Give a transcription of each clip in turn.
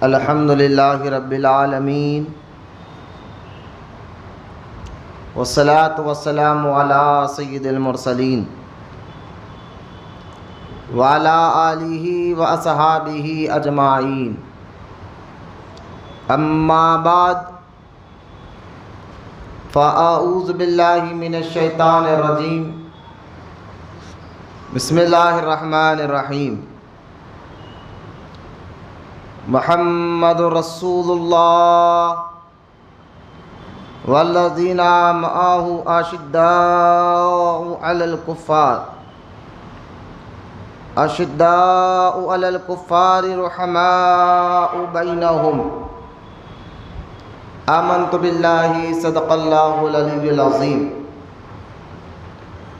الحمد للہ رب العالمین والصلاة والسلام علی سید المرسلین وعلی آلہ واصحابہ اجمعین، اما بعد فاعوذ باللہ من الشیطان الرجیم، بسم اللہ الرحمن الرحیم۔ محمد رسول اللہ والذین معہ اشداء علی الکفار رحماء بینہم، آمنت باللہ صدق اللہ العلی العظیم۔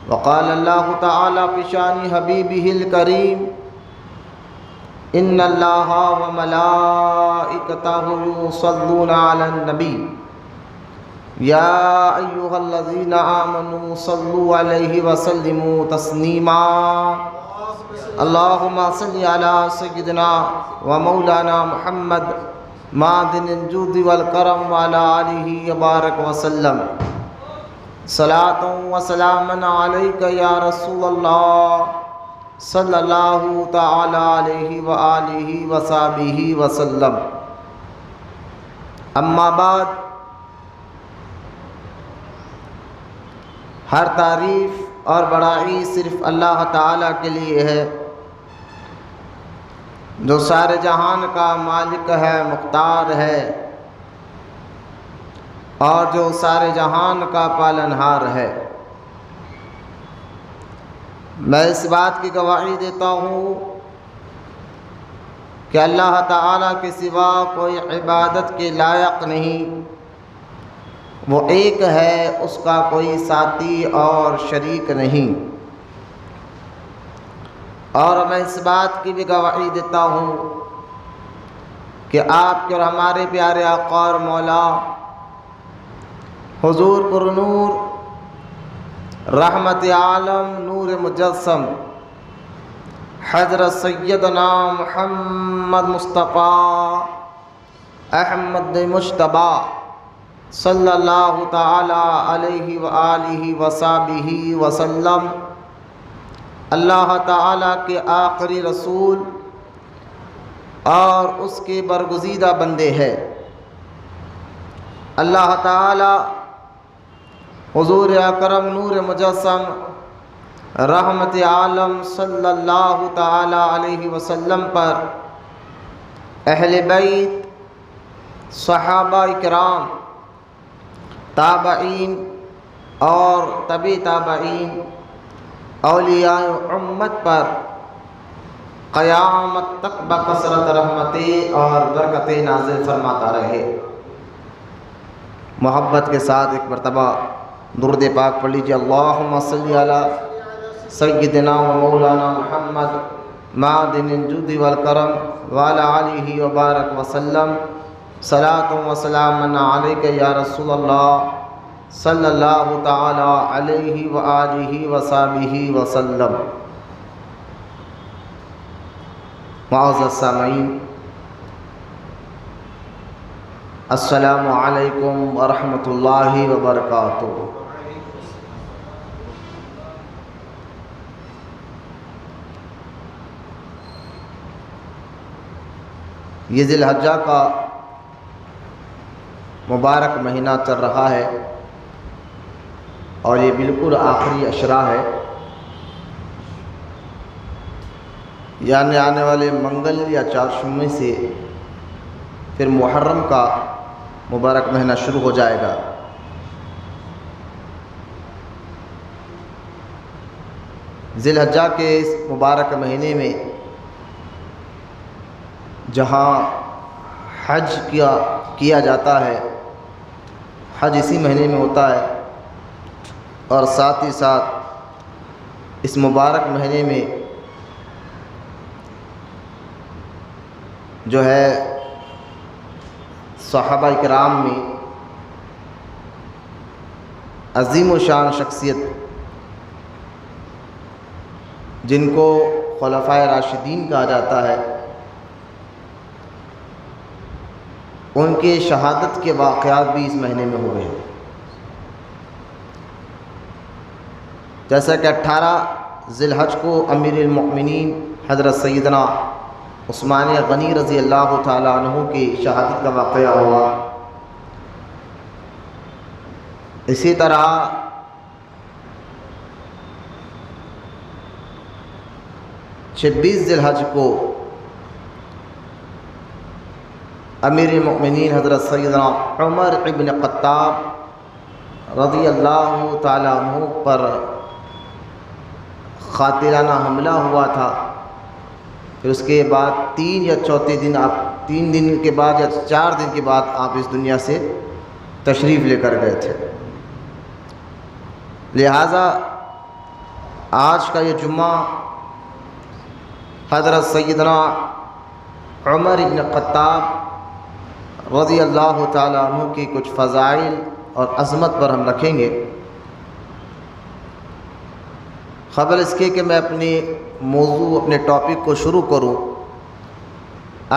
وقال اللہ تعالی فی شان حبیبہ الکریم، ان اللہ وملائکتہ یصلون علی النبی یا ایہا الذین آمنوا صلوا علیہ وسلموا تسلیما۔ اللہم صل علی سیدنا ومولانا محمد معدن الجود والکرم وعلی آلہ وبارک وسلم۔ صلاۃ و سلاما علیک یا رسول اللہ صلی اللہ تعالی علیہ وآلہ وصحبہ وسلم۔ اما بعد، ہر تعریف اور بڑائی صرف اللہ تعالیٰ کے لیے ہے، جو سارے جہان کا مالک ہے، مختار ہے، اور جو سارے جہان کا پالنہار ہے۔ میں اس بات کی گواہی دیتا ہوں کہ اللہ تعالیٰ کے سوا کوئی عبادت کے لائق نہیں، وہ ایک ہے، اس کا کوئی ساتھی اور شریک نہیں۔ اور میں اس بات کی بھی گواہی دیتا ہوں کہ آپ کے اور ہمارے پیارے آقا اور مولا حضور پر نور، رحمت عالم، نور مجسم حضرت سیدنا محمد مصطفیٰ احمد مجتبی صلی اللہ تعالی علیہ وآلہ وصحبہ وسلم، اللہ تعالیٰ کے آخری رسول اور اس کے برگزیدہ بندے ہیں۔ اللہ تعالیٰ حضور اکرم نور مجسم رحمت عالم صلی اللہ تعالی علیہ وسلم پر، اہل بیت، صحابہ کرام، تابعین اور تبع تابعین، اولیاء امت پر قیامت تک بکثرت رحمتیں اور برکتیں نازل فرماتا رہے۔ محبت کے ساتھ ایک مرتبہ درود پاک پڑھ لیجیے۔ اللہم صلی علی سیدنا و مولانا محمد معدن الجود والکرم وعلی آلہ وبارک وسلم۔ صلاۃ و سلاما علیک یا رسول اللہ صلی اللہ تعالی علیہ وآلہ وصحبہ وسلم۔ معزز سامعین، السلام علیکم ورحمۃ اللہ وبرکاتہ۔ یہ ذی الحجہ کا مبارک مہینہ چل رہا ہے اور یہ بالکل آخری عشرہ ہے، یعنی آنے والے منگل یا چہارشنبے سے پھر محرم کا مبارک مہینہ شروع ہو جائے گا۔ ذی الحجہ کے اس مبارک مہینے میں جہاں حج کیا جاتا ہے، حج اسی مہینے میں ہوتا ہے، اور ساتھ ہی ساتھ اس مبارک مہینے میں جو ہے صحابہ کرام میں عظیم و شان شخصیت جن کو خلفائے راشدین کہا جاتا ہے، ان کے شہادت کے واقعات بھی اس مہینے میں ہوئے ہیں. جیسا کہ 18 ذی الحج کو امیر المؤمنین حضرت سیدنا عثمان غنی رضی اللہ تعالیٰ عنہ کی شہادت کا واقعہ ہوا. اسی طرح 26 ذی الحج کو امیر المؤمنین حضرت سیدنا عمر ابن خطاب رضی اللہ تعالیٰ عنہ پر قاتلانہ حملہ ہوا تھا. پھر اس کے بعد 3 یا 4 دن 3 دن کے بعد یا 4 دن کے بعد آپ اس دنیا سے تشریف لے کر گئے تھے. لہٰذا آج کا یہ جمعہ حضرت سیدنا عمر ابن خطاب رضی اللہ تعالیٰ عنہ کی کچھ فضائل اور عظمت پر ہم رکھیں گے. قبل اس کے کہ میں اپنی موضوع اپنے ٹاپک کو شروع کروں،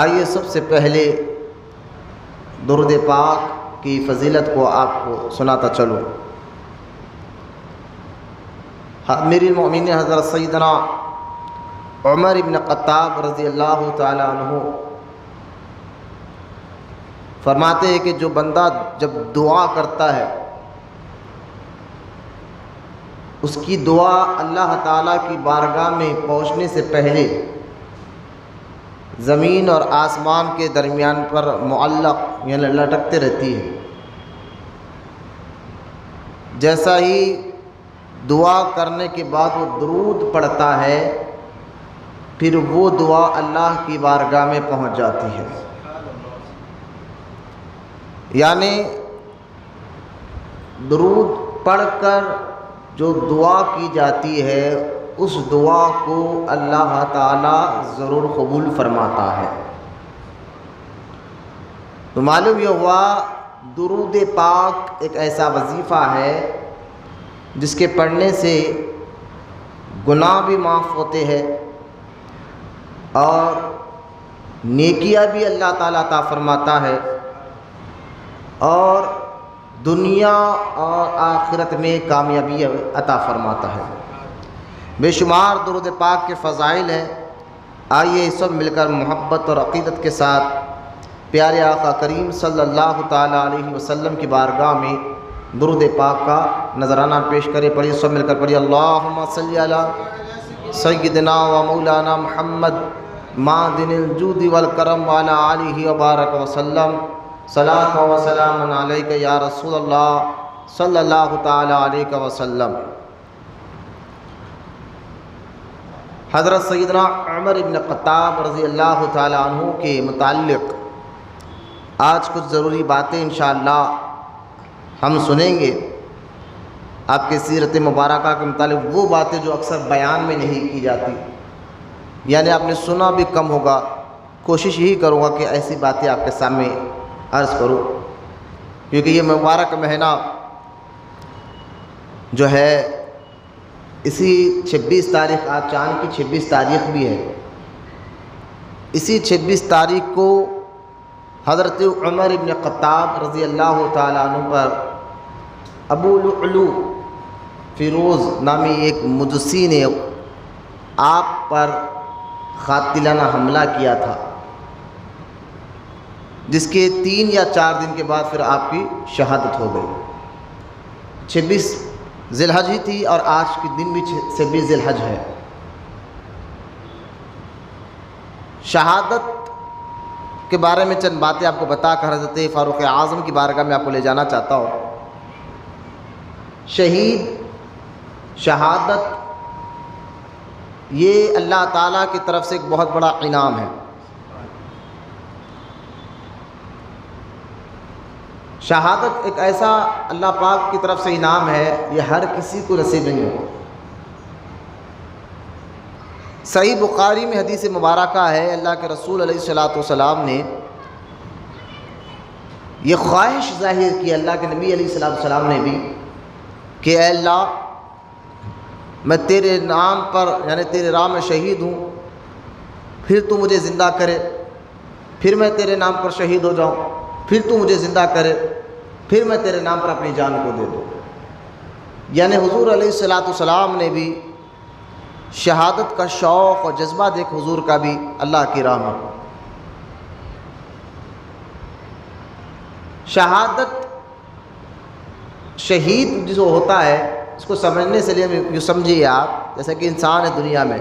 آئیے سب سے پہلے درود پاک کی فضیلت کو آپ کو سناتا چلوں. امیر المؤمنین حضرت سیدنا عمر ابن خطاب رضی اللہ تعالی عنہ فرماتے ہیں کہ جو بندہ جب دعا کرتا ہے اس کی دعا اللہ تعالیٰ کی بارگاہ میں پہنچنے سے پہلے زمین اور آسمان کے درمیان پر معلق یعنی لٹکتے رہتی ہے. جیسا ہی دعا کرنے کے بعد وہ درود پڑھتا ہے پھر وہ دعا اللہ کی بارگاہ میں پہنچ جاتی ہے. یعنی درود پڑھ کر جو دعا کی جاتی ہے اس دعا کو اللہ تعالیٰ ضرور قبول فرماتا ہے. تو معلوم یہ ہوا درود پاک ایک ایسا وظیفہ ہے جس کے پڑھنے سے گناہ بھی معاف ہوتے ہیں اور نیکیاں بھی اللہ تعالیٰ عطا فرماتا ہے اور دنیا اور آخرت میں کامیابی عطا فرماتا ہے. بے شمار درود پاک کے فضائل ہیں. آئیے سب مل کر محبت اور عقیدت کے ساتھ پیارے آقا کریم صلی اللہ تعالیٰ علیہ وسلم کی بارگاہ میں درود پاک کا نذرانہ پیش کرے. پڑھیے سب مل کر پڑھیے اللہم صلی علی سیدنا و مولانا محمد معدن الجود والکرم وعلی آلہ وبارک وسلم صلاۃ و سلام علیک یا رسول اللہ صلی اللہ تعالیٰ علیہ وسلم. حضرت سیدنا عمر ابن خطاب رضی اللہ تعالیٰ عنہ کے متعلق آج کچھ ضروری باتیں انشاءاللہ ہم سنیں گے. آپ کے سیرت مبارکہ کے متعلق وہ باتیں جو اکثر بیان میں نہیں کی جاتی، یعنی آپ نے سنا بھی کم ہوگا. کوشش یہی کروں گا کہ ایسی باتیں آپ کے سامنے عرض کروں، کیونکہ یہ مبارک مہینہ جو ہے اسی 26 تاریخ، آج چاند کی 26 تاریخ بھی ہے. اسی 26 تاریخ کو حضرت عمر ابن خطاب رضی اللہ تعالیٰ عنہ پر ابو لؤلؤ فیروز نامی ایک مجوسی نے آپ پر قاتلانہ حملہ کیا تھا، جس کے 3 یا 4 دن کے بعد پھر آپ کی شہادت ہو گئی. 26 ذی الحج ہی تھی اور آج کے دن بھی 26 ذی الحج ہے. شہادت کے بارے میں چند باتیں آپ کو بتا کر حضرت فاروق اعظم کی بارگاہ میں آپ کو لے جانا چاہتا ہوں. شہادت یہ اللہ تعالیٰ کی طرف سے ایک بہت بڑا انعام ہے. شہادت ایک ایسا اللہ پاک کی طرف سے انعام ہے، یہ ہر کسی کو نصیب نہیں ہو. صحیح بخاری میں حدیث مبارکہ ہے، اللہ کے رسول علیہ الصلوۃ والسلام نے یہ خواہش ظاہر کی، اللہ کے نبی علیہ الصلوۃ والسلام نے بھی، کہ اے اللہ میں تیرے نام پر یعنی تیرے راہ میں شہید ہوں، پھر تو مجھے زندہ کرے، پھر میں تیرے نام پر شہید ہو جاؤں، پھر تو مجھے زندہ کرے، پھر میں تیرے نام پر اپنی جان کو دے دوں۔ یعنی حضور علیہ الصلاۃ والسلام نے بھی شہادت کا شوق اور جذبہ دیکھ حضور کا بھی اللہ کی راہ میں۔ شہادت، شہید جو ہوتا ہے اس کو سمجھنے سے لیے یوں سمجھیے آپ جیسا کہ انسان ہے دنیا میں،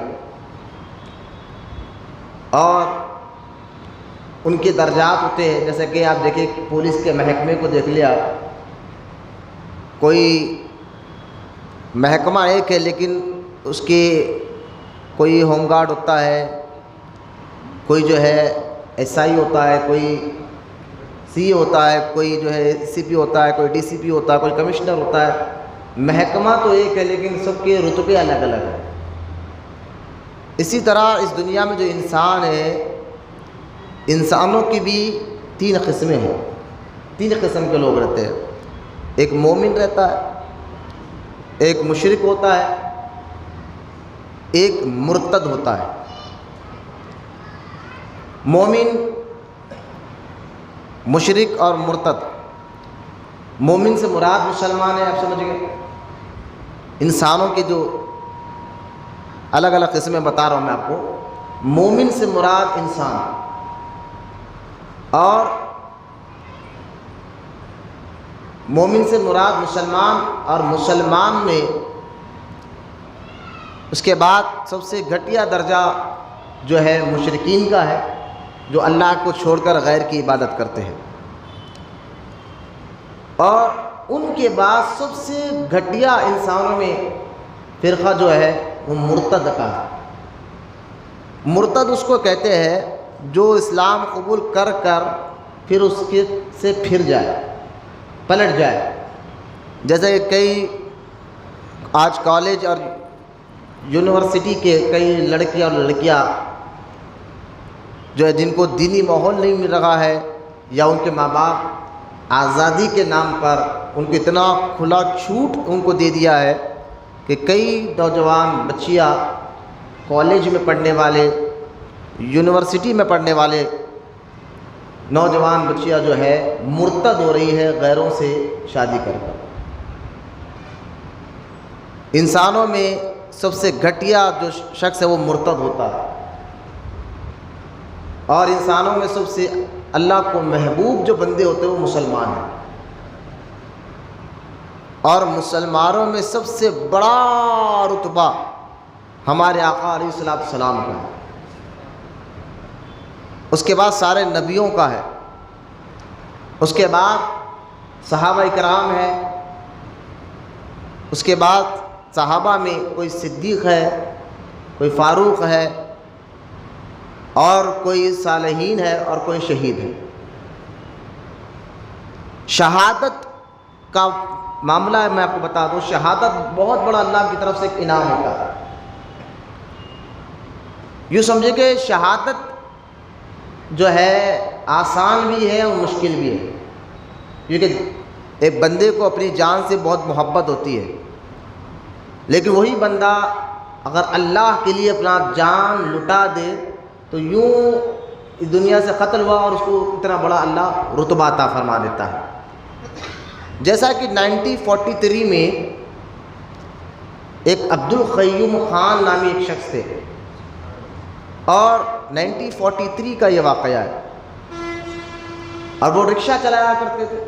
اور ان کے درجات ہوتے ہیں، جیسے کہ آپ دیکھیں پولیس کے محکمے کو دیکھ لیا، کوئی محکمہ ایک ہے لیکن اس کی کوئی ہوم گارڈ ہوتا ہے، کوئی جو ہے ایس آئی ہوتا ہے، کوئی سی ہوتا ہے، کوئی جو ہے سی پی ہوتا ہے، کوئی ڈی سی پی ہوتا ہے، کوئی کمشنر ہوتا ہے۔ محکمہ تو ایک ہے لیکن سب کے رتبے الگ الگ ہیں۔ اسی طرح اس دنیا میں جو انسان ہے، انسانوں کی بھی 3 قسمیں ہیں، 3 قسم کے لوگ رہتے ہیں۔ ایک مومن رہتا ہے، ایک مشرک ہوتا ہے، ایک مرتد ہوتا ہے۔ مومن، مشرک اور مرتد۔ مومن سے مراد مسلمان ہے، آپ سمجھ گئے۔ انسانوں کی جو الگ الگ قسمیں بتا رہا ہوں میں آپ کو، مومن سے مراد انسان، اور مومن سے مراد مسلمان، اور مسلمان میں اس کے بعد سب سے گھٹیا درجہ جو ہے مشرکین کا ہے، جو اللہ کو چھوڑ کر غیر کی عبادت کرتے ہیں، اور ان کے بعد سب سے گھٹیا انسانوں میں فرقہ جو ہے وہ مرتد کا ہے۔ مرتد اس کو کہتے ہیں جو اسلام قبول کر کر پھر اس کے سے پھر جائے، پلٹ جائے۔ جیسے کئی آج کالج اور یونیورسٹی کے کئی لڑکے اور لڑکیاں جو ہے جن کو دینی ماحول نہیں مل رہا ہے، یا ان کے ماں باپ آزادی کے نام پر ان کو اتنا کھلا چھوٹ ان کو دے دیا ہے کہ کئی نوجوان بچیاں کالج میں پڑھنے والے، یونیورسٹی میں پڑھنے والے نوجوان بچیاں جو ہے مرتد ہو رہی ہے غیروں سے شادی کر کر۔ انسانوں میں سب سے گھٹیا جو شخص ہے وہ مرتد ہوتا ہے، اور انسانوں میں سب سے اللہ کو محبوب جو بندے ہوتے ہیں وہ مسلمان ہیں، اور مسلمانوں میں سب سے بڑا رتبہ ہمارے آقا علیہ الصلوۃ والسلام کا ہے، اس کے بعد سارے نبیوں کا ہے، اس کے بعد صحابہ کرام ہے، اس کے بعد صحابہ میں کوئی صدیق ہے، کوئی فاروق ہے، اور کوئی صالحین ہے، اور کوئی شہید ہے۔ شہادت کا معاملہ ہے، میں آپ کو بتا دوں، شہادت بہت بڑا اللہ کی طرف سے ایک انعام ہوتا ہے۔ یوں سمجھے کہ شہادت جو ہے آسان بھی ہے اور مشکل بھی ہے، کیونکہ ایک بندے کو اپنی جان سے بہت محبت ہوتی ہے، لیکن وہی بندہ اگر اللہ کے لیے اپنا جان لٹا دے تو یوں اس دنیا سے قتل ہوا اور اس کو اتنا بڑا اللہ رتبہ عطا فرما دیتا ہے۔ جیسا کہ 1943 میں ایک عبد القیوم خان نامی ایک شخص تھے، اور 1943 کا یہ واقعہ ہے، اور وہ رکشہ چلایا کرتے تھے۔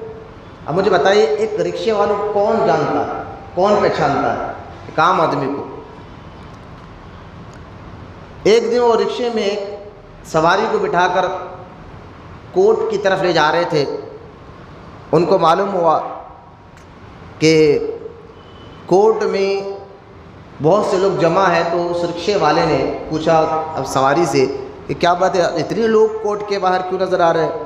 اب مجھے بتائیے ایک رکشے والوں کو کون جانتا ہے، کون پہچانتا ہے ایک عام آدمی کو؟ ایک دن وہ رکشے میں ایک سواری کو بٹھا کر کوٹ کی طرف لے جا رہے تھے، ان کو معلوم ہوا کہ کوٹ میں بہت سے لوگ جمع ہیں، تو اس رکشے والے نے پوچھا اب سواری سے کہ کیا بات ہے، اتنے لوگ کوٹ کے باہر کیوں نظر آ رہے ہیں؟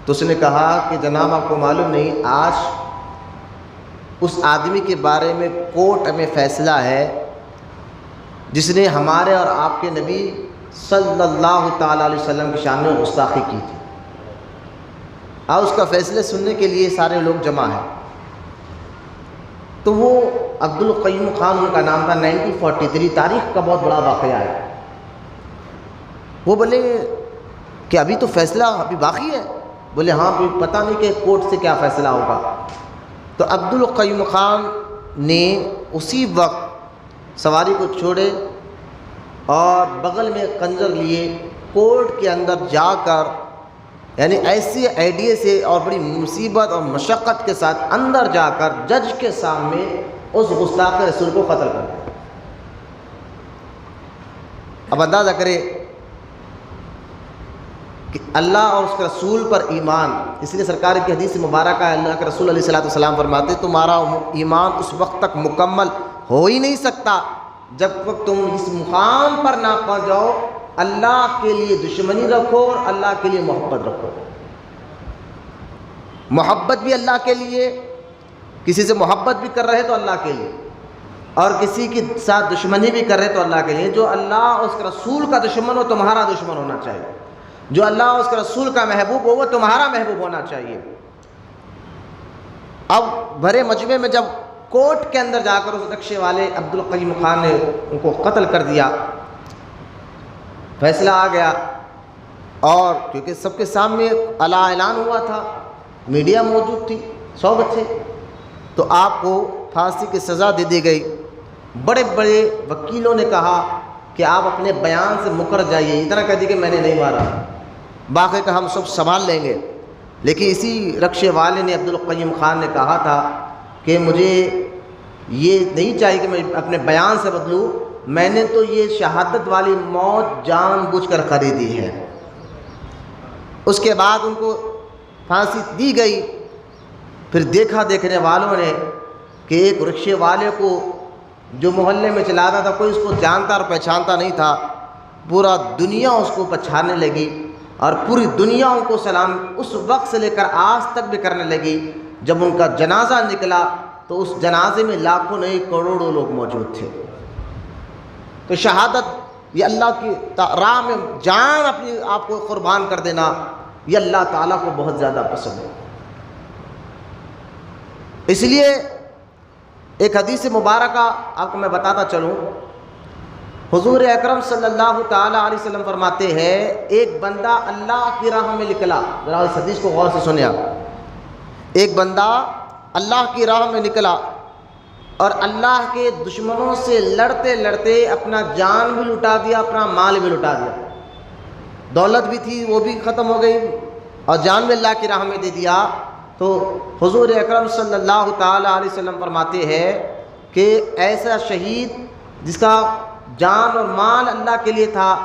تو اس نے کہا کہ جناب آپ کو معلوم نہیں، آج اس آدمی کے بارے میں کورٹ میں فیصلہ ہے جس نے ہمارے اور آپ کے نبی صلی اللہ تعالیٰ علیہ وسلم کی شان میں گستاخی کی تھی، اور اس کا فیصلے سننے کے لیے سارے لوگ جمع ہیں۔ تو وہ عبد القیوم خان ان کا نام تھا، 1943 تاریخ کا بہت بڑا واقعہ ہے۔ وہ بولے کہ ابھی تو فیصلہ ابھی باقی ہے، بولے ہاں بھی پتہ نہیں کہ کورٹ سے کیا فیصلہ ہوگا. تو عبد القیوم خان نے اسی وقت سواری کو چھوڑے اور بغل میں خنجر لیے کورٹ کے اندر جا کر، یعنی ایسی آئیڈیا سے اور بڑی مصیبت اور مشقت کے ساتھ اندر جا کر جج کے سامنے اس گستاخ رسول کو قتل کر دیا. اب اندازہ کرے کہ اللہ اور اس کے رسول پر ایمان، اس لیے سرکار کی حدیث مبارکہ ہے، اللہ کے رسول علیہ الصلوۃ والسلام فرماتے تمہارا ایمان اس وقت تک مکمل ہو ہی نہیں سکتا جب تک تم اس مقام پر نہ پہنچ جاؤ اللہ کے لیے دشمنی رکھو اور اللہ کے لیے محبت رکھو. محبت بھی اللہ کے لیے، کسی سے محبت بھی کر رہے تو اللہ کے لیے، اور کسی کے ساتھ دشمنی بھی کر رہے تو اللہ کے لیے. جو اللہ اور اس کے رسول کا دشمن ہو تمہارا دشمن ہونا چاہیے، جو اللہ اور اس کے رسول کا محبوب ہو وہ تمہارا محبوب ہونا چاہیے. اب بھرے مجمع میں جب کورٹ کے اندر جا کر اس رکشے والے عبد القیوم خان نے ان کو قتل کر دیا، فیصلہ آ گیا، اور کیونکہ سب کے سامنے اعلان ہوا تھا، میڈیا موجود تھی، 100 بچے، تو آپ کو پھانسی کی سزا دے دی گئی. بڑے بڑے وکیلوں نے کہا کہ آپ اپنے بیان سے مکر جائیے، اتنا کہہ دی کہ میں نے نہیں مارا، باقی کا ہم سب سنبھال لیں گے. لیکن اسی رکشے والے نے عبد القیوم خان نے کہا تھا کہ مجھے یہ نہیں چاہیے کہ میں اپنے بیان سے بدلوں، میں نے تو یہ شہادت والی موت جان بوجھ کر خریدی ہے. اس کے بعد ان کو پھانسی دی گئی. پھر دیکھا دیکھنے والوں نے کہ ایک رکشے والے کو جو محلے میں چلاتا تھا کوئی اس کو جانتا اور پہچانتا نہیں تھا، پورا دنیا اس کو پچھانے لگی اور پوری دنیا ان کو سلام اس وقت سے لے کر آج تک بھی کرنے لگی. جب ان کا جنازہ نکلا تو اس جنازے میں لاکھوں نہیں کروڑوں لوگ موجود تھے. تو شہادت، یہ اللہ کی راہ میں جان اپنی آپ کو قربان کر دینا، یہ اللہ تعالیٰ کو بہت زیادہ پسند ہے. اس لیے ایک حدیث مبارکہ آپ کو میں بتاتا چلوں. حضور اکرم صلی اللہ تعالیٰ علیہ وسلم فرماتے ہیں ایک بندہ اللہ کی راہ میں نکلا، ذرا اس حدیث کو غور سے سنیا. ایک بندہ اللہ کی راہ میں نکلا اور اللہ کے دشمنوں سے لڑتے لڑتے اپنا جان بھی لٹا دیا، اپنا مال بھی لٹا دیا، دولت بھی تھی وہ بھی ختم ہو گئی اور جان بھی اللہ کی راہ میں دے دیا. تو حضور اکرم صلی اللہ تعالیٰ علیہ وسلم فرماتے ہیں کہ ایسا شہید جس کا جان اور مال اللہ کے لیے تھا،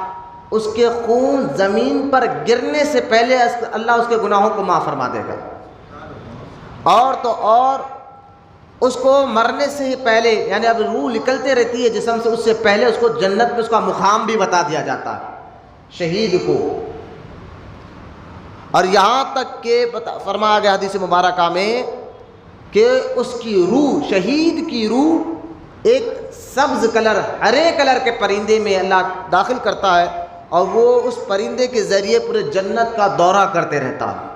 اس کے خون زمین پر گرنے سے پہلے اللہ اس کے گناہوں کو معاف فرما دے گا. اور تو اور اس کو مرنے سے ہی پہلے، یعنی اب روح نکلتے رہتی ہے جسم سے، اس سے پہلے اس کو جنت میں اس کا مقام بھی بتا دیا جاتا ہے شہید کو. اور یہاں تک کہ فرمایا گیا حدیث مبارکہ میں کہ اس کی روح، شہید کی روح ایک سبز کلر، ہرے کلر کے پرندے میں اللہ داخل کرتا ہے اور وہ اس پرندے کے ذریعے پورے جنت کا دورہ کرتے رہتا ہے.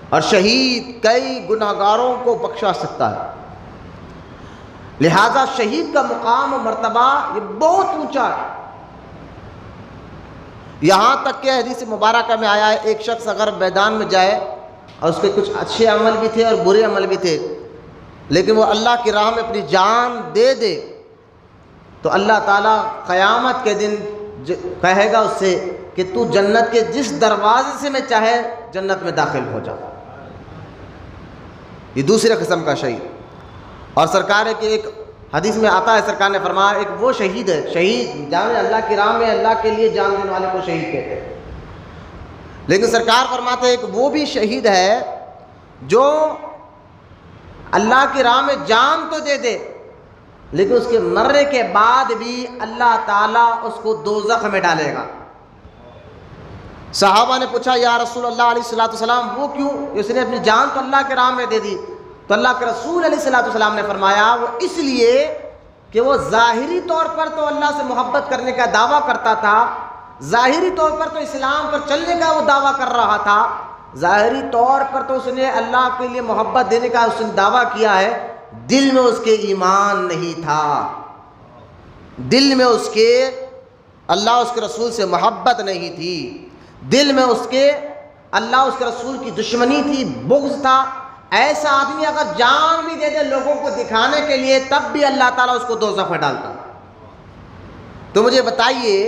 اور شہید کئی گناہگاروں کو بخشا سکتا ہے. لہذا شہید کا مقام و مرتبہ یہ بہت اونچا ہے. یہاں تک کہ حدیث مبارکہ میں آیا ہے ایک شخص اگر میدان میں جائے اور اس کے کچھ اچھے عمل بھی تھے اور برے عمل بھی تھے، لیکن وہ اللہ کی راہ میں اپنی جان دے دے تو اللہ تعالیٰ قیامت کے دن کہے گا اس سے کہ تو جنت کے جس دروازے سے میں چاہے جنت میں داخل ہو جا. یہ دوسرے قسم کا شہید. اور سرکار کے ایک حدیث میں آتا ہے، سرکار نے فرمایا ایک وہ شہید ہے، شہید جان اللہ کی راہ میں اللہ کے لیے جان دینے والے کو شہید کہتے ہیں. لیکن سرکار فرماتے ہیں کہ وہ بھی شہید ہے جو اللہ کی راہ میں جان تو دے دے لیکن اس کے مرنے کے بعد بھی اللہ تعالیٰ اس کو دوزخ میں ڈالے گا. صحابہ نے پوچھا یا رسول اللہ علیہ الصلوۃ والسلام وہ کیوں؟ اس نے اپنی جان تو اللہ کے راہ میں دے دی. تو اللہ کے رسول علیہ الصلوۃ والسلام نے فرمایا وہ اس لیے کہ وہ ظاہری طور پر تو اللہ سے محبت کرنے کا دعویٰ کرتا تھا، ظاہری طور پر تو اسلام پر چلنے کا وہ دعویٰ کر رہا تھا، ظاہری طور پر تو اس نے اللہ کے لیے محبت دینے کا اس نے دعویٰ کیا ہے، دل میں اس کے ایمان نہیں تھا، دل میں اس کے اللہ اس کے رسول سے محبت نہیں تھی، دل میں اس کے اللہ اس کے رسول کی دشمنی تھی، بغض تھا، ایسا آدمی اگر جان بھی دے دے لوگوں کو دکھانے کے لیے تب بھی اللہ تعالیٰ اس کو دوزخ میں ڈالتا۔ تو مجھے بتائیے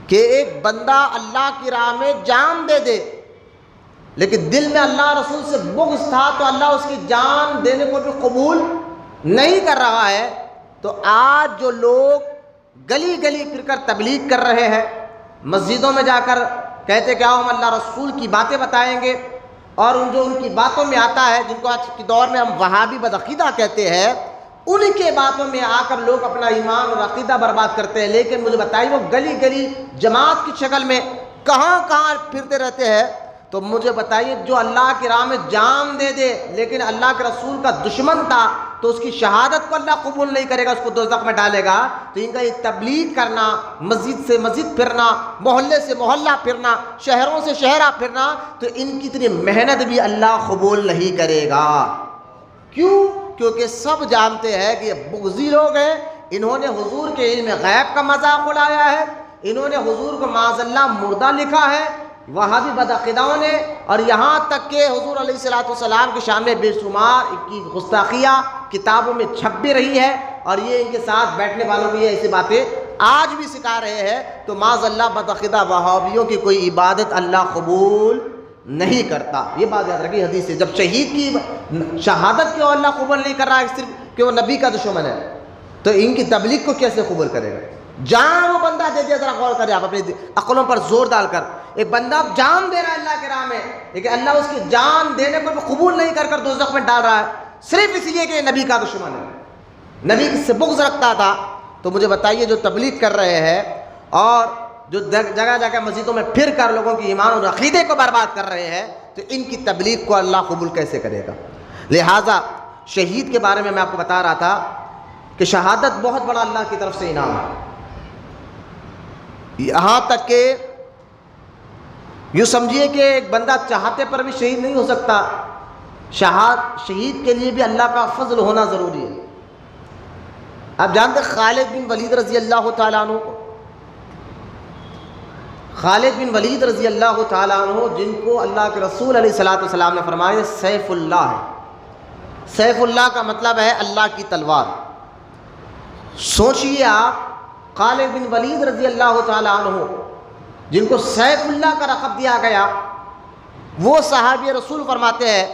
کہ ایک بندہ اللہ کی راہ میں جان دے دے لیکن دل میں اللہ رسول سے بغض تھا تو اللہ اس کی جان دینے کو بھی قبول نہیں کر رہا ہے۔ تو آج جو لوگ گلی گلی پھر کر تبلیغ کر رہے ہیں، مسجدوں میں جا کر کہتے کہ آؤ ہم اللہ رسول کی باتیں بتائیں گے، اور جو ان کی باتوں میں آتا ہے، جن کو آج کے دور میں ہم وہابی بدعقیدہ کہتے ہیں، ان کے باتوں میں آ کر لوگ اپنا ایمان اور عقیدہ برباد کرتے ہیں۔ لیکن مجھے بتائیے وہ گلی گلی جماعت کی شکل میں کہاں کہاں پھرتے رہتے ہیں۔ تو مجھے بتائیے جو اللہ کی راہ میں جان دے دے لیکن اللہ کے رسول کا دشمن تھا تو اس کی شہادت کو اللہ قبول نہیں کرے گا، اس کو دوزخ میں ڈالے گا۔ تو ان کا یہ تبلیغ کرنا، مسجد سے مسجد پھرنا، محلے سے محلہ پھرنا، شہروں سے شہرہ پھرنا، تو ان کی اتنی محنت بھی اللہ قبول نہیں کرے گا۔ کیوں؟ کیونکہ سب جانتے ہیں کہ یہ بغضی لوگ ہیں، انہوں نے حضور کے علم غیب کا مذاق اڑایا ہے، انہوں نے حضور کو معاذ اللہ مردہ لکھا ہے وہابی بدعقیداؤں نے، اور یہاں تک کہ حضور علیہ السلام کے سامنے بے شمار کی گستاخیاں کتابوں میں چھپ بھی رہی ہے، اور یہ ان کے ساتھ بیٹھنے والوں کی ایسی باتیں آج بھی سکھا رہے ہیں۔ تو معاذ اللہ بدعقیدہ وہابیوں کی کوئی عبادت اللہ قبول نہیں کرتا۔ یہ بات یاد رکھیے، حدیث سے جب شہید کی شہادت کیوں اللہ قبول نہیں کر رہا ہے صرف کہ وہ نبی کا دشمن ہے، تو ان کی تبلیغ کو کیسے قبول کرے گا؟ جان وہ بندہ دے دیا، ذرا غور کریں آپ اپنی عقلوں پر زور ڈال کر۔ ایک بندہ جان دے رہا ہے اللہ کے راہ میں لیکن اللہ اس کی جان دینے کو بھی قبول نہیں کر کر دوزخ میں ڈال رہا ہے صرف اس لیے کہ یہ نبی کا دشمن ہے، نبی سے بغض رکھتا تھا۔ تو مجھے بتائیے جو تبلیغ کر رہے ہیں اور جو جگہ جگہ مسجدوں میں پھر کر لوگوں کی ایمان اور عقیدے کو برباد کر رہے ہیں، تو ان کی تبلیغ کو اللہ قبول کیسے کرے گا؟ لہٰذا شہید کے بارے میں آپ کو بتا رہا تھا کہ شہادت بہت بڑا اللہ کی طرف سے انعام ہے، یہاں تک کہ یوں سمجھیے کہ ایک بندہ چاہتے پر بھی شہید نہیں ہو سکتا، شہید کے لیے بھی اللہ کا فضل ہونا ضروری ہے۔ آپ جانتے خالد بن ولید رضی اللہ تعالیٰ عنہ کو، خالد بن ولید رضی اللہ تعالیٰ عنہ جن کو اللہ کے رسول علیہ السلام نے فرمایا سیف اللہ ہے۔ سیف اللہ کا مطلب ہے اللہ کی تلوار۔ سوچئے آپ خالد بن ولید رضی اللہ تعالیٰ عنہ جن کو سیف اللہ کا لقب دیا گیا، وہ صحابی رسول فرماتے ہیں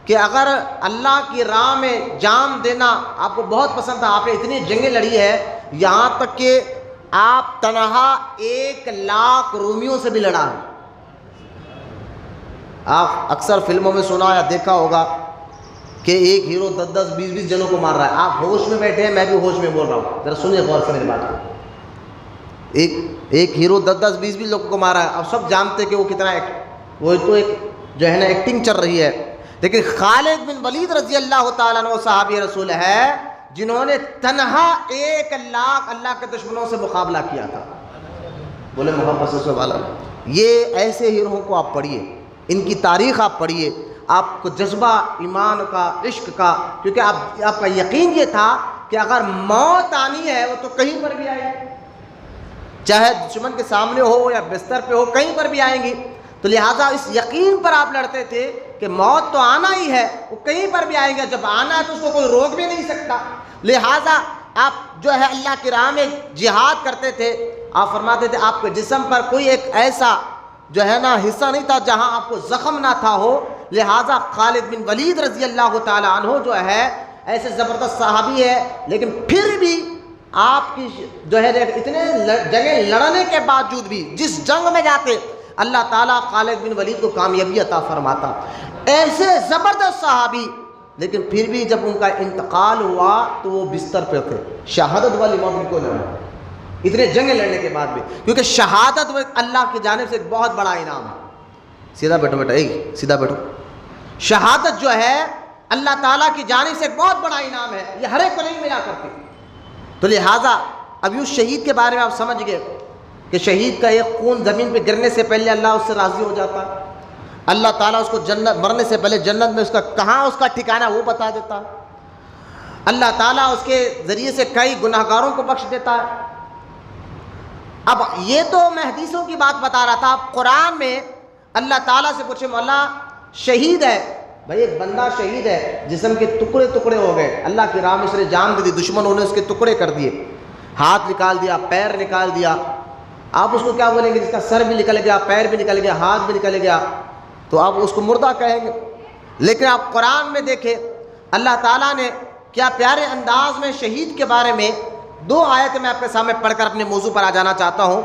کہ اگر اللہ کی راہ میں جان دینا آپ کو بہت پسند تھا، آپ نے اتنی جنگیں لڑی ہے، یہاں تک کہ آپ تنہا 1,00,000 رومیوں سے بھی لڑا ہے۔ آپ اکثر فلموں میں سنا یا دیکھا ہوگا کہ ایک ہیرو 10 20 جنوں کو مار رہا ہے۔ آپ ہوش میں بیٹھے ہیں، میں بھی ہوش میں بول رہا ہوں، ذرا سنیے غور سے میری بات کو۔ ایک ہیرو 10 20 لوگوں کو مارا ہے۔ اب سب جانتے کہ وہ کتنا وہ تو ایک جو ہے نا ایکٹنگ چل رہی ہے، لیکن خالد بن ولید رضی اللہ تعالیٰ عنہ صحابی رسول ہے جنہوں نے تنہا 1,00,000 اللہ کے دشمنوں سے مقابلہ کیا تھا۔ بولے محمد صلی اللہ علیہ وسلم۔ یہ ایسے ہیروؤں کو آپ پڑھیے، ان کی تاریخ آپ پڑھیے، آپ کو جذبہ ایمان کا، عشق کا، کیونکہ آپ کا یقین یہ تھا کہ اگر موت آنی ہے وہ تو کہیں پر بھی آئے گی، چاہے دشمن کے سامنے ہو یا بستر پہ ہو، کہیں پر بھی آئیں گی۔ تو لہٰذا اس یقین پر آپ لڑتے تھے کہ موت تو آنا ہی ہے، وہ کہیں پر بھی آئیں گے، جب آنا ہے تو اس کو کوئی روک بھی نہیں سکتا۔ لہٰذا آپ جو ہے اللہ کی راہ میں جہاد کرتے تھے۔ آپ فرماتے تھے آپ کے جسم پر کوئی ایک ایسا جو ہے نا حصہ نہیں تھا جہاں آپ کو زخم نہ تھا ہو۔ لہٰذا خالد بن ولید رضی اللہ تعالیٰ عنہ جو ہے ایسے زبردست صحابی ہے، لیکن پھر بھی آپ کی جو ہے اتنے جگہ لڑنے کے باوجود بھی جس جنگ میں جاتے اللہ تعالیٰ خالد بن ولید کو کامیابی عطا فرماتا۔ ایسے زبردست صحابی، لیکن پھر بھی جب ان کا انتقال ہوا تو وہ بستر پہ تھے، شہادت والی موت ان کو لڑا، اتنے جنگیں لڑنے کے بعد بھی، کیونکہ شہادت وہ اللہ کی جانب سے ایک بہت بڑا انعام ہے۔ سیدھا بیٹھو بیٹا، سیدھا بیٹھو۔ شہادت جو ہے اللہ تعالیٰ کی جانب سے ایک بہت بڑا انعام ہے، یہ ہر ایک کو نہیں ملا کرتی۔ تو لہٰذا اب یوں شہید کے بارے میں آپ سمجھ گئے کہ شہید کا ایک خون زمین پہ گرنے سے پہلے اللہ اس سے راضی ہو جاتا ہے، اللہ تعالیٰ اس کو جنت مرنے سے پہلے جنت میں اس کا کہاں اس کا ٹھکانہ وہ بتا دیتا ہے، اللہ تعالیٰ اس کے ذریعے سے کئی گناہگاروں کو بخش دیتا ہے۔ اب یہ تو میں حدیثوں کی بات بتا رہا تھا، اب قرآن میں اللہ تعالیٰ سے پوچھے مولا شہید ہے، بھائی ایک بندہ شہید ہے، جسم کے ٹکڑے ٹکڑے ہو گئے، اللہ کی راہ میں اس نے جان دے دی، دشمنوں نے اس کے ٹکڑے کر دیے، ہاتھ نکال دیا، پیر نکال دیا، آپ اس کو کیا بولیں گے؟ جس کا سر بھی نکل گیا، پیر بھی نکل گیا، ہاتھ بھی نکل گیا، تو آپ اس کو مردہ کہیں گے۔ لیکن آپ قرآن میں دیکھیں اللہ تعالیٰ نے کیا پیارے انداز میں شہید کے بارے میں 2 آیتیں میں آپ کے سامنے پڑھ کر اپنے موضوع پر آ جانا چاہتا ہوں۔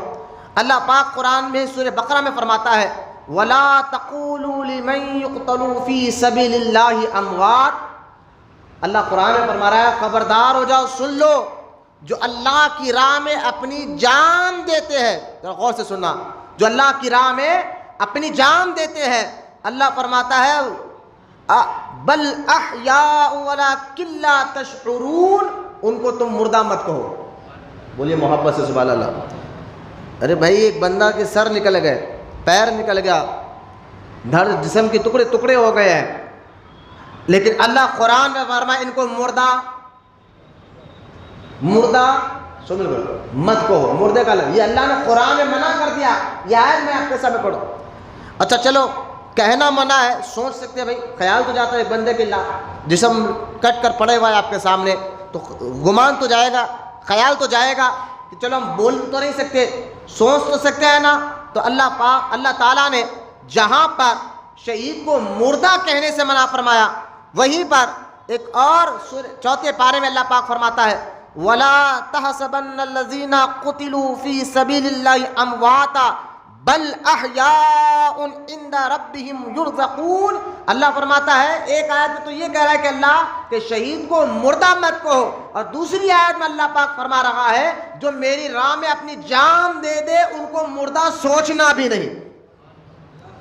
اللہ پاک قرآن میں سورہ بقرہ میں فرماتا ہے وَلَا تَقُولُوا لِمَن يُقْتَلُ فِي سَبِيلِ اللَّهِ أَمْوَاتٌ، اللہ قرآن میں فرما رہا ہے خبردار ہو جاؤ، سن لو، جو اللہ کی راہ میں اپنی جان دیتے ہیں، ذرا غور سے سننا، جو اللہ کی راہ میں اپنی جان دیتے ہیں، اللہ فرماتا ہے بل احیاء ولکن لا تشعرون، ان کو تم مردہ مت کہو۔ بولیے محبت سے سبحان اللہ۔ ارے بھائی ایک بندہ کے سر نکل گئے، پیر نکل گیا، دھڑ جسم کے ٹکڑے ٹکڑے ہو گئے ہیں، لیکن اللہ قرآن میں فرمایا ان کو مردہ سن لو مت کہو، مردے کا لفظ یہ اللہ نے قرآن میں منع کر دیا، یہ آیت میں آپ کے سامنے پڑھو۔ اچھا چلو کہنا منع ہے، سوچ سکتے ہیں بھائی، خیال تو جاتا ہے بندے کے جسم کٹ کر پڑے ہوا ہے آپ کے سامنے، تو گمان تو جائے گا، خیال تو جائے گا کہ چلو ہم بول تو نہیں سکتے، سوچ تو سکتے ہیں نا۔ تو اللہ تعالیٰ نے جہاں پر شہید کو مردہ کہنے سے منع فرمایا، وہیں پر ایک اور 4 پارے میں اللہ پاک فرماتا ہے وَلَا تَحْسَبَنَّ الَّذِينَ قُتِلُوا فِي سَبِيلِ اللَّهِ أَمْوَاتًا بل احیاء عند ربهم یرزقون، اللہ فرماتا ہے ایک آیت میں تو یہ کہہ رہا ہے کہ اللہ کہ شہید کو مردہ مت کہو، اور دوسری آیت میں اللہ پاک فرما رہا ہے جو میری راہ میں اپنی جان دے دے ان کو مردہ سوچنا بھی نہیں۔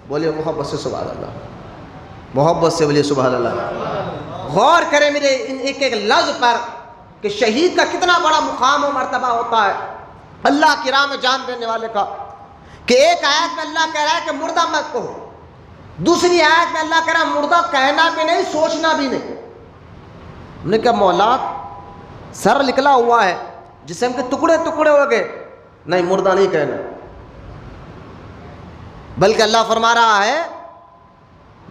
بولیے محبت سے سبحان اللہ، محبت سے بولیے سبحان اللہ۔ غور کریں میرے ان ایک ایک لفظ پر کہ شہید کا کتنا بڑا مقام و مرتبہ ہوتا ہے اللہ کی راہ میں جان دینے والے کا، کہ ایک آیت میں اللہ کہہ رہا ہے کہ مردہ مت کہو، دوسری آیت میں اللہ کہہ رہا ہے مردہ کہنا بھی نہیں، سوچنا بھی نہیں۔ ہم نے کہا مولا سر نکلا ہوا ہے، جسم کے ٹکڑے ٹکڑے ہو گئے، نہیں مردہ نہیں کہنا، بلکہ اللہ فرما رہا ہے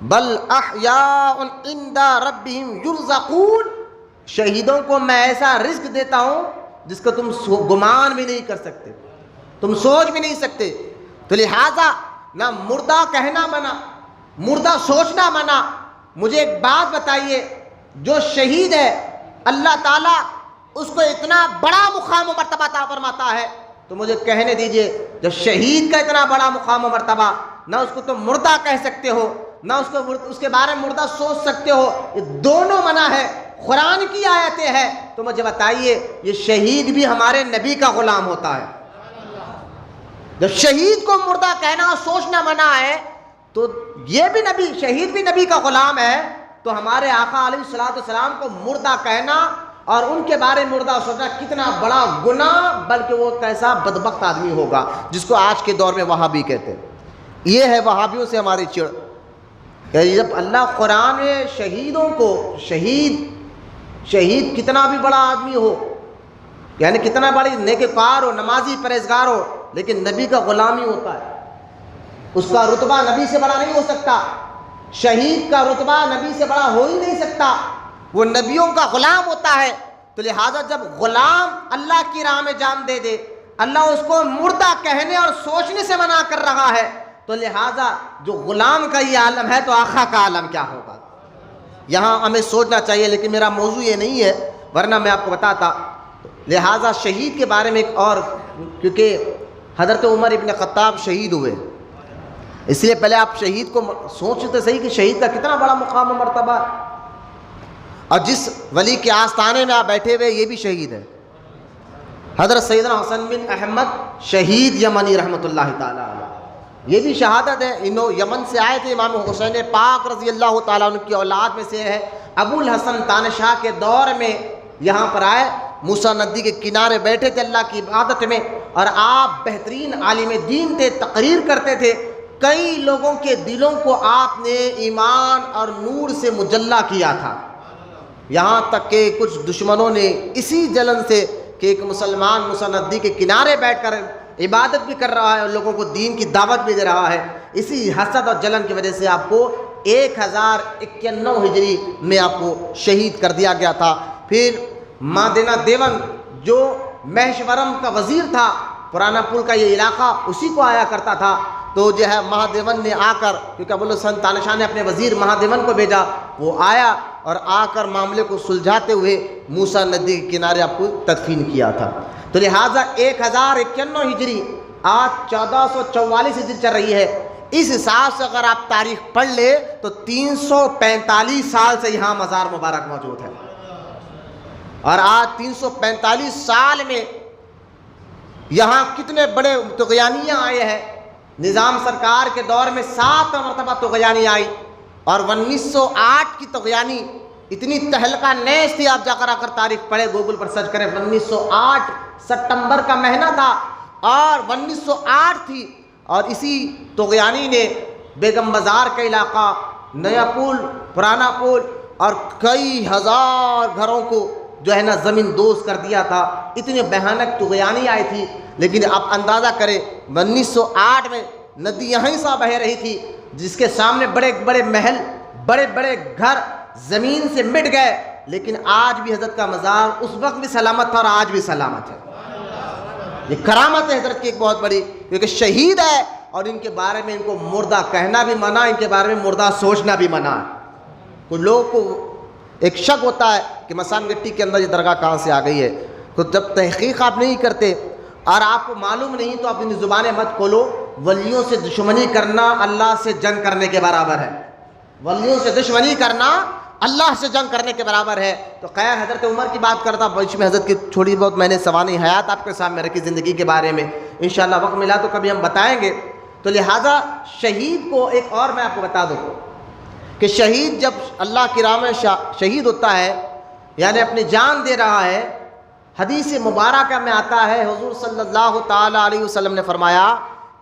بل احیاء عند ربهم یرزقون، شہیدوں کو میں ایسا رزق دیتا ہوں جس کو تم گمان بھی نہیں کر سکتے، تم سوچ بھی نہیں سکتے۔ تو لہٰذا نہ مردہ کہنا منع، مردہ سوچنا منع۔ مجھے ایک بات بتائیے، جو شہید ہے اللہ تعالیٰ اس کو اتنا بڑا مقام و مرتبہ عطا فرماتا ہے، تو مجھے کہنے دیجئے جو شہید کا اتنا بڑا مقام و مرتبہ، نہ اس کو تم مردہ کہہ سکتے ہو، نہ اس کے بارے میں مردہ سوچ سکتے ہو، یہ دونوں منع ہے، قرآن کی آیتیں ہیں۔ تو مجھے بتائیے یہ شہید بھی ہمارے نبی کا غلام ہوتا ہے، جب شہید کو مردہ کہنا اور سوچنا منع ہے تو یہ بھی نبی، شہید بھی نبی کا غلام ہے، تو ہمارے آقا علیہ الصلوۃ والسلام کو مردہ کہنا اور ان کے بارے میں مردہ سوچنا کتنا بڑا گناہ، بلکہ وہ کیسا بدبخت آدمی ہوگا جس کو آج کے دور میں وہابی کہتے ہیں۔ یہ ہے وہابیوں سے ہماری چڑ کہ جب اللہ قرآن میں شہیدوں کو، شہید کتنا بھی بڑا آدمی ہو، یعنی کتنا بڑی نیکوکار ہو، نمازی پرہیزگار ہو، لیکن نبی کا غلامی ہوتا ہے، اس کا رتبہ نبی سے بڑا نہیں ہو سکتا، شہید کا رتبہ نبی سے بڑا ہو ہی نہیں سکتا، وہ نبیوں کا غلام ہوتا ہے۔ تو لہٰذا جب غلام اللہ کی راہ میں جان دے دے، اللہ اس کو مردہ کہنے اور سوچنے سے منع کر رہا ہے، تو لہٰذا جو غلام کا یہ عالم ہے تو آقا کا عالم کیا ہوگا۔ یہاں ہمیں سوچنا چاہیے، لیکن میرا موضوع یہ نہیں ہے، ورنہ میں آپ کو بتاتا۔ لہٰذا شہید کے بارے میں ایک اور، کیونکہ حضرت عمر ابن خطاب شہید ہوئے، اس لیے پہلے آپ شہید کو سوچتے صحیح کہ شہید کا کتنا بڑا مقام و مرتبہ، اور جس ولی کے آستانے میں آپ بیٹھے ہوئے یہ بھی شہید ہے، حضرت سیدنا حسن بن احمد شہید یمنی رحمۃ اللہ تعالیٰ علیہ، یہ بھی شہادت ہے۔ انہوں یمن سے آئے تھے، امام حسین پاک رضی اللہ تعالیٰ عنہ کی اولاد میں سے ہے، ابو الحسن تانشاہ کے دور میں یہاں پر آئے، موسیٰ ندی کے کنارے بیٹھے تھے اللہ کی عبادت میں، اور آپ بہترین عالم دین تھے، تقریر کرتے تھے، کئی لوگوں کے دلوں کو آپ نے ایمان اور نور سے مجلہ کیا تھا، یہاں تک کہ کچھ دشمنوں نے اسی جلن سے کہ ایک مسلمان موسیٰ ندی کے کنارے بیٹھ کر عبادت بھی کر رہا ہے اور لوگوں کو دین کی دعوت بھی دے رہا ہے، اسی حسد اور جلن کی وجہ سے آپ کو 1091 ہجری میں آپ کو شہید کر دیا گیا تھا۔ پھر مادنا دیون جو مہیشورم کا وزیر تھا، پرانا پل کا یہ علاقہ اسی کو آیا کرتا تھا، تو جو ہے مہادیون نے آ کر، کیونکہ ابو الحسن تانشاہ نے اپنے وزیر مہادیون کو بھیجا، وہ آیا اور آ کر معاملے کو سلجھاتے ہوئے موسیٰ ندی کے کنارے آپ کو تدفین کیا تھا۔ تو لہٰذا 1091 ہجری آج 1444 ہجری چل رہی ہے، اس حساب سے اگر آپ تاریخ پڑھ لے تو 345 سال سے یہاں مزار مبارک موجود ہے، اور آج 345 سال میں یہاں کتنے بڑے طغیانیاں آئے ہیں۔ نظام سرکار کے دور میں 7 مرتبہ طغیانی آئی، اور 1908 کی طغیانی اتنی تہلکہ نیز تھی، آپ جا کر تاریخ پڑھے، گوگل پر سرچ کریں، 1908 ستمبر کا مہینہ تھا اور 1908 تھی، اور اسی طغیانی نے بیگم بازار کا علاقہ، نیا پل، پرانا پل اور کئی ہزار گھروں کو جو ہے نا زمین دوز کر دیا تھا۔ اتنی بھیانک طغیانی آئی تھی، لیکن آپ اندازہ کریں 1908 میں ندی یہیں سے بہہ رہی تھی، جس کے سامنے بڑے بڑے محل، بڑے بڑے گھر زمین سے مٹ گئے، لیکن آج بھی حضرت کا مزار اس وقت بھی سلامت تھا اور آج بھی سلامت ہے۔ یہ کرامت ہے حضرت کی ایک بہت بڑی، کیونکہ شہید ہے، اور ان کے بارے میں ان کو مردہ کہنا بھی منع، ان کے بارے میں مردہ سوچنا بھی منع ہے۔ کچھ لوگوں کو ایک شک ہوتا ہے کہ مسان گٹی کے اندر یہ درگاہ کہاں سے آ گئی ہے، تو جب تحقیق آپ نہیں کرتے اور آپ کو معلوم نہیں تو اپنی زبانیں مت کھولو۔ ولیوں سے دشمنی کرنا اللہ سے جنگ کرنے کے برابر ہے، ولیوں سے دشمنی کرنا اللہ سے جنگ کرنے کے برابر ہے۔ تو خیر حضرت عمر کی بات کرتا، بیچ میں حضرت کی تھوڑی بہت میں نے سوانح حیات آپ کے سامنے رکھی زندگی کے بارے میں، انشاءاللہ وقت ملا تو کبھی ہم بتائیں گے۔ تو لہٰذا شہید کو ایک اور میں آپ کو بتا دوں کہ شہید جب اللہ کی راہ میں شہید ہوتا ہے، یعنی اپنی جان دے رہا ہے، حدیث مبارکہ میں آتا ہے، حضور صلی اللہ تعالیٰ علیہ وسلم نے فرمایا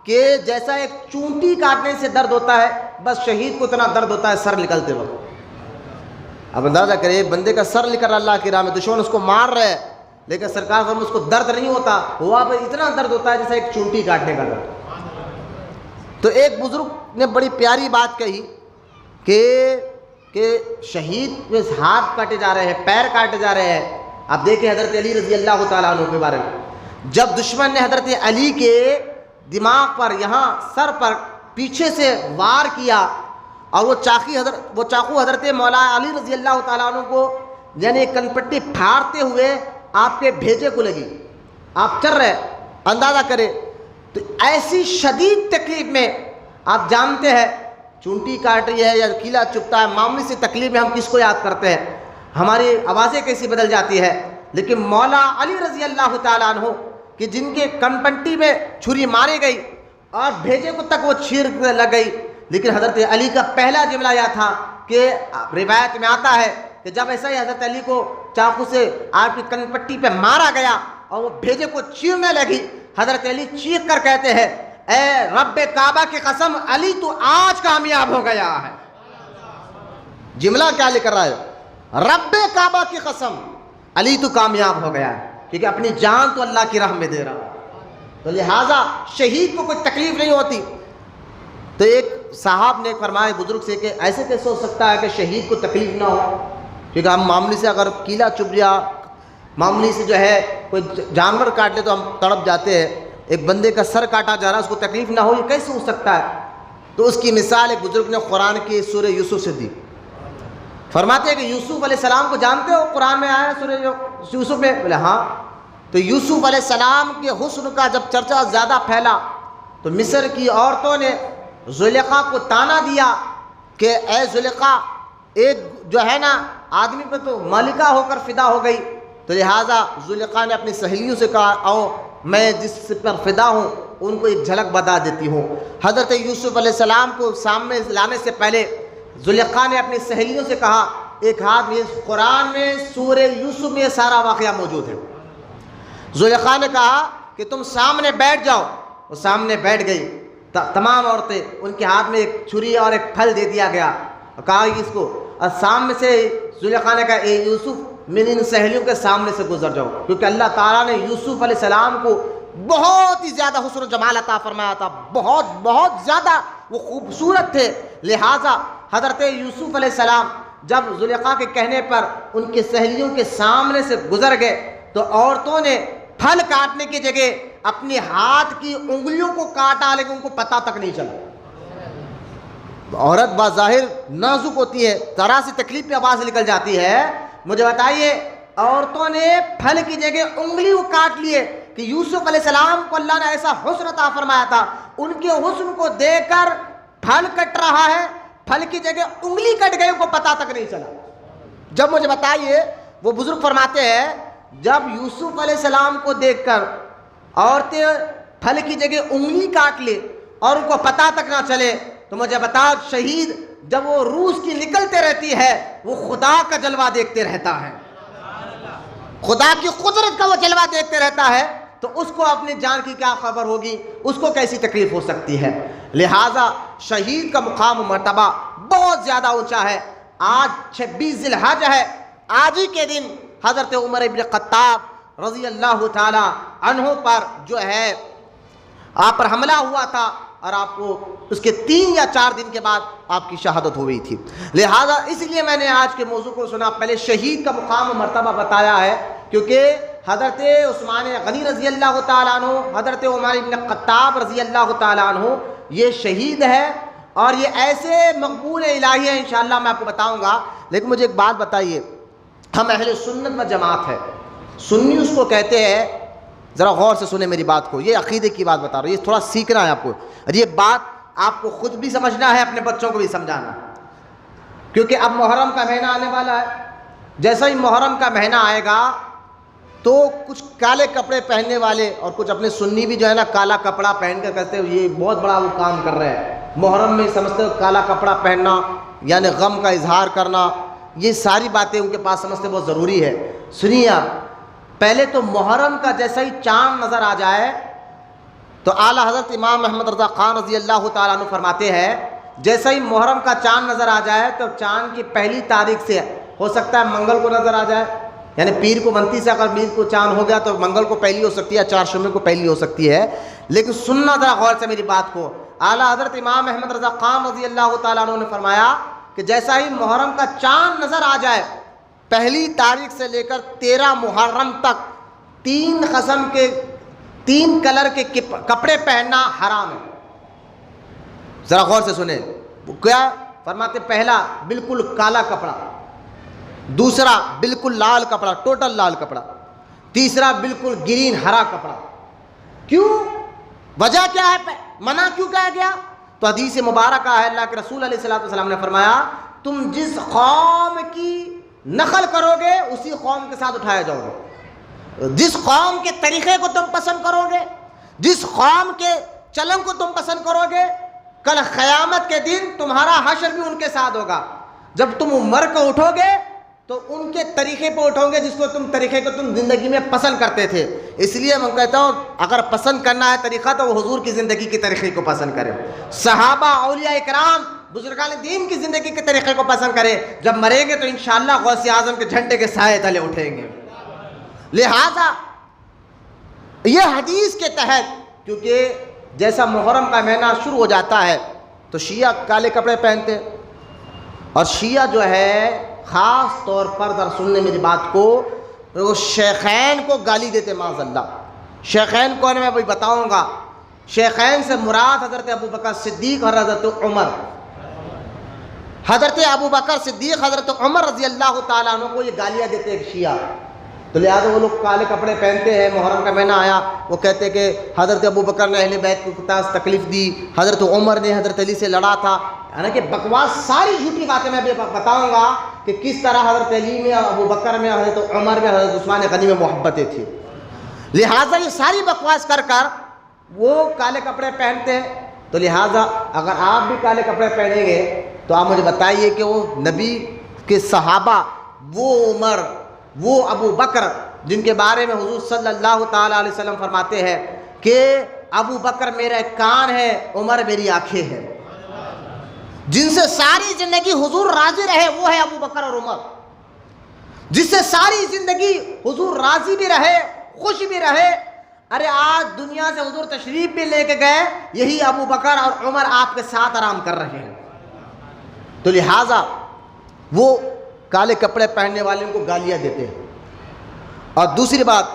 کہ جیسا ایک چونٹی کاٹنے سے درد ہوتا ہے، بس شہید کو اتنا درد ہوتا ہے سر نکلتے وقت۔ اب اندازہ کرے بندے کا سر نکل رہا اللہ کی راہ میں، دشمن اس کو مار رہے، لیکن سرکار فرماتے اس کو درد نہیں ہوتا، ہوا پہ اتنا درد ہوتا ہے جیسا ایک چونٹی کاٹنے کا درد۔ تو ایک بزرگ نے بڑی پیاری بات کہی کہ شہید میں ہاتھ کاٹے جا رہے ہیں، پیر کاٹے جا رہے ہیں۔ آپ دیکھیں حضرت علی رضی اللہ تعالیٰ عنہ کے بارے میں، جب دشمن نے حضرت علی کے دماغ پر، یہاں سر پر پیچھے سے وار کیا، اور وہ چاقو حضرت مولا علی رضی اللہ تعالیٰ عنہ کو یعنی کنپٹی پھاڑتے ہوئے آپ کے بھیجے کو لگی، آپ چل رہے، اندازہ کرے۔ تو ایسی شدید تکلیف میں، آپ جانتے ہیں چونٹی کاٹ رہی ہے یا کیلا چپتا ہے، معمولی سی تکلیف میں ہم کس کو یاد کرتے ہیں، ہماری آوازیں کیسی بدل جاتی ہے، لیکن مولا علی رضی اللہ تعالیٰ عنہ کہ جن کے کنپٹی میں چھری ماری گئی اور بھیجے کو تک وہ چیر لگ گئی، لیکن حضرت علی کا پہلا جملہ یہ تھا کہ روایت میں آتا ہے کہ جب ایسا ہی حضرت علی کو چاقو سے آپ کی کنپٹی پہ مارا گیا اور وہ بھیجے کو چیرنے لگی، حضرت علی چیخ کر کہتے ہیں، اے رب کعبہ کی قسم علی تو آج کامیاب ہو گیا ہے۔ جملہ کیا لکھ رہا ہے؟ رب کعبہ کی قسم علی تو کامیاب ہو گیا ہے، کیونکہ اپنی جان تو اللہ کی راہ میں دے رہا ہے۔ تو لہٰذا شہید کو کوئی تکلیف نہیں ہوتی۔ تو ایک صاحب نے فرمایا بزرگ سے کہ ایسے کیسے ہو سکتا ہے کہ شہید کو تکلیف نہ ہو، کیونکہ ہم معمولی سے اگر کیلا چبھ گیا، معمولی سے جو ہے کوئی جانور کاٹ لے تو ہم تڑپ جاتے ہیں، ایک بندے کا سر کاٹا جا رہا ہے اس کو تکلیف نہ ہو، یہ کیسے ہو سکتا ہے؟ تو اس کی مثال ایک بزرگ نے قرآن کی سورہ یوسف سے دی۔ فرماتے ہیں کہ یوسف علیہ السلام کو جانتے ہو، قرآن میں آیا سورہ یوسف میں؟ بولے ہاں۔ تو یوسف علیہ السلام کے حسن کا جب چرچا زیادہ پھیلا تو مصر کی عورتوں نے زلیخا کو تانا دیا کہ اے زلیخا، ایک جو ہے نا آدمی پہ تو مالکہ ہو کر فدا ہو گئی، تو لہٰذا زلیخا نے اپنی سہیلیوں سے کہا آؤ میں جس پر فدا ہوں ان کو ایک جھلک بتا دیتی ہوں۔ حضرت یوسف علیہ السلام کو سامنے لانے سے پہلے زلیخا نے اپنی سہیلیوں سے کہا، ایک ہاتھ میں قرآن میں سورہ یوسف میں سارا واقعہ موجود ہے۔ زلیخا نے کہا کہ تم سامنے بیٹھ جاؤ، وہ سامنے بیٹھ گئی، تمام عورتیں، ان کے ہاتھ میں ایک چھری اور ایک پھل دے دیا گیا، اور کہا اس کو، اور سامنے سے زلیخا نے کہا اے یوسف میری ان سہیلیوں کے سامنے سے گزر جاؤ، کیونکہ اللہ تعالیٰ نے یوسف علیہ السلام کو بہت ہی زیادہ حسن و جمال عطا فرمایا تھا، بہت زیادہ وہ خوبصورت تھے، لہٰذا حضرت یوسف علیہ السلام جب زلیخا کے کہنے پر ان کے سہیلیوں کے سامنے سے گزر گئے تو عورتوں نے پھل کاٹنے کی جگہ اپنے ہاتھ کی انگلیوں کو کاٹا، لیکن ان کو پتہ تک نہیں چلا۔ عورت بظاہر نازک ہوتی ہے، ذرا سی تکلیف پہ آواز نکل جاتی ہے۔ مجھے بتائیے عورتوں نے پھل کی جگہ انگلی کو کاٹ لیے کہ یوسف علیہ السلام کو اللہ نے ایسا حسن عطا فرمایا تھا، ان کے حسن کو دیکھ کر پھل کٹ رہا ہے، پھل کی جگہ انگلی کٹ گئی، ان کو پتہ تک نہیں چلا۔ جب مجھے بتائیے وہ بزرگ فرماتے ہیں جب یوسف علیہ السلام کو دیکھ کر عورتیں پھل کی جگہ انگلی کاٹ لے اور ان کو پتہ تک نہ چلے، تو مجھے بتا شہید جب وہ روس کی نکلتے رہتی ہے وہ خدا کا جلوہ دیکھتے رہتا ہے، خدا کی قدرت کا وہ جلوہ دیکھتے رہتا ہے، تو اس کو اپنی جان کی کیا خبر ہوگی، اس کو کیسی تکلیف ہو سکتی ہے۔ لہٰذا شہید کا مقام و مرتبہ بہت زیادہ اونچا ہے۔ آج 26 ذی الحج ہے، آج ہی کے دن حضرت عمر ابن خطاب رضی اللہ تعالی عنہ پر جو ہے آپ پر حملہ ہوا تھا، اور آپ کو اس کے 3 یا 4 دن کے بعد آپ کی شہادت ہوئی تھی۔ لہٰذا اس لیے میں نے آج کے موضوع کو سنا، پہلے شہید کا مقام و مرتبہ بتایا ہے، کیونکہ حضرت عثمان غنی رضی اللہ تعالیٰ عنہ، حضرت عمر ابن خطاب رضی اللہ تعالیٰ عنہ یہ شہید ہے، اور یہ ایسے مقبول الہی ہیں، انشاءاللہ میں آپ کو بتاؤں گا۔ لیکن مجھے ایک بات بتائیے، ہم اہل سنت و جماعت ہے، سنی اس کو کہتے ہیں، ذرا غور سے سنیں میری بات کو، یہ عقیدے کی بات بتا رہا ہوں، یہ تھوڑا سیکھنا ہے آپ کو، اور یہ بات آپ کو خود بھی سمجھنا ہے، اپنے بچوں کو بھی سمجھانا، کیونکہ اب محرم کا مہینہ آنے والا ہے۔ جیسا ہی محرم کا مہینہ آئے گا تو کچھ کالے کپڑے پہننے والے اور کچھ اپنے سنی بھی جو ہے نا کالا کپڑا پہن کر کہتے ہیں یہ بہت بڑا وہ کام کر رہے ہیں، محرم میں سمجھتے ہو کالا کپڑا پہننا یعنی غم کا اظہار کرنا، یہ ساری باتیں ان کے پاس سمجھتے بہت ضروری ہے۔ سنیے آپ، پہلے تو محرم کا جیسا ہی چاند نظر آ جائے تو اعلیٰ حضرت امام محمد رضا خان رضی اللہ تعالیٰ عنہ فرماتے ہیں جیسا ہی محرم کا چاند نظر آ جائے تو چاند کی پہلی تاریخ سے ہو سکتا ہے منگل کو نظر آ جائے، یعنی پیر کو 29 سے اگر پیر کو چاند ہو گیا تو منگل کو پہلی ہو سکتی ہے، چہارشنبے کو پہلی ہو سکتی ہے۔ لیکن سننا ذرا غور سے میری بات کو، اعلیٰ حضرت امام محمد رضا خان رضی اللہ تعالیٰ عنہ نے فرمایا کہ جیسا ہی محرم کا چاند نظر آ جائے پہلی تاریخ سے لے کر 13 محرم تک 3 قسم کے 3 کلر کے کپڑے پہننا حرام ہے۔ ذرا غور سے سنیں، کیا فرماتے؟ پہلا بالکل کالا کپڑا، دوسرا بالکل لال کپڑا، ٹوٹل لال کپڑا، تیسرا بالکل گرین ہرا کپڑا۔ کیوں؟ وجہ کیا ہے؟ منع کیوں کہا گیا؟ تو حدیث مبارکہ ہے، اللہ کے رسول علیہ الصلوۃ والسلام نے فرمایا تم جس قوم کی نقل کرو گے اسی قوم کے ساتھ اٹھایا جاؤ گے، جس قوم کے طریقے کو تم پسند کرو گے، جس قوم کے چلن کو تم پسند کرو گے، کل قیامت کے دن تمہارا حشر بھی ان کے ساتھ ہوگا۔ جب تم مر کر اٹھو گے تو ان کے طریقے پہ اٹھو گے جس کو تم طریقے کو تم زندگی میں پسند کرتے تھے۔ اس لیے میں کہتا ہوں اگر پسند کرنا ہے طریقہ تو وہ حضور کی زندگی کے طریقے کو پسند کرے، صحابہ اولیاء اکرام بزرگان دین کی زندگی کے طریقے کو پسند کرے۔ جب مریں گے تو انشاءاللہ غوث اعظم کے جھنڈے کے سائے تلے اٹھیں گے۔ لہذا یہ حدیث کے تحت، کیونکہ جیسا محرم کا مہینہ شروع ہو جاتا ہے تو شیعہ کالے کپڑے پہنتے، اور شیعہ جو ہے خاص طور پر ذرا سننے میری بات کو، وہ شیخین کو گالی دیتے، معاذ اللہ۔ شیخین کون میں بھی بتاؤں گا۔ شیخین سے مراد حضرت ابوبکر صدیق اور حضرت عمر۔ حضرت ابوبکر صدیق حضرت عمر رضی اللہ تعالیٰ عنہ کو یہ گالیاں دیتے ایک شیعہ، تو لہٰذا وہ لوگ کالے کپڑے پہنتے ہیں۔ محرم کا مہینہ آیا وہ کہتے کہ حضرت ابوبکر نے اہل بیت کو تکلیف دی، حضرت عمر نے حضرت علی سے لڑا تھا، یعنی کہ بکواس ساری جھوٹی باتیں میں بھی بتاؤں گا کہ کس طرح حضرت علی میں، ابوبکر میں، حضرت عمر میں، حضرت عثمان غنی میں محبتیں تھیں۔ لہٰذا یہ ساری بکواس کر کر وہ کالے کپڑے پہنتے ہیں۔ تو لہٰذا اگر آپ بھی کالے کپڑے پہنیں گے تو آپ مجھے بتائیے کہ وہ نبی کے صحابہ، وہ عمر، وہ ابو بکر جن کے بارے میں حضور صلی اللہ تعالیٰ علیہ وسلم فرماتے ہیں کہ ابو بکر میرا کان ہے، عمر میری آنکھیں ہیں، جن سے ساری زندگی حضور راضی رہے وہ ہے ابو بکر اور عمر، جس سے ساری زندگی حضور راضی بھی رہے، خوش بھی رہے۔ ارے آج دنیا سے حضور تشریف بھی لے کے گئے، یہی ابو بکر اور عمر آپ کے ساتھ آرام کر رہے ہیں. تو لہٰذا وہ کالے کپڑے پہننے والوں کو گالیاں دیتے ہیں. اور دوسری بات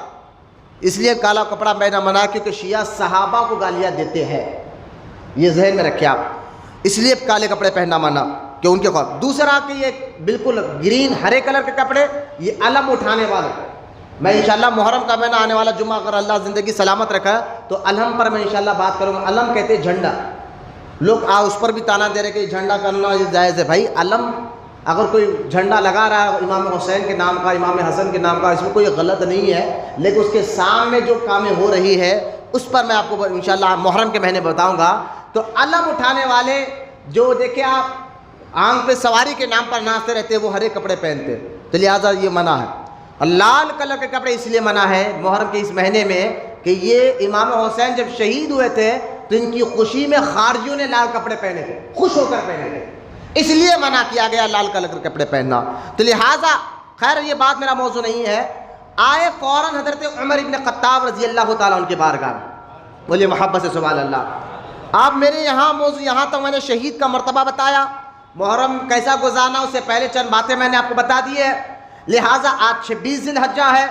اس لیے کالا کپڑا پہننا منع کیونکہ شیعہ صحابہ کو گالیاں دیتے ہیں، یہ ذہن میں رکھیں آپ. اس لیے کالے کپڑے پہننا منع کہ ان کے خوف. دوسرا کہ یہ بالکل گرین ہرے کلر کے کپڑے، یہ علم اٹھانے والے. میں انشاءاللہ محرم کا مہینہ آنے والا جمعہ اگر اللہ زندگی سلامت رکھا تو علم پر میں انشاءاللہ بات کروں گا. علم کہتے ہیں جھنڈا. لوگ اس پر بھی تانا دے رہے کہ جھنڈا کرنا یہ جائز ہے. بھائی علم اگر کوئی جھنڈا لگا رہا ہے امام حسین کے نام کا، امام حسن کے نام کا، اس میں کوئی غلط نہیں ہے، لیکن اس کے سامنے جو کامیں ہو رہی ہے اس پر میں آپ کو انشاءاللہ محرم کے مہینے بتاؤں گا. تو علم اٹھانے والے جو دیکھیں آپ آنکھ پہ سواری کے نام پر ناچتے رہتے وہ ہرے کپڑے پہنتے، تو لہٰذا یہ منع ہے. اور لال کلر کے کپڑے اس لیے منع ہے محرم کے اس مہینے میں کہ یہ امام حسین جب شہید ہوئے تھے تو ان کی خوشی میں خارجیوں نے لال کپڑے پہنے تھے، خوش ہو کر پہنے تھے، اس لیے منع کیا گیا لال کلر کے کپڑے پہننا. تو لہٰذا خیر یہ بات میرا موضوع نہیں ہے. آئے فوراً حضرت عمر ابن خطاب رضی اللہ تعالیٰ ان کے بارگاہ میں. بولیے محبت سے سبحان اللہ. آپ میرے یہاں موضوع یہاں تک میں نے شہید کا مرتبہ بتایا، محرم کیسا گزارنا اس سے پہلے چند باتیں میں نے آپ کو بتا دی ہے. لہٰذا آج 26 ذی الحجہ ہے.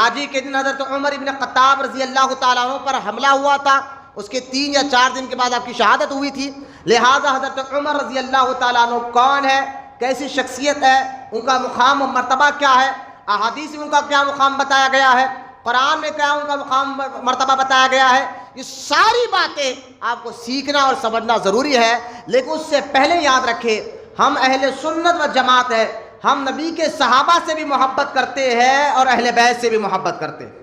آج ہی کے دن حضرت عمر ابن خطاب رضی اللہ تعالیٰ عنہ پر حملہ ہوا تھا، اس کے 3 یا 4 دن کے بعد آپ کی شہادت ہوئی تھی. لہٰذا حضرت عمر رضی اللہ تعالیٰ عنہ کون ہے، کیسی شخصیت ہے، ان کا مقام و مرتبہ کیا ہے، احادیث میں ان کا کیا مقام بتایا گیا ہے، قرآن میں کیا ان کا مقام مرتبہ بتایا گیا ہے، یہ ساری باتیں آپ کو سیکھنا اور سمجھنا ضروری ہے. لیکن اس سے پہلے یاد رکھیں ہم اہل سنت و جماعت ہے، ہم نبی کے صحابہ سے بھی محبت کرتے ہیں اور اہل بیت سے بھی محبت کرتے ہیں.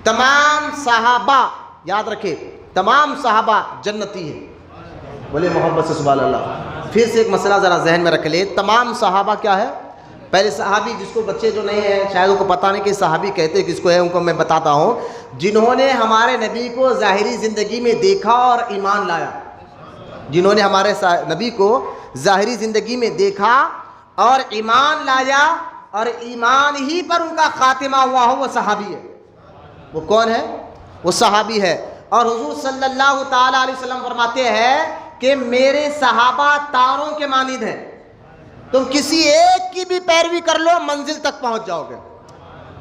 تمام صحابہ یاد رکھیں، تمام صحابہ جنتی ہیں. بولے محبت سے سبحان اللہ. پھر سے ایک مسئلہ ذرا ذہن میں رکھ لیں، تمام صحابہ کیا ہے؟ پہلے صحابی جس کو بچے جو نہیں ہیں شاید ان کو پتہ نہیں کہ صحابی کہتے کس کو ہے، ان کو میں بتاتا ہوں. جنہوں نے ہمارے نبی کو ظاہری زندگی میں دیکھا اور ایمان لایا، جنہوں نے ہمارے نبی کو ظاہری زندگی میں دیکھا اور ایمان لایا اور ایمان ہی پر ان کا خاتمہ ہوا ہو، وہ صحابی ہے. وہ کون ہے؟ وہ صحابی ہے. اور حضور صلی اللہ تعالیٰ علیہ وسلم فرماتے ہیں کہ میرے صحابہ تاروں کے مانند ہیں، تم کسی ایک کی بھی پیروی کر لو منزل تک پہنچ جاؤ گے.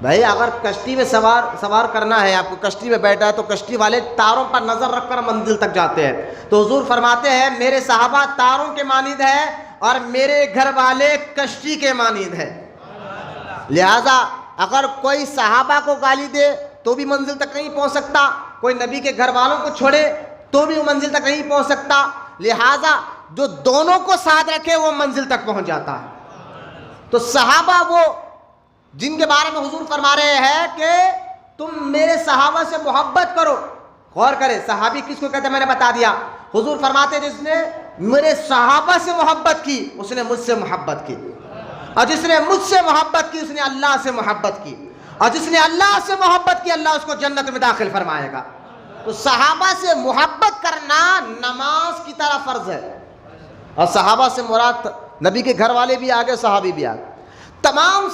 بھائی اگر کشتی میں سوار کرنا ہے، آپ کو کشتی میں بیٹھا ہے تو کشتی والے تاروں پر نظر رکھ کر منزل تک جاتے ہیں. تو حضور فرماتے ہیں میرے صحابہ تاروں کے مانند ہیں اور میرے گھر والے کشتی کے مانند ہیں. لہذا اگر کوئی صحابہ کو گالی دے تو بھی منزل تک نہیں پہنچ سکتا، کوئی نبی کے گھر والوں کو چھوڑے تو بھی وہ منزل تک نہیں پہنچ سکتا. لہذا جو دونوں کو ساتھ رکھے وہ منزل تک پہنچ جاتا ہے. تو صحابہ وہ جن کے بارے میں حضور فرما رہے ہیں کہ تم میرے صحابہ سے محبت کرو. غور کرے صحابی کس کو کہتے ہیں، میں نے بتا دیا. حضور فرماتے جس نے میرے صحابہ سے محبت کی اس نے مجھ سے محبت کی، اور جس نے مجھ سے محبت کی اس نے اللہ سے محبت کی، اور جس نے اللہ سے محبت کی اللہ اس کو جنت میں داخل فرمائے گا. تو صحابہ سے محبت کرنا نماز کی طرح فرض ہے. اور صحابہ سے مراد نبی کے گھر والے بھی آگے، صحابی بھی آگے. تمام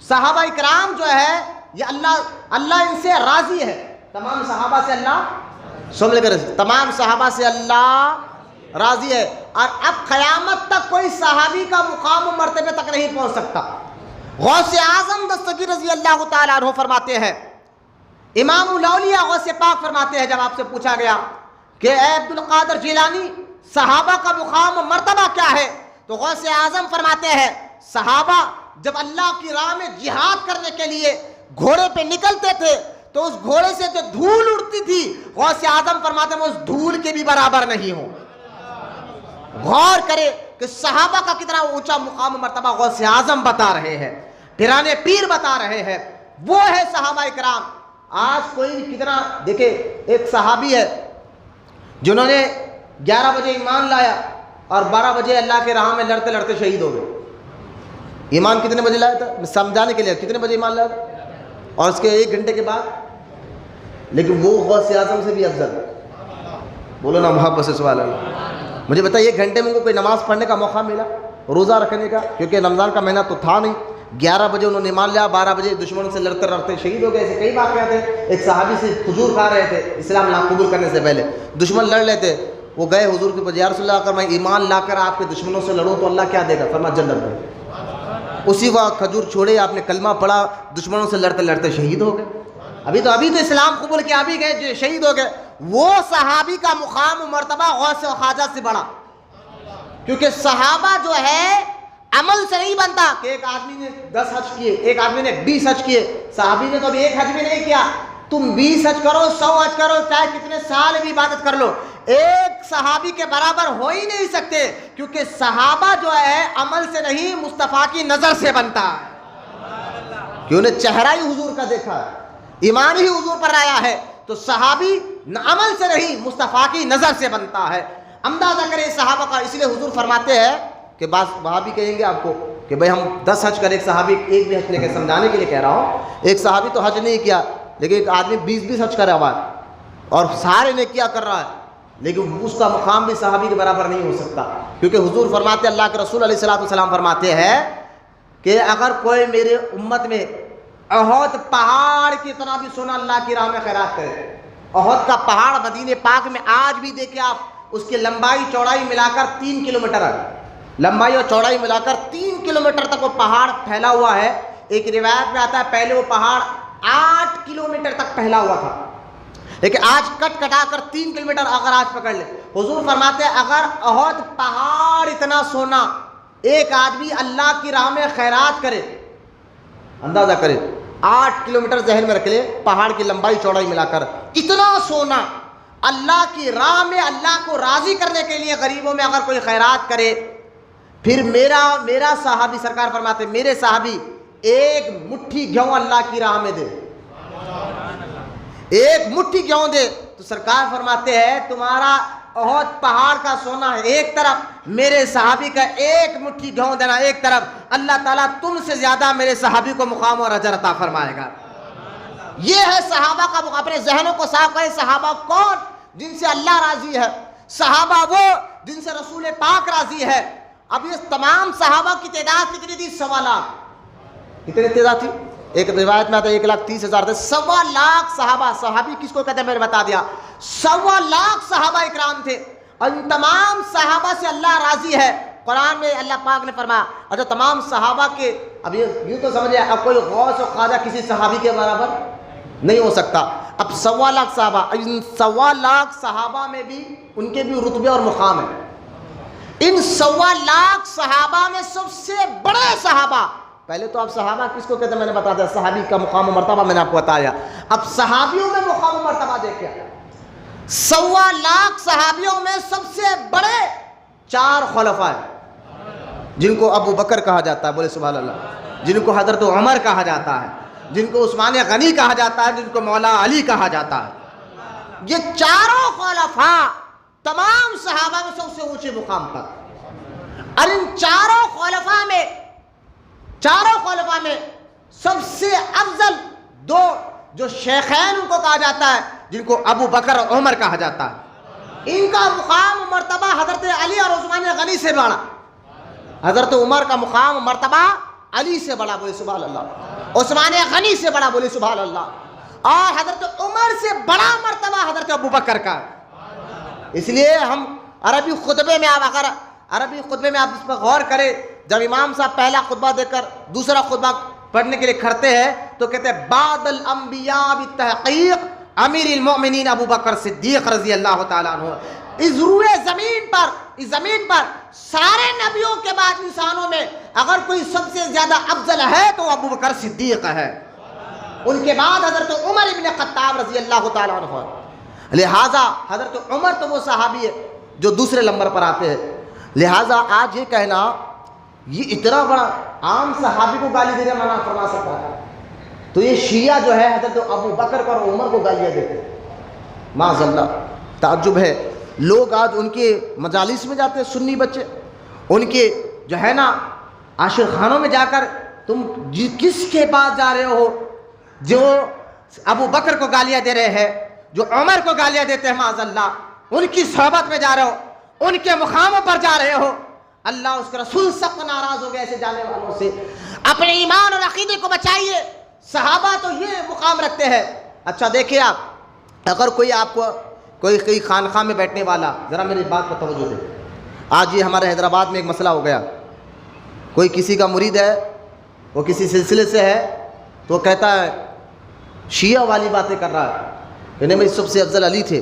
صحابہ اکرام جو ہے یہ اللہ ان سے راضی ہے. تمام صحابہ سے اللہ سن کر تمام صحابہ سے اللہ راضی ہے. اور اب قیامت تک کوئی صحابی کا مقام و مرتبے تک نہیں پہنچ سکتا. غوث اعظم دستگیر رضی اللہ تعالیٰ عنہ فرماتے ہیں، امام الاولیاء غوث پاک فرماتے ہیں جب آپ سے پوچھا گیا کہ اے عبد القادر جیلانی صحابہ کا مقام و مرتبہ کیا ہے، تو غوث اعظم فرماتے ہیں صحابہ جب اللہ کی راہ میں جہاد کرنے کے لیے گھوڑے پہ نکلتے تھے تو اس گھوڑے سے جو دھول اڑتی تھی غوث اعظم فرماتے ہیں میں اس دھول کے بھی برابر نہیں ہوں. غور کرے کہ صحابہ کا کتنا اونچا مقام و مرتبہ غوث اعظم بتا رہے ہیں، پیرانے پیر بتا رہے ہیں. وہ ہے صحابہ اکرام. آج کوئی کتنا دیکھیں، ایک صحابی ہے جنہوں نے 11 بجے ایمان لایا اور 12 بجے اللہ کے راہ میں لڑتے لڑتے شہید ہو گئے. ایمان کتنے بجے لایا تھا سمجھانے کے لیے، کتنے بجے ایمان لایا تھا، اور اس کے 1 گھنٹے کے بعد. لیکن وہ غوث اعظم سے بھی افضل ہے. بولو نا محبت سے سبحان اللہ. مجھے بتائیے 1 گھنٹے میں ان کو کوئی نماز پڑھنے کا موقع ملا، روزہ رکھنے کا، کیونکہ رمضان کا مہینہ تو تھا نہیں، 11 بجے انہوں نے مان لیا, 12 بجے دشمنوں سے لڑتے لڑتے شہید ہو گئے. ایسے کئی واقعات ہیں. ایک صحابی سے کھجور کھا رہے تھے اسلام قبول کرنے سے پہلے, دشمن لڑ لیتے, وہ گئے حضور کے پاس, یا رسول اللہ اگر میں ایمان لا کر آپ کے دشمنوں سے لڑوں تو اللہ کیا دے گا؟ فرمایا جنت دے. اسی وقت کھجور چھوڑے, آپ نے کلمہ پڑھا, دشمنوں سے لڑتے لڑتے شہید ہو گئے. ابھی تو اسلام قبول کیا, ابھی گئے جو شہید ہو گئے. وہ صحابی کا مقام و مرتبہ غوث و خواجہ سے بڑا, کیونکہ صحابہ جو ہے عمل سے نہیں بنتا کہ ایک آدمی نے 10 حج کیے, ایک آدمی نے 20 حج کیے. صحابی نے تو ابھی ایک حج بھی نہیں کیا, تم 20 حج کرو, 100 حج کرو, چاہے کتنے سال بھی عبادت کر لو, ایک صحابی کے برابر ہو ہی نہیں سکتے, کیونکہ صحابہ جو ہے عمل سے نہیں مصطفیٰ کی نظر سے بنتا ہے, کہ انہیں چہرہ ہی حضور کا دیکھا ہے, ایمان ہی حضور پر آیا ہے. تو صحابی عمل سے نہیں مصطفیٰ کی نظر سے بنتا ہے. اندازہ کریں صحابہ کا. اس لیے حضور فرماتے ہیں کہ بعض وہابی کہیں گے آپ کو کہ بھئی ہم 10 حج کر, ایک صحابی ایک بھی حج لے کے سمجھانے کے لیے کہہ رہا ہوں, ایک صحابی تو حج نہیں کیا لیکن ایک آدمی 20 حج کرا ہوا ہے اور سارے نے کیا کر رہا ہے, لیکن اس کا مقام بھی صحابی کے برابر نہیں ہو سکتا. کیونکہ حضور فرماتے ہیں, اللہ کے رسول علیہ الصلوۃ والسلام فرماتے ہیں کہ اگر کوئی میرے امت میں احد پہاڑ کی طرح بھی سونا اللہ کی راہ میں خیرات کرے, احد کا پہاڑ مدینے پاک میں آج بھی دیکھیں آپ, اس کی لمبائی چوڑائی ملا کر 3 کلومیٹر ہے, لمبائی اور چوڑائی ملا کر 3 کلومیٹر تک وہ پہاڑ پھیلا ہوا ہے. ایک روایت میں آتا ہے پہلے وہ پہاڑ 8 کلومیٹر تک پھیلا ہوا تھا, لیکن آج کٹ کٹا کر 3 کلومیٹر اگر آج پکڑ لے. حضور فرماتے ہیں اگر احد پہاڑ اتنا سونا ایک آدمی اللہ کی راہ میں خیرات کرے, اندازہ کرے 8 کلومیٹر ذہن میں رکھ لے, پہاڑ کی لمبائی چوڑائی ملا کر اتنا سونا اللہ کی راہ میں اللہ کو راضی کرنے کے لیے غریبوں میں اگر کوئی خیرات کرے, پھر میرا صحابی سرکار فرماتے میرے صحابی ایک مٹھی گیہوں اللہ کی راہ میں دے, ایک مٹھی گیہوں دے, تو سرکار فرماتے ہیں تمہارا احد پہاڑ کا سونا ہے ایک طرف, میرے صحابی کا ایک مٹھی گیہوں دینا ایک طرف, اللہ تعالیٰ تم سے زیادہ میرے صحابی کو مقام اور اجر عطا فرمائے گا. یہ ہے صحابہ کا مقام. اپنے ذہنوں کو صاف کریں, صحابہ کون؟ جن سے اللہ راضی ہے, صحابہ وہ جن سے رسول پاک راضی ہے. اب یہ تمام صحابہ کی تعداد کتنی تھی؟ 1.25 لاکھ. کتنی تعداد تھی؟ ایک روایت میں آتا ہے 1,30,000 تھے. 1.25 لاکھ صحابہ. صحابی کس کو کہتے ہیں میں نے بتا دیا. 1.25 لاکھ صحابہ اکرام تھے, اور ان تمام صحابہ سے اللہ راضی ہے. قرآن میں اللہ پاک نے فرمایا اچھا تمام صحابہ کے, اب یوں تو سمجھے اب کوئی غوث و خواجہ کسی صحابی کے برابر نہیں ہو سکتا. اب 1.25 لاکھ صحابہ, ان 1.25 لاکھ صحابہ میں بھی ان کے بھی رتبے اور مقام ہیں. ان 1.25 لاکھ صحابہ میں سب سے بڑے صحابہ, پہلے تو آپ صحابہ کس کو کہتے ہیں میں نے بتا دیا, صحابی کا مقام و مرتبہ میں نے آپ کو بتایا. اب صحابیوں میں مقام و مرتبہ دیکھیں, 1.25 لاکھ صحابیوں میں سب سے بڑے 4 خلفاء ہیں, جن کو ابو بکر کہا جاتا ہے, بولے سبحان اللہ, جن کو حضرت عمر کہا جاتا ہے, جن کو عثمان غنی کہا جاتا ہے, جن کو مولا علی کہا جاتا ہے. یہ 4 خلفاء تمام صحابہ میں سب سے اونچے مقام پر. اور ان 4 خلفاء میں سب سے افضل 2 جو شیخین ان کو کہا جاتا ہے, جن کو ابو بکر اور عمر کہا جاتا ہے, ان کا مقام مرتبہ حضرت علی اور عثمان غنی سے بڑا. حضرت عمر کا مقام مرتبہ علی سے بڑا, بولے سبحان اللہ. عثمان غنی سے بڑا, بولے سبحان اللہ. اور حضرت عمر سے بڑا مرتبہ حضرت ابو بکر کا. اس لیے ہم عربی خطبے میں آپ اس پر غور کریں, جب امام صاحب پہلا خطبہ دے کر دوسرا خطبہ پڑھنے کے لیے کھڑتے ہیں تو کہتے ہیں بعد الانبیاء بالتحقیق امیر المؤمنین ابو بکر صدیق رضی اللہ تعالیٰ عنہ. اس روئے زمین پر سارے نبیوں کے بعد انسانوں میں اگر کوئی سب سے زیادہ افضل ہے تو ابو بکر صدیق ہے, ان کے بعد حضرت عمر ابن خطاب رضی اللہ تعالیٰ عنہ. لہٰذا حضرت عمر تو وہ صحابی ہے جو دوسرے نمبر پر آتے ہیں. لہٰذا آج یہ کہنا یہ اتنا بڑا عام صحابی کو گالی دینے منع فرما سکتا ہے, تو یہ شیعہ جو ہے حضرت ابو بکر کو اور عمر کو گالیاں دیتے ہیں. معاذ اللہ, تعجب ہے. لوگ آج ان کے مجالس میں جاتے ہیں, سنی بچے, ان کے جو ہے نا عاشق خانوں میں جا کر تم کس کے پاس جا رہے ہو جو ابو بکر کو گالیاں دے رہے ہیں, جو عمر کو گالیاں دیتے ہیں, معاذ اللہ, ان کی صحبت میں جا رہے ہو, ان کے مقاموں پر جا رہے ہو. اللہ اس کے رسول سخت ناراض ہو گئے ایسے جانے والوں سے. اپنے ایمان اور عقیدے کو بچائیے. صحابہ تو یہ مقام رکھتے ہیں. اچھا دیکھیے آپ, اگر کوئی آپ کو کوئی خانقاہ میں بیٹھنے والا, ذرا میری بات پر توجہ دیں. آج یہ ہمارے حیدرآباد میں ایک مسئلہ ہو گیا, کوئی کسی کا مرید ہے, وہ کسی سلسلے سے ہے, تو وہ کہتا ہے شیعہ والی باتیں کر رہا ہے, یعنی میں سب سے افضل علی تھے,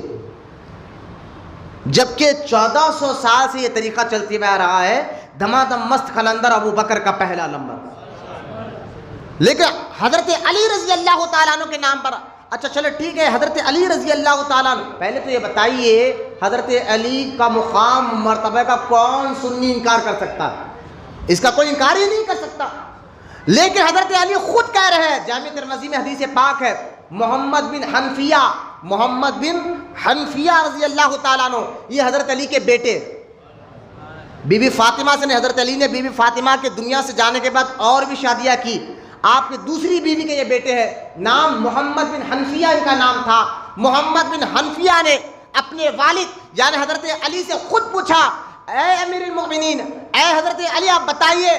جبکہ 1400 سال سے یہ طریقہ چلتی میں آ رہا ہے, دمادم مست قلندر ابو بکر کا پہلا نمبر. لیکن حضرت علی رضی اللہ تعالیٰ عنہ کے نام پر, اچھا چلو ٹھیک ہے, حضرت علی رضی اللہ تعالیٰ عنہ, پہلے تو یہ بتائیے حضرت علی کا مقام مرتبہ کا کون سنی انکار کر سکتا ہے؟ اس کا کوئی انکار ہی نہیں کر سکتا. لیکن حضرت علی خود کہہ رہے ہیں, جامع ترمذی میں حدیث پاک ہے, محمد بن حنفیہ رضی اللہ تعالیٰ عنہ, یہ حضرت علی کے بیٹے, بی بی فاطمہ سے نے, حضرت علی نے بی بی فاطمہ کے دنیا سے جانے کے بعد اور بھی شادیاں کی. آپ کی دوسری بیوی کے یہ بیٹے ہیں, نام محمد بن حنفیہ ان کا نام تھا. محمد بن حنفیہ نے اپنے والد یعنی حضرت علی سے خود پوچھا, اے امیر المؤمنین, اے حضرت علی آپ بتائیے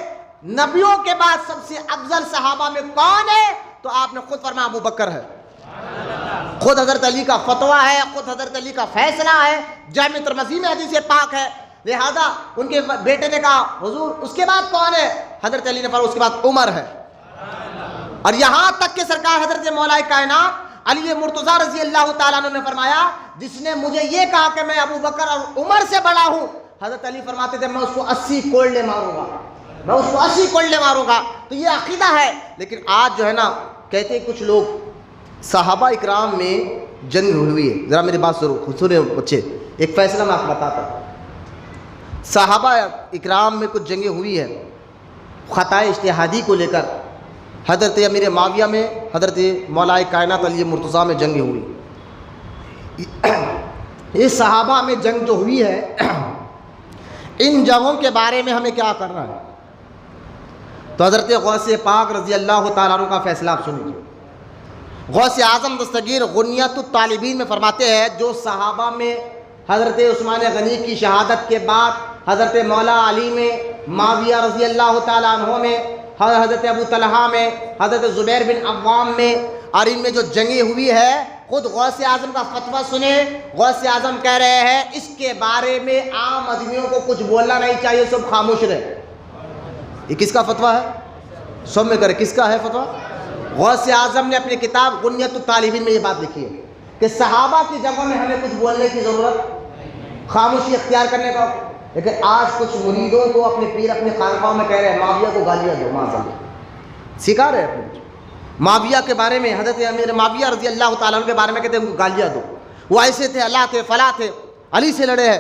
نبیوں کے بعد سب سے افضل صحابہ میں کون ہے؟ تو آپ نے خود فرمایا ابو بکر ہے. خود حضرت علی کا فتویٰ ہے, خود حضرت علی کا فیصلہ ہے, جامع ترمذی میں حدیث پاک ہے. لہذا ان کے بیٹے نے کہا حضور اس کے بعد کون ہے؟ حضرت علی نے فرمایا اس کے بعد عمر ہے. اور یہاں تک کہ سرکار حضرت مولا کائنات علی مرتضیٰ رضی اللہ تعالیٰ عنہ نے فرمایا, جس نے مجھے یہ کہا کہ میں ابو بکر اور عمر سے بڑا ہوں, حضرت علی فرماتے تھے میں اس کو 80 کوڑلے ماروں گا, میں اس کو 80 کوڑلے ماروں گا. تو یہ عقیدہ ہے. لیکن آج جو ہے نا, کہتے ہیں کچھ لوگ صحابہ اکرام میں جنگ ہوئی ہے. ذرا میری بات سنیں بچے, ایک فیصلہ میں آپ کو بتاتا ہوں. صحابہ اکرام میں کچھ جنگیں ہوئی ہیں خطائے اجتہادی کو لے کر. حضرت امیر معاویہ میں, حضرت مولا کائنات علی مرتضیٰ میں جنگیں ہوئی. یہ صحابہ میں جنگ جو ہوئی ہے, ان جنگوں کے بارے میں ہمیں کیا کرنا ہے؟ تو حضرت غوث پاک رضی اللہ تعالیٰ عنہ کا فیصلہ آپ سنیے. غوث اعظم دستگیر غنیت الطالبین میں فرماتے ہیں, جو صحابہ میں حضرت عثمان غنی کی شہادت کے بعد حضرت مولا علی میں, معاویہ رضی اللہ تعالیٰ عنہ میں, حضرت ابو طلحہ میں, حضرت زبیر بن عوام میں, اور ان میں جو جنگیں ہوئی ہے, خود غوث اعظم کا فتویٰ سنیں. غوث اعظم کہہ رہے ہیں اس کے بارے میں عام آدمیوں کو کچھ بولنا نہیں چاہیے, سب خاموش رہے. یہ کس کا فتویٰ ہے؟ سب میں کرے, کس کا ہے فتویٰ؟ غوث اعظم نے اپنی کتاب غنیت الطالبین میں یہ بات لکھی ہے کہ صحابہ کی جگہوں میں ہمیں کچھ بولنے کی ضرورت, خاموشی اختیار کرنے کا. لیکن آج کچھ مریدوں کو اپنے پیر اپنے خانقاہوں میں کہہ رہے ہیں معاویہ کو گالیاں دو, معاذ سکھا رہے ہیں اپنے معاویہ کے بارے میں, حضرت امیر معاویہ رضی اللہ تعالیٰ عنہ کے بارے میں کہتے ہیں ان کو گالیاں دو, وہ ایسے تھے, اللہ تھے, فلاں تھے, علی سے لڑے ہیں.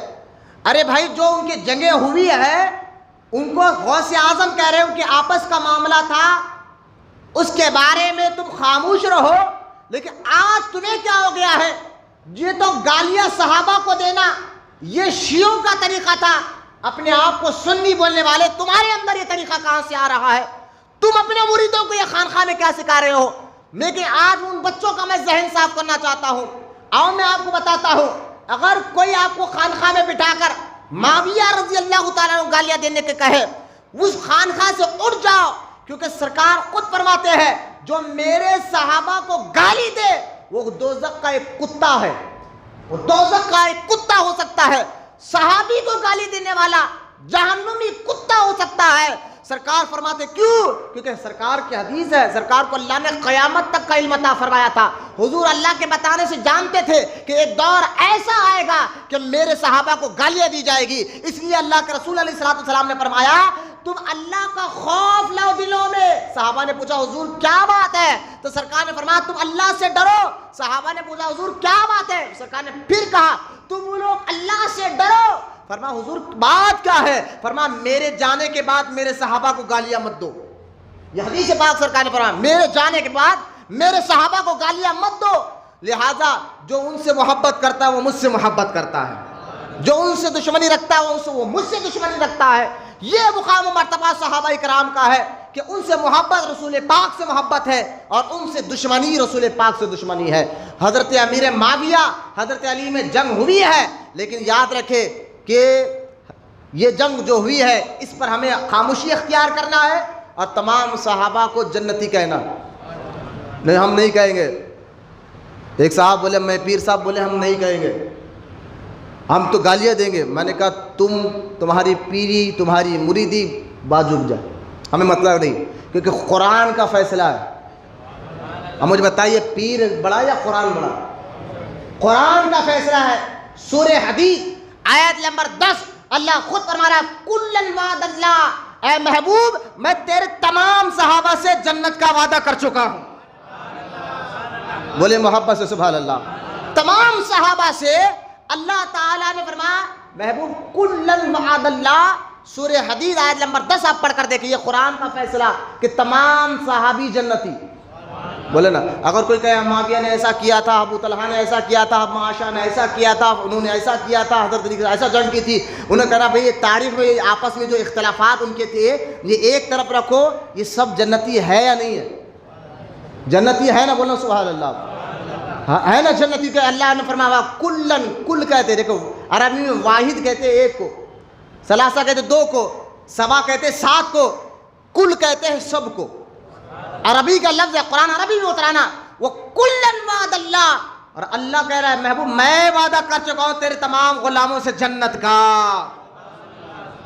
ارے بھائی جو ان کی جنگیں ہوئی ہے ان کو غوث اعظم کہہ رہے ہیں ان کے آپس کا معاملہ تھا, اس کے بارے میں تم خاموش رہو. لیکن آج تمہیں کیا ہو گیا ہے؟ یہ تو گالیاں صحابہ کو دینا یہ شیعوں کا طریقہ تھا. اپنے آپ کو سنی بولنے والے, تمہارے اندر یہ طریقہ کہاں سے آ رہا ہے؟ تم اپنے مریدوں کو یہ خانقاہ میں کیا سکھا رہے ہو؟ لیکن آج ان بچوں کا میں ذہن صاف کرنا چاہتا ہوں. آؤ میں آپ کو بتاتا ہوں, اگر کوئی آپ کو خانقاہ میں بٹھا کر معاویہ رضی اللہ تعالیٰ عنہ گالیاں دینے کے کہے, اس خانقاہ سے اٹھ جاؤ, کیونکہ سرکار خود فرماتے ہیں جو میرے صحابہ کو گالی دے وہ دوزخ کا ایک کتا ہے, وہ دوزخ کا ایک کتا ہو سکتا ہے. صحابی کو گالی دینے والا جہنمی کتا ہو سکتا ہے. سرکار فرماتے کیوں؟ کیونکہ سرکار کی حدیث ہے, سرکار کو اللہ نے قیامت تک کا علم عطا فرمایا تھا. حضور اللہ کے بتانے سے جانتے تھے کہ ایک دور ایسا آئے گا کہ میرے صحابہ کو گالیاں دی جائے گی. اس لیے اللہ کے رسول علیہ السلام نے فرمایا تم اللہ کا خوف لاؤ دلوں میں. صحابہ نے پوچھا حضور کیا بات ہے؟ تو سرکار نے فرمایا تم اللہ سے ڈرو. صحابہ نے پوچھا حضور کیا بات ہے؟ سرکار نے پھر کہا تم لوگ اللہ سے ڈرو. فرمایا حضور بات کیا ہے؟ فرمایا میرے جانے کے بعد میرے صحابہ کو گالیاں مت دو. یہ حدیث پاک سرکار نے فرمایا میرے جانے کے بعد میرے صحابہ کو گالیاں مت دو. لہذا جو ان سے محبت کرتا ہے وہ مجھ سے محبت کرتا ہے, جو ان سے دشمنی رکھتا ہے وہ مجھ سے دشمنی رکھتا ہے. یہ مقام و مرتبہ صحابہ کرام کا ہے کہ ان سے محبت رسول پاک سے محبت ہے اور ان سے دشمنی رسول پاک سے دشمنی ہے. حضرت امیر معاویہ حضرت علی میں جنگ ہوئی ہے, لیکن یاد رکھے کہ یہ جنگ جو ہوئی ہے اس پر ہمیں خاموشی اختیار کرنا ہے اور تمام صحابہ کو جنتی کہنا. نہیں ہم نہیں کہیں گے. ایک صاحب بولے, میں پیر صاحب بولے ہم نہیں کہیں گے, ہم تو گالیاں دیں گے. میں نے کہا تمہاری پیری تمہاری مریدی بات جھک جائے, ہمیں مطلب نہیں, کیونکہ قرآن کا فیصلہ ہے. اب مجھے بتائیے پیر بڑا یا قرآن بڑا؟ قرآن کا فیصلہ ہے. سورہ حدید آیت نمبر 10 اللہ خود فرما رہا ہے کلن وعد اللہ, اے محبوب میں تیرے تمام صحابہ سے جنت کا وعدہ کر چکا ہوں. بولے محبت سے سبحان اللہ. تمام صحابہ سے اللہ تعالیٰ نے فرمایا محبوب کلن وعد اللہ. سورہ حدید آیت نمبر 10 آپ پڑھ کر دیکھیں, یہ قرآن کا فیصلہ کہ تمام صحابی جنتی. بولے نا, اگر کوئی کہے معاویہ نے ایسا کیا تھا, ابو طلحہ نے ایسا کیا تھا, معاشہ نے ایسا کیا تھا, انہوں نے ایسا کیا تھا, حضرت علی ایسا جنگ کی تھی, انہوں نے کہا بھئی یہ تاریخ میں آپس میں جو اختلافات ان کے تھے یہ ایک طرف رکھو, یہ سب جنتی ہے یا نہیں ہے؟ جنتی ہے نا, بولنا سبحان اللہ. ہے نا جنتی کہ اللہ نے فرمایا کلن, کل کہتے, دیکھو عربی میں واحد کہتے ایک کو, ثلاثہ کہتے دو کو, سبا کہتے 7 کو, کل کہتے ہیں سب کو. عربی کا لفظ ہے, قرآن عربی میں اترانا. وہ کلن وعد اللہ, اور اللہ کہہ رہا ہے محبوب میں وعدہ کر چکا ہوں تیرے تمام غلاموں سے جنت کا.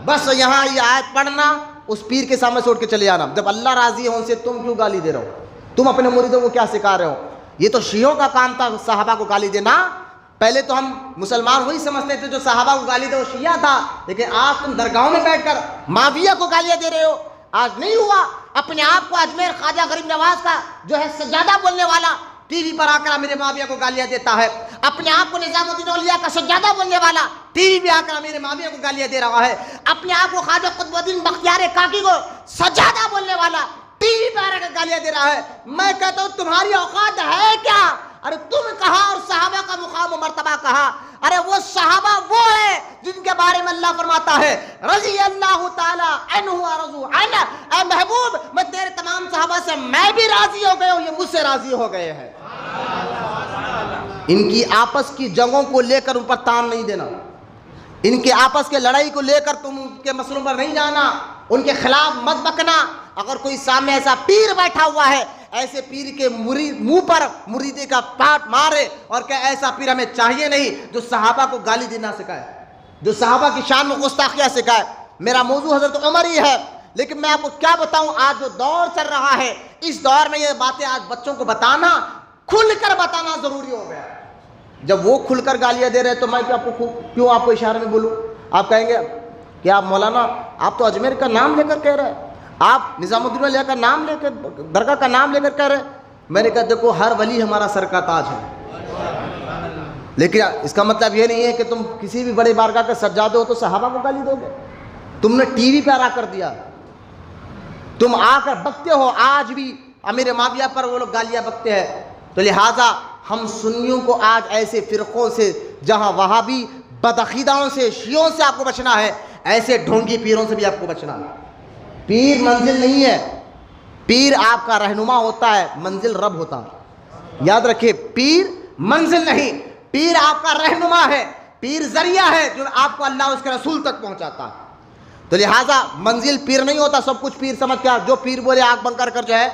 بس یہاں یہ آیت پڑھنا, اس پیر کے سامنے سے اٹھ کے چلے جانا. جب اللہ راضی ہے ان سے تم کیوں گالی دے رہے ہو؟ تم اپنے مریدوں کو کیا سکھا رہے ہو؟ یہ تو شیعوں کا کام تھا صحابہ کو گالی دینا. پہلے تو ہم مسلمان وہی سمجھتے تھے جو صحابہ کو گالی دے وہ شیعہ تھا, لیکن آج تم درگاہوں میں بیٹھ کر معاویہ کو گالیاں دے رہے ہو. آج نہیں ہوا, اپنے آپ کو اجمیر خواجہ غریب نواز کا جو ہے سجادہ بولنے والا ٹی وی پر آ کر امیر معاویہ کو گالیاں دیتا ہے. اپنے آپ کو نظام الدین اولیاء کا سجادہ بولنے والا ٹی وی پہ آ کر امیر معاویہ کو گالیاں دے رہا ہے. اپنے آپ کو خواجہ قطب الدین بختیار کاکی کو سجادہ بولنے والا ٹی وی پہ آ کر گالیاں دے رہا ہے. میں کہتا ہوں تمہاری اوقات ہے کیا؟ ارے تم کہا اور صحابہ کا مقام و مرتبہ کہا. ارے وہ صحابہ وہ ہے جن کے بارے میں اللہ فرماتا ہے رضی اللہ تعالی عنہ ورضوا عنہ, اے محبوب میں تیرے تمام صحابہ سے میں بھی راضی ہو گیا ہوں, یہ مجھ سے راضی ہو گئے ہیں. ان کی آپس کی جنگوں کو لے کر ان پر تان نہیں دینا, ان کے آپس کے لڑائی کو لے کر تم ان کے مسئلوں پر نہیں جانا, ان کے خلاف مت بکنا. اگر کوئی سامنے ایسا پیر بیٹھا ہوا ہے, ایسے پیر کے منہ پر مریدے کا پاٹ مارے اور کہ ایسا پیر ہمیں چاہیے نہیں جو صحابہ کو گالی دینا سکھائے, جو صحابہ کی شان میں گستاخیاں سکھائے. میرا موضوع حضرت عمر ہی ہے, لیکن میں آپ کو کیا بتاؤں, آج جو دور چل رہا ہے اس دور میں یہ باتیں آج بچوں کو بتانا, کھل کر بتانا ضروری ہو گیا. جب وہ کھل کر گالیاں دے رہے تو میں کیوں آپ کو اشارے میں بولوں؟ آپ کہیں گے کہ آپ مولانا آپ تو اجمیر کا نام لے کر کہہ رہے ہیں, آپ نظام الدین اولیاء کا نام لے کر درگاہ کا نام لے کر کہہ رہے ہیں. میں نے کہا دیکھو ہر ولی ہمارا سر کا تاج ہے, لیکن اس کا مطلب یہ نہیں ہے کہ تم کسی بھی بڑے بارگاہ کے سجادے ہو تو صحابہ کو گالی دو گے. تم نے ٹی وی پہ آ کر دیا, تم آ کر بکتے ہو. آج بھی امیر معاویہ پر وہ لوگ گالیاں بکتے ہیں. تو لہٰذا ہم سنیوں کو آج ایسے فرقوں سے, جہاں وہابی بدعقیداؤں سے شیعوں سے آپ کو بچنا ہے, ایسے ڈھونگی پیروں سے بھی آپ کو بچنا ہے. پیر منزل نہیں ہے, پیر آپ کا رہنما ہوتا ہے, منزل رب ہوتا ہے. یاد رکھیے پیر منزل نہیں, پیر آپ کا رہنما ہے, پیر ذریعہ ہے جو آپ کو اللہ اس کے رسول تک پہنچاتا ہے. تو لہٰذا منزل پیر نہیں ہوتا, سب کچھ پیر سمجھ کر جو پیر بولے آنکھ بند کر کر جو ہے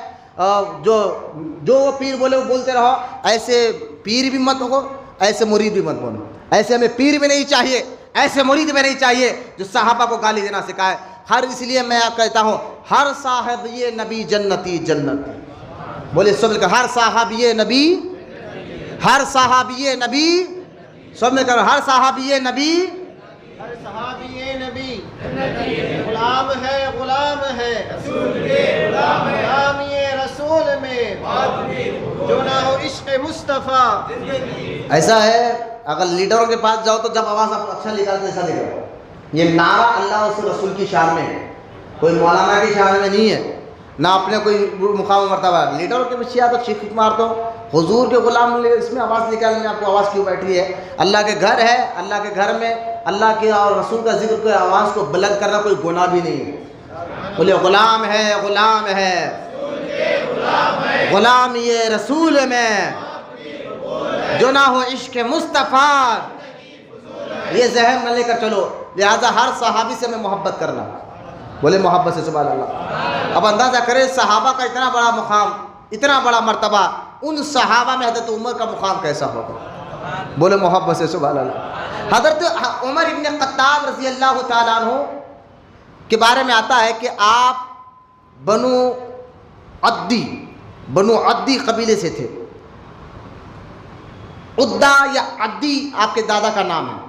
جو پیر بولے وہ بولتے رہو. ایسے پیر بھی مت ہو, ایسے مرید بھی مت بنو. ایسے ہمیں پیر بھی نہیں چاہیے, ایسے مرید بھی نہیں چاہیے جو صحابہ کو گالی دینا سکھائے. اس لیے میں آپ کہتا ہوں ہر صاحب یہ نبی جنتی جنتی. بولے سب مل کر ہر صحابی نبی, ہر صحابی نبی, سب مل کر ہر صحابی نبی, ہر صحابی نبی غلام ہے, غلام ہے رسول کے, غلامی رسول میں جو نہ ہو عشق مصطفیٰ. ایسا ہے اگر لیڈروں کے پاس جاؤ تو جب آواز آپ اچھا نکالتے ایسا نکالو. یہ نعرہ اللہ اس رسول کی شان میں ہے, کوئی مولانا کی شان میں نہیں ہے, نہ اپنے کوئی مقام مرتبہ. لیڈروں کے پیچھے آ تو چیخ مار دو, حضور کے غلام اس میں آواز نکالنے میں آپ کو آواز کیوں بیٹھی ہے؟ اللہ کے گھر ہے, اللہ کے گھر میں اللہ کے اور رسول کا ذکر کو آواز کو بلند کرنا کوئی گناہ بھی نہیں ہے. بولے غلام ہے, غلام ہے, غلام یہ رسول میں جو نہ ہو عشق مصطفیٰ. یہ ذہن نہ لے کر چلو. لہٰذا ہر صحابی سے میں محبت کرنا, بولے محبت سے سبحان اللہ۔ اب اندازہ کرے صحابہ کا اتنا بڑا مقام، اتنا بڑا مرتبہ، ان صحابہ میں حضرت عمر کا مقام کیسا ہوگا؟ بولے محبت سے سبحان اللہ۔ حضرت عمر ابن خطاب رضی اللہ تعالیٰ عنہ کے بارے میں آتا ہے کہ آپ بنو عدی قبیلے سے تھے۔ عدہ یا عدی آپ کے دادا کا نام ہے،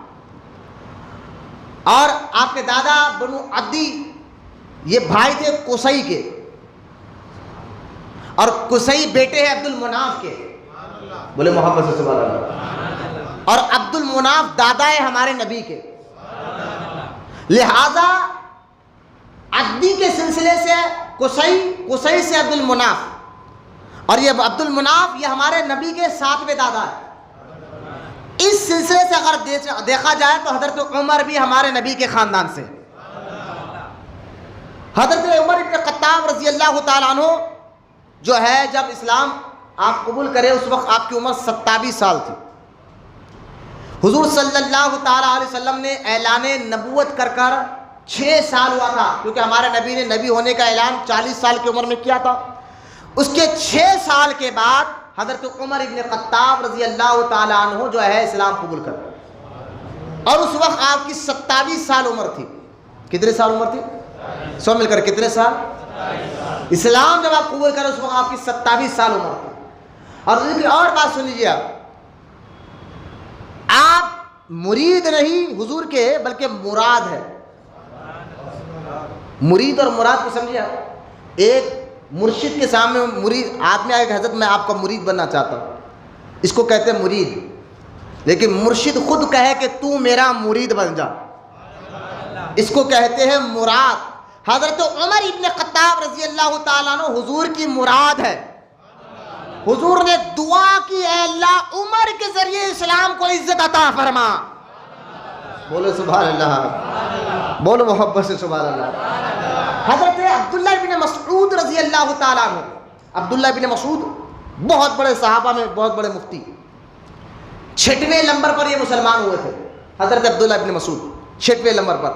اور آپ کے دادا بنو عدی یہ بھائی تھے قصی کے، اور قصی بیٹے ہیں عبد المناف کے۔ بولے محبت سے سبحان اللہ۔ اور عبد المناف دادا ہے ہمارے نبی کے، لہذا عدی کے سلسلے سے قصی سے عبد المناف، اور یہ عبد المناف یہ ہمارے نبی کے 7ویں دادا ہے۔ اس سلسلے سے اگر دیکھا جائے تو حضرت عمر بھی ہمارے نبی کے خاندان سے۔ حضرت عمر ابن خطاب رضی اللہ تعالیٰ عنہ جو ہے جب اسلام آپ قبول کرے اس وقت آپ کی عمر 27 سال تھی۔ حضور صلی اللہ تعالیٰ علیہ وسلم نے اعلان نبوت کر 6 سال ہوا تھا، کیونکہ ہمارے نبی نے نبی ہونے کا اعلان 40 سال کی عمر میں کیا تھا۔ اس کے 6 سال کے بعد حضرت عمر ابن خطاب رضی اللہ تعالیٰ عنہ جو ہے اسلام قبول کر، اور اس وقت آپ کی 27 سال عمر تھی۔ کتنے سال عمر تھی؟ سو مل کر کتنے سال؟ اسلام جب آپ قبول کرے اس وقت آپ کی 27 سال عمر تھی۔ اور ایک اور بات سن لیجیے، آپ مرید نہیں حضور کے بلکہ مراد ہے۔ مرید اور مراد کو سمجھیے، ایک مرشد کے سامنے مرید آدمی آئے کہ حضرت میں آپ کا مرید بننا چاہتا ہوں، اس کو کہتے ہیں مرید۔ لیکن مرشد خود کہے کہ تو میرا مرید بن جا، اس کو کہتے ہیں مراد۔ حضرت عمر ابن خطاب رضی اللہ تعالیٰ عنہ حضور کی مراد ہے۔ حضور نے دعا کی اے اللہ عمر کے ذریعے اسلام کو عزت عطا فرما۔ بولو سبحان اللہ، بولو محبت سے سبحان اللہ۔ حضرت عبداللہ بن مسعود رضی اللہ تعالیٰ عنہ، عبداللہ بن مسعود بہت بڑے صحابہ میں بہت بڑے مفتی، 6ویں نمبر پر یہ مسلمان ہوئے تھے۔ حضرت عبداللہ بن مسعود 6ویں نمبر پر۔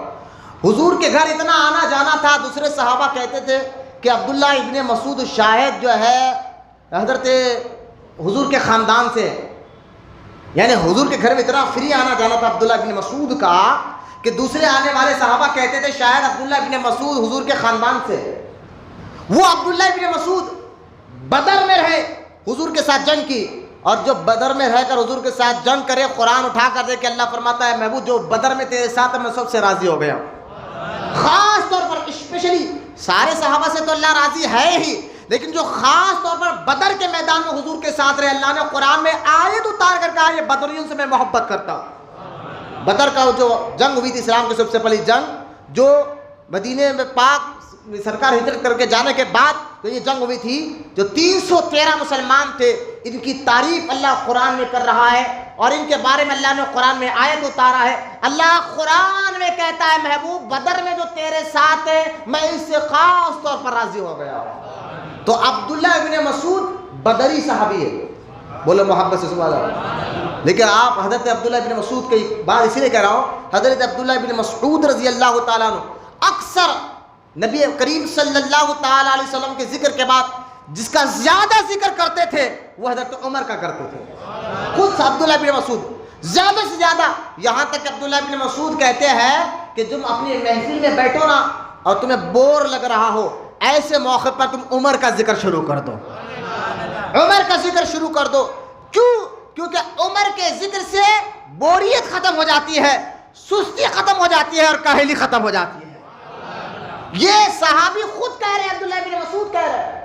حضور کے گھر اتنا آنا جانا تھا، دوسرے صحابہ کہتے تھے کہ عبداللہ ابن مسعود شاہد جو ہے حضرت حضور کے خاندان سے، یعنی حضور کے گھر میں اتنا فری آنا جانا تھا عبداللہ ابن مسعود کا کہ دوسرے آنے والے صحابہ کہتے تھے شاید عبداللہ ابن مسعود حضور کے خاندان سے۔ وہ عبداللہ ابن مسعود بدر میں رہے، حضور کے ساتھ جنگ کی، اور جو بدر میں رہ کر حضور کے ساتھ جنگ کرے قرآن اٹھا کر دے کہ اللہ فرماتا ہے محبوب جو بدر میں تیرے ساتھ میں سب سے راضی ہو گیا۔ خاص طور پر اسپیشلی سارے صحابہ سے تو اللہ راضی ہے ہی، لیکن جو خاص طور پر بدر کے میدان میں حضور کے ساتھ رہے، اللہ نے قرآن میں آیت اتار کر کہا یہ بدریوں سے میں محبت کرتا ہوں۔ بدر کا جو جنگ ہوئی تھی اسلام کی سب سے پہلی جنگ، جو مدینے میں پاک سرکار ہجرت کر کے جانے کے بعد تو یہ جنگ ہوئی تھی، جو 313 مسلمان تھے، ان کی تعریف اللہ قرآن میں کر رہا ہے، اور ان کے بارے میں اللہ نے قرآن میں آیت اتارا ہے۔ اللہ قرآن میں کہتا ہے محبوب بدر میں جو تیرے ساتھ ہے میں اس سے خاص طور پر راضی ہو گیا۔ تو عبداللہ ابن مسعود بدری صحابی ہے، بولو محبت سے سبحان اللہ۔ لیکن آپ حضرت عبداللہ ابن مسعود کی بات اسی لیے کہہ رہا ہوں، حضرت عبداللہ ابن مسعود رضی اللہ تعالیٰ عنہ اکثر نبی کریم صلی اللہ تعالیٰ علیہ وسلم کے ذکر کے بعد جس کا زیادہ ذکر کرتے تھے وہ حضرت عمر کا کرتے تھے، خود عبداللہ ابن مسعود زیادہ سے زیادہ، یہاں تک کہ عبداللہ ابن مسعود کہتے ہیں کہ تم اپنی محفل میں بیٹھو نا اور تمہیں بور لگ رہا ہو، ایسے موقع پر تم عمر کا ذکر شروع کر دو، عمر کا ذکر شروع کر دو۔ کیوں؟ کیونکہ عمر کے ذکر سے بوریت ختم ہو جاتی ہے، سستی ختم ہو جاتی ہے، اور کاہلی ختم ہو جاتی ہے۔ یہ صحابی خود کہہ رہے ہیں، عبداللہ بن مسعود کہہ رہے ہیں،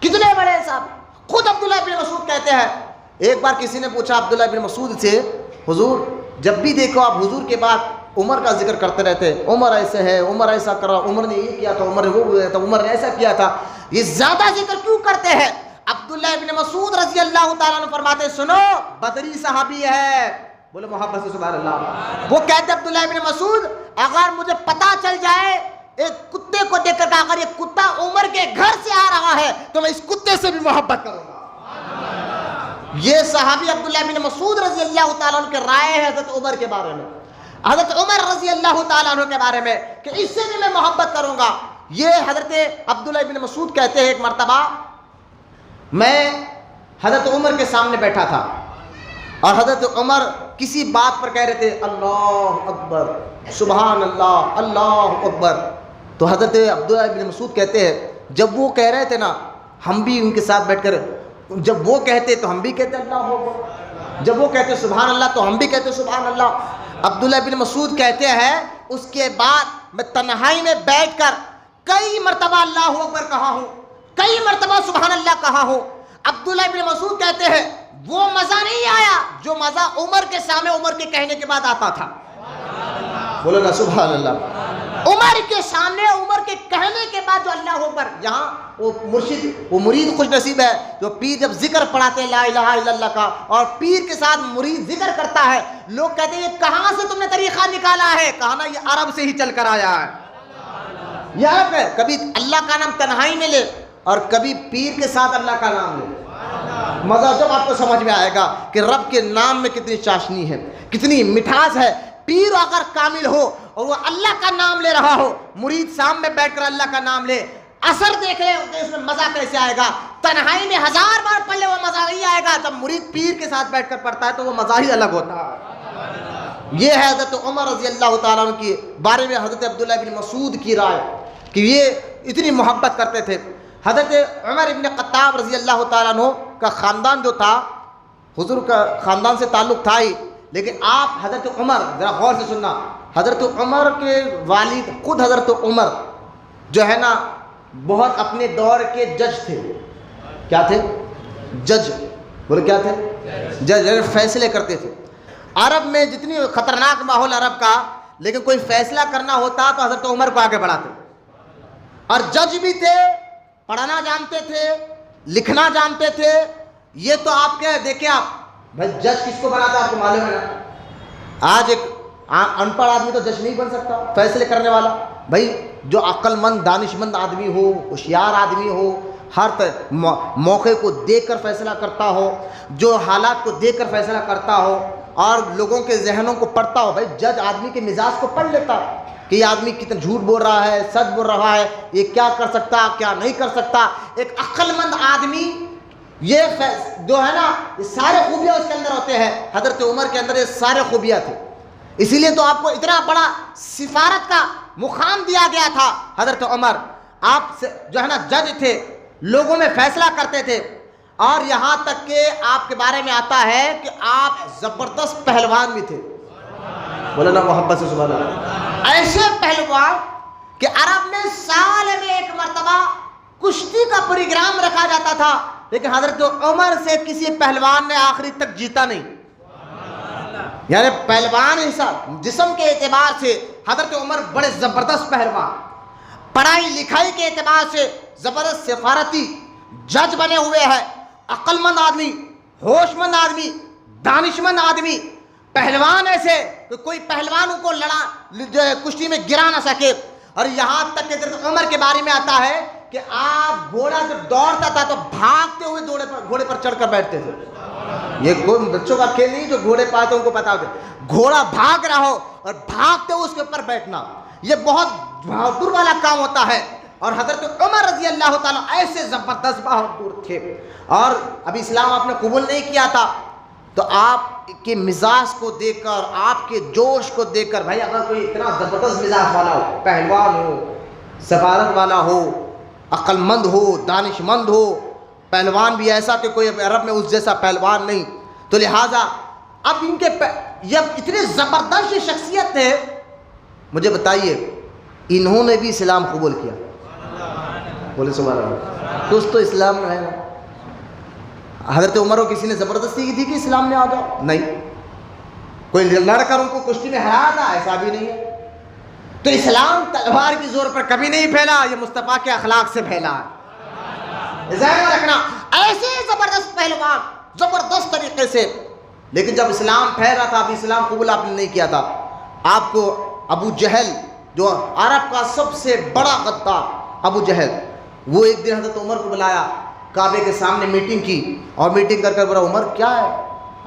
کتنے بڑے صاحب، خود عبداللہ بن مسعود کہتے ہیں۔ ایک بار کسی نے پوچھا عبداللہ بن مسعود سے، حضور جب بھی دیکھو آپ حضور کے بعد عمر کا ذکر کرتے رہتے، عمر ایسے ہے، عمر ایسا کر رہا، عمر نے یہ کیا تھا، عمر نے وہ کیا تھا، عمر نے ایسا کیا تھا، یہ زیادہ ذکر کیوں کرتے ہیں؟ عبداللہ بن مسعود رضی اللہ تعالیٰ عنہ فرماتے ہیں سنو بدری صحابی ہے، بولے محبت سے سبحان اللہ۔ وہ کہتے عبداللہ بن مسعود اگر مجھے پتا چل جائے ایک کتے کو دیکھ کر اگر یہ کتا عمر کے گھر سے آ رہا ہے تو میں اس کتے سے بھی محبت کروں گا۔ یہ صحابی عبداللہ بن مسعود رضی اللہ تعالیٰ عنہ کے رائے ہے حضرت عمر کے بارے میں۔ حضرت عمر رضی اللہ تعالیٰ عنہ کے بارے میں کہ اس سے بھی میں محبت کروں گا. یہ حضرت عبداللہ ابن مسعود کہتے ہیں ایک مرتبہ میں حضرت عمر کے سامنے بیٹھا تھا اور حضرت عمر کسی بات پر کہہ رہے تھے اللہ اکبر سبحان اللہ اللہ اکبر. تو حضرت عبداللہ ابن مسعود کہتے ہیں جب وہ کہہ رہے تھے نا ہم بھی ان کے ساتھ بیٹھ کر جب وہ کہتے تو ہم بھی کہتے اللہ اکبر, جب وہ کہتے سبحان اللہ تو ہم بھی کہتے سبحان اللہ. عبداللہ ابن مسعود کہتے ہیں اس کے بعد میں تنہائی میں بیٹھ کر کئی مرتبہ اللہ اکبر کہا ہوں, کئی مرتبہ سبحان اللہ کہا ہوں. عبداللہ ابن مسعود کہتے ہیں وہ مزہ نہیں آیا جو مزہ عمر کے سامنے عمر کے کہنے کے بعد آتا تھا. بولو نا سبحان اللہ. عمر کے سامنے عمر کے کہنے کے بعد جو اللہ اکبر, یہاں وہ مرشد وہ مرید خوش نصیب ہے جو پیر جب ذکر پڑھاتے ہیں لا الہ الا اللہ کا اور پیر کے ساتھ مرید ذکر کرتا ہے, لوگ کہتے ہیں یہ کہاں سے تم نے طریقہ نکالا ہے, کہا نا یہ عرب سے ہی چل کر آیا ہے. یہاں پہ کبھی اللہ کا نام تنہائی میں لے اور کبھی پیر کے ساتھ اللہ کا نام لے, مزہ جب آپ کو سمجھ میں آئے گا کہ رب کے نام میں کتنی چاشنی ہے, کتنی مٹھاس ہے. پیر اگر کامل ہو اور وہ اللہ کا نام لے رہا ہو, مرید سامنے بیٹھ کر اللہ کا نام لے, اثر دیکھ لے اس میں مزہ کیسے آئے گا. تنہائی میں 1000 بار پڑھ لے وہ مزہ نہیں آئے گا, جب مرید پیر کے ساتھ بیٹھ کر پڑھتا ہے تو وہ مزہ ہی الگ ہوتا ہے. یہ ہے حضرت عمر رضی اللہ تعالیٰ عنہ کے بارے میں حضرت عبداللہ بن مسعود کی رائے کہ یہ اتنی محبت کرتے تھے. حضرت عمر ابن خطاب رضی اللہ تعالیٰ عنہ کا خاندان جو تھا, حضور کا خاندان سے تعلق تھا ہی, لیکن آپ حضرت عمر ذرا غور سے سننا, حضرت عمر کے والد خود حضرت عمر جو ہے نا بہت اپنے دور کے جج تھے. کیا تھے؟ جج. بولے کیا تھے؟ جج, فیصلے کرتے تھے. عرب میں جتنی خطرناک ماحول عرب کا, لیکن کوئی فیصلہ کرنا ہوتا تو حضرت عمر کو آگے بڑھاتے. اور جج بھی تھے, پڑھنا جانتے تھے, لکھنا جانتے تھے. یہ تو آپ کیا دیکھیں آپ بھائی جج کس کو بناتا ہے آپ کو معلوم ہے نا. آج ایک ان پڑھ آدمی تو جج نہیں بن سکتا, فیصلے کرنے والا. بھائی جو عقل مند دانش مند آدمی ہو, ہوشیار آدمی ہو, ہر موقع کو دیکھ کر فیصلہ کرتا ہو, جو حالات کو دیکھ کر فیصلہ کرتا ہو اور لوگوں کے ذہنوں کو پڑھتا ہو. بھائی جج آدمی کے مزاج کو پڑھ لیتا کہ یہ آدمی کتنا جھوٹ بول رہا ہے, سچ بول رہا ہے, یہ کیا کر سکتا کیا نہیں کر سکتا. ایک عقل مند آدمی یہ جو ہے نا یہ سارے خوبیاں اس کے اندر ہوتے ہیں. حضرت عمر کے اندر یہ سارے خوبیاں تھے, اسی لیے تو آپ کو اتنا بڑا سفارت کا مقام دیا گیا تھا. حضرت عمر آپ جو ہے نا جج تھے, لوگوں میں فیصلہ کرتے تھے, اور یہاں تک کہ آپ کے بارے میں آتا ہے کہ آپ زبردست پہلوان بھی تھے. بولو نا محبت سے سبحان اللہ. ایسے پہلوان کہ عرب میں سال میں ایک مرتبہ کشتی کا پروگرام رکھا جاتا تھا, لیکن حضرت عمر سے کسی پہلوان نے آخری تک جیتا نہیں. یعنی پہلوان حساب جسم کے اعتبار سے حضرت عمر بڑے زبردست پہلوان, پڑھائی لکھائی کے اعتبار سے زبردست سفارتی جج بنے ہوئے ہیں, عقل مند آدمی, ہوش مند آدمی, دانش مند آدمی, پہلوان ایسے کہ کوئی پہلوان ان کو جو ہے کشتی میں گرا نہ سکے. اور یہاں تک کہ حضرت عمر کے بارے میں آتا ہے کہ آپ گھوڑا جب دوڑتا تھا تو بھاگتے ہوئے گھوڑے پر چڑھ کر بیٹھتے تھے. یہ کوئی بچوں کا کھیل نہیں جو گھوڑے پاتے ان کو پتا ہوتا ہے. گھوڑا بھاگ رہا ہو اور بھاگتے ہوئے اس کے اوپر بیٹھنا, یہ بہت بہادر والا کام ہوتا ہے. اور حضرت عمر رضی اللہ تعالیٰ ایسے زبردست بہادر تھے. اور ابھی اسلام آپ نے قبول نہیں کیا تھا, تو آپ کے مزاج کو دیکھ کر, آپ کے جوش کو دیکھ کر, بھائی اگر کوئی اتنا زبردست مزاج والا ہو, پہلوان ہو, سفارت والا ہو, عقل مند ہو, دانش مند ہو, پہلوان بھی ایسا کہ کوئی عرب میں اس جیسا پہلوان نہیں, تو لہٰذا اب ان کے یہ اتنے زبردست شخصیت تھے. مجھے بتائیے انہوں نے بھی اسلام قبول کیا؟ بولے سبحان اللہ. کچھ تو اسلام میں ہے نا. حضرت عمر کو کسی نے زبردستی کی تھی کہ اسلام میں آ جاؤ؟ نہیں. کوئی لڑ کر ان کو کشتی میں ہرایا تھا؟ ایسا بھی نہیں ہے. تو اسلام تلوار کی زور پر کبھی نہیں پھیلا, یہ مصطفیٰ کے اخلاق سے پھیلا ہے. ذہن میں رکھنا, ایسے زبردست پہلوان زبردست طریقے سے. لیکن جب اسلام پھیل رہا تھا, ابھی اسلام قبول آپ نے نہیں کیا تھا, آپ کو ابو جہل جو عرب کا سب سے بڑا غدار ابو جہل, وہ ایک دن حضرت عمر کو بلایا, کعبے کے سامنے میٹنگ کی, اور میٹنگ کر کر بولا عمر کیا ہے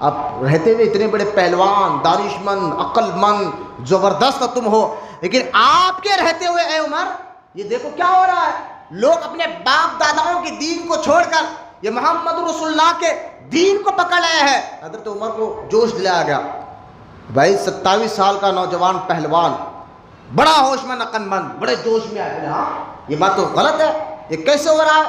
اب رہتے ہوئے اتنے بڑے پہلوان، دانش مند، عقل مند، زبردست تم ہو، لیکن آپ کے رہتے ہوئے اے عمر یہ دیکھو کیا ہو رہا ہے، لوگ اپنے باپ داداؤں کے دین کو چھوڑ کر یہ محمد رسول اللہ کے دین کو پکڑ رہے ہیں۔ حضرت عمر کو جوش دلایا گیا، بھائی 27 سال کا نوجوان پہلوان، بڑا ہوش مند عقل مند، بڑے جوش میں آئے، ہاں یہ بات تو غلط ہے، یہ کیسے ہو رہا ہے؟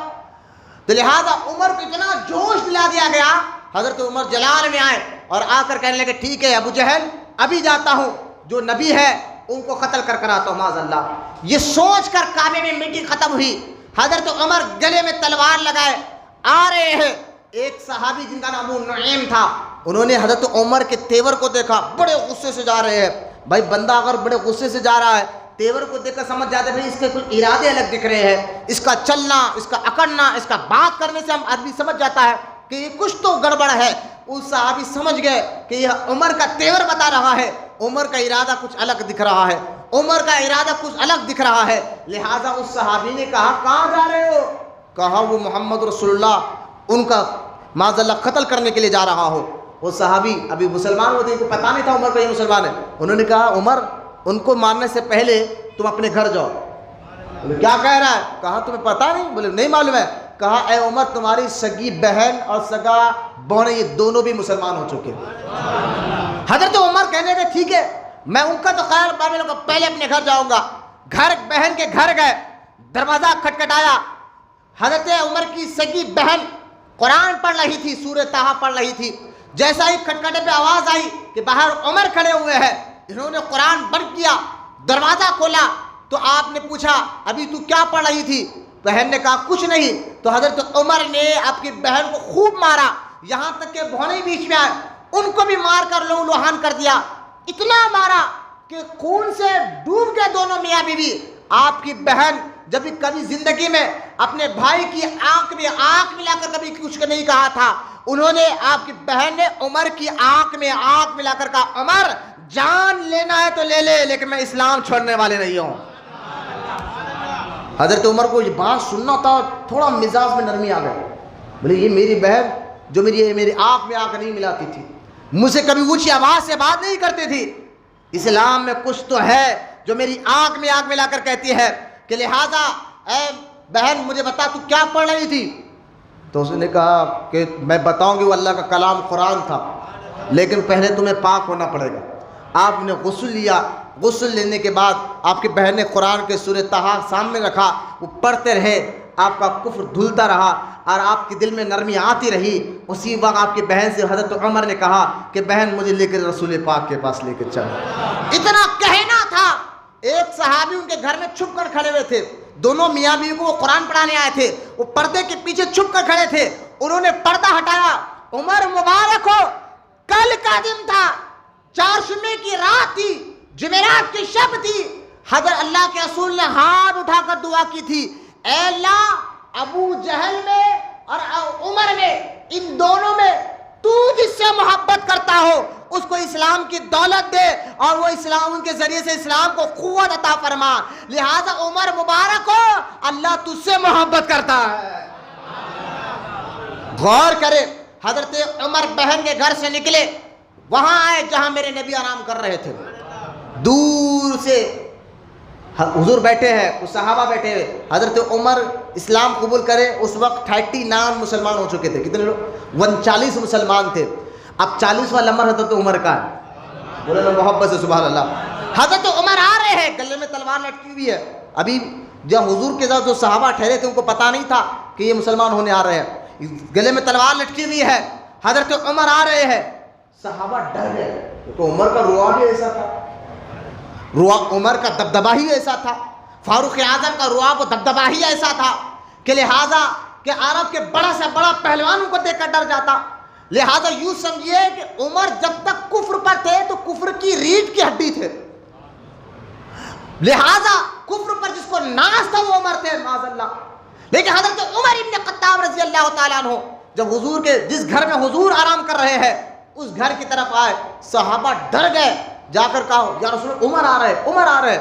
تو لہٰذا عمر کو اتنا جوش دلا دیا گیا، حضرت عمر جلال میں آئے اور آ کر کہنے لگے ٹھیک ہے ابو جہل ابھی جاتا ہوں، جو نبی ہے ان کو قتل کر آتا ہوں معاذ اللہ۔ یہ سوچ کر کعبے میں میٹنگ ختم ہوئی، حضرت عمر گلے میں تلوار لگائے آ رہے ہیں۔ ایک صحابی جن کا نام ابو نعیم تھا، انہوں نے حضرت عمر کے تیور کو دیکھا، بڑے غصے سے جا رہے ہیں۔ بھائی بندہ اگر بڑے غصے سے جا رہا ہے، تیور کو دیکھ کر سمجھ جاتے بھائی اس کے کچھ ارادے الگ دکھ رہے ہیں، اس کا چلنا، اس کا اکڑنا، اس کا بات کرنے سے ہم آدمی سمجھ جاتا ہے کہ یہ کچھ تو گڑبڑ ہے۔ اس صحابی سمجھ گئے کہ یہ عمر کا تیور بتا رہا ہے، عمر کا ارادہ کچھ الگ دکھ رہا ہے، عمر کا ارادہ کچھ الگ دکھ رہا ہے۔ لہٰذا اس صحابی نے کہا کہاں جا رہے ہو؟ کہا وہ محمد رسول اللہ ان کا معاذ اللہ قتل کرنے کے لیے جا رہا ہو۔ وہ صحابی ابھی مسلمان ہوتے ہیں، کو پتہ نہیں تھا عمر کا یہ مسلمان ہے، انہوں نے کہا عمر ان کو مارنے سے پہلے تم اپنے گھر جاؤ۔ بولے کیا کہہ رہا ہے؟ کہا تمہیں پتہ نہیں؟ بولے نہیں معلوم ہے۔ کہا اے عمر تمہاری سگی بہن اور سگا بہن یہ دونوں بھی مسلمان ہو چکے ہیں۔ حضرت عمر کہنے لگے ٹھیک ہے میں ان کا تو خیر پہلے اپنے گھر جاؤں گا۔ گھر بہن کے گھر گئے، دروازہ کھٹکھٹایا، حضرت عمر کی سگی بہن قرآن پڑھ رہی تھی، سورہ طٰہٰ پڑھ رہی تھی۔ جیسا ہی کھٹکھٹے پہ آواز آئی کہ باہر عمر کھڑے ہوئے ہیں، انہوں نے قرآن بند کیا، دروازہ کھولا تو آپ نے پوچھا ابھی تو کیا پڑھ رہی تھی؟ بہن نے کہا کچھ نہیں۔ تو حضرت عمر نے آپ کی بہن کو خوب مارا، یہاں تک کہ بہنیں بیچ میں آئے، ان کو بھی مار کر لہو لہان کر دیا، اتنا مارا کہ خون سے ڈوب گئے دونوں میاں بیوی۔ آپ کی بہن جب کبھی زندگی میں اپنے بھائی کی آنکھ میں آنکھ ملا کر کبھی کچھ نہیں کہا تھا، انہوں نے آپ کی بہن نے عمر کی آنکھ میں آنکھ ملا کر کہا عمر جان لینا ہے تو لے لے لیکن میں اسلام چھوڑنے والے نہیں ہوں۔ حضرت عمر کو یہ بات سننا تھا، تھوڑا مزاج میں نرمی آ گئی، بولے یہ میری بہن جو میری آنکھ میں آنکھ نہیں ملاتی تھی، مجھ سے کبھی اونچی آواز سے بات نہیں کرتی تھی، اسلام میں کچھ تو ہے جو میری آنکھ میں آنکھ ملا کر کہتی ہے کہ لہٰذا اے بہن مجھے بتا تو کیا پڑھ رہی تھی؟ تو اس نے کہا کہ میں بتاؤں گی وہ اللہ کا کلام قرآن تھا، لیکن پہلے تمہیں پاک ہونا پڑے گا۔ آپ نے غسل لیا، غسل لینے کے بعد آپ کی بہن نے قرآن کے سورہ طٰہٰ سامنے رکھا، وہ پڑھتے رہے، آپ کا کفر دھلتا رہا اور آپ کے دل میں نرمی آتی رہی۔ اسی وقت آپ کی بہن سے حضرت عمر نے کہا کہ بہن مجھے لے کر رسول پاک کے پاس لے کر چل۔ اتنا کہنا تھا، ایک صحابی ان کے گھر میں چھپ کر کھڑے ہوئے تھے، دونوں میاں بیوی کو وہ قرآن پڑھانے آئے تھے، وہ پردے کے پیچھے چھپ کر کھڑے تھے، انہوں نے پردہ ہٹایا، عمر مبارک ہو، کل کا دن تھا، چہارشنبے کی رات تھی، جمعرات کی شب تھی، حضرت اللہ کے رسول نے ہاتھ اٹھا کر دعا کی تھی، اے اللہ ابو جہل میں اور عمر میں، ان دونوں میں تو جس سے محبت کرتا ہو اس کو اسلام کی دولت دے اور وہ اسلام ان کے ذریعے سے اسلام کو قوت عطا فرما، لہذا عمر مبارک ہو اللہ تجھ سے محبت کرتا ہے۔ غور کرے، حضرت عمر بہن کے گھر سے نکلے، وہاں آئے جہاں میرے نبی آرام کر رہے تھے، دور سے حضور بیٹھے ہیں، وہ صحابہ بیٹھے ہوئے، حضرت عمر اسلام قبول کرے اس وقت 39 مسلمان ہو چکے تھے، کتنے لوگ 39 مسلمان تھے، اب 40واں نمبر حضرت عمر کا ہے، بولے نا محبت سے سبحان اللہ۔ حضرت عمر آ رہے ہیں، گلے میں تلوار لٹکی ہوئی ہے، ابھی جب حضور کے ساتھ جو صحابہ ٹھہرے تھے ان کو پتہ نہیں تھا کہ یہ مسلمان ہونے آ رہے ہیں، گلے میں تلوار لٹکی ہوئی ہے، حضرت عمر آ رہے ہیں، صحابہ ڈر گئے، تو عمر کا رعب بھی ایسا تھا، عمر کا دبدبہ ہی ایسا تھا، فاروق اعظم کا رعب و دبدبہ ہی ایسا تھا کہ لہٰذا کہ عرب کے بڑا سے بڑا پہلوانوں کو دیکھ کر ڈر جاتا، لہٰذا یوں سمجھیے کہ عمر جب تک کفر پر تھے تو کفر کی ریڑھ کی ہڈی تھے، لہٰذا کفر پر جس کو ناز تھا وہ عمر تھے معاذ اللہ۔ لیکن حضرت عمر ابن خطاب رضی اللہ تعالیٰ عنہ جب حضور کے جس گھر میں حضور آرام کر رہے ہیں اس گھر کی طرف آئے، صحابہ ڈر گئے، جا کر کہا یا رسول اللہ عمر آ رہے، عمر آ رہے۔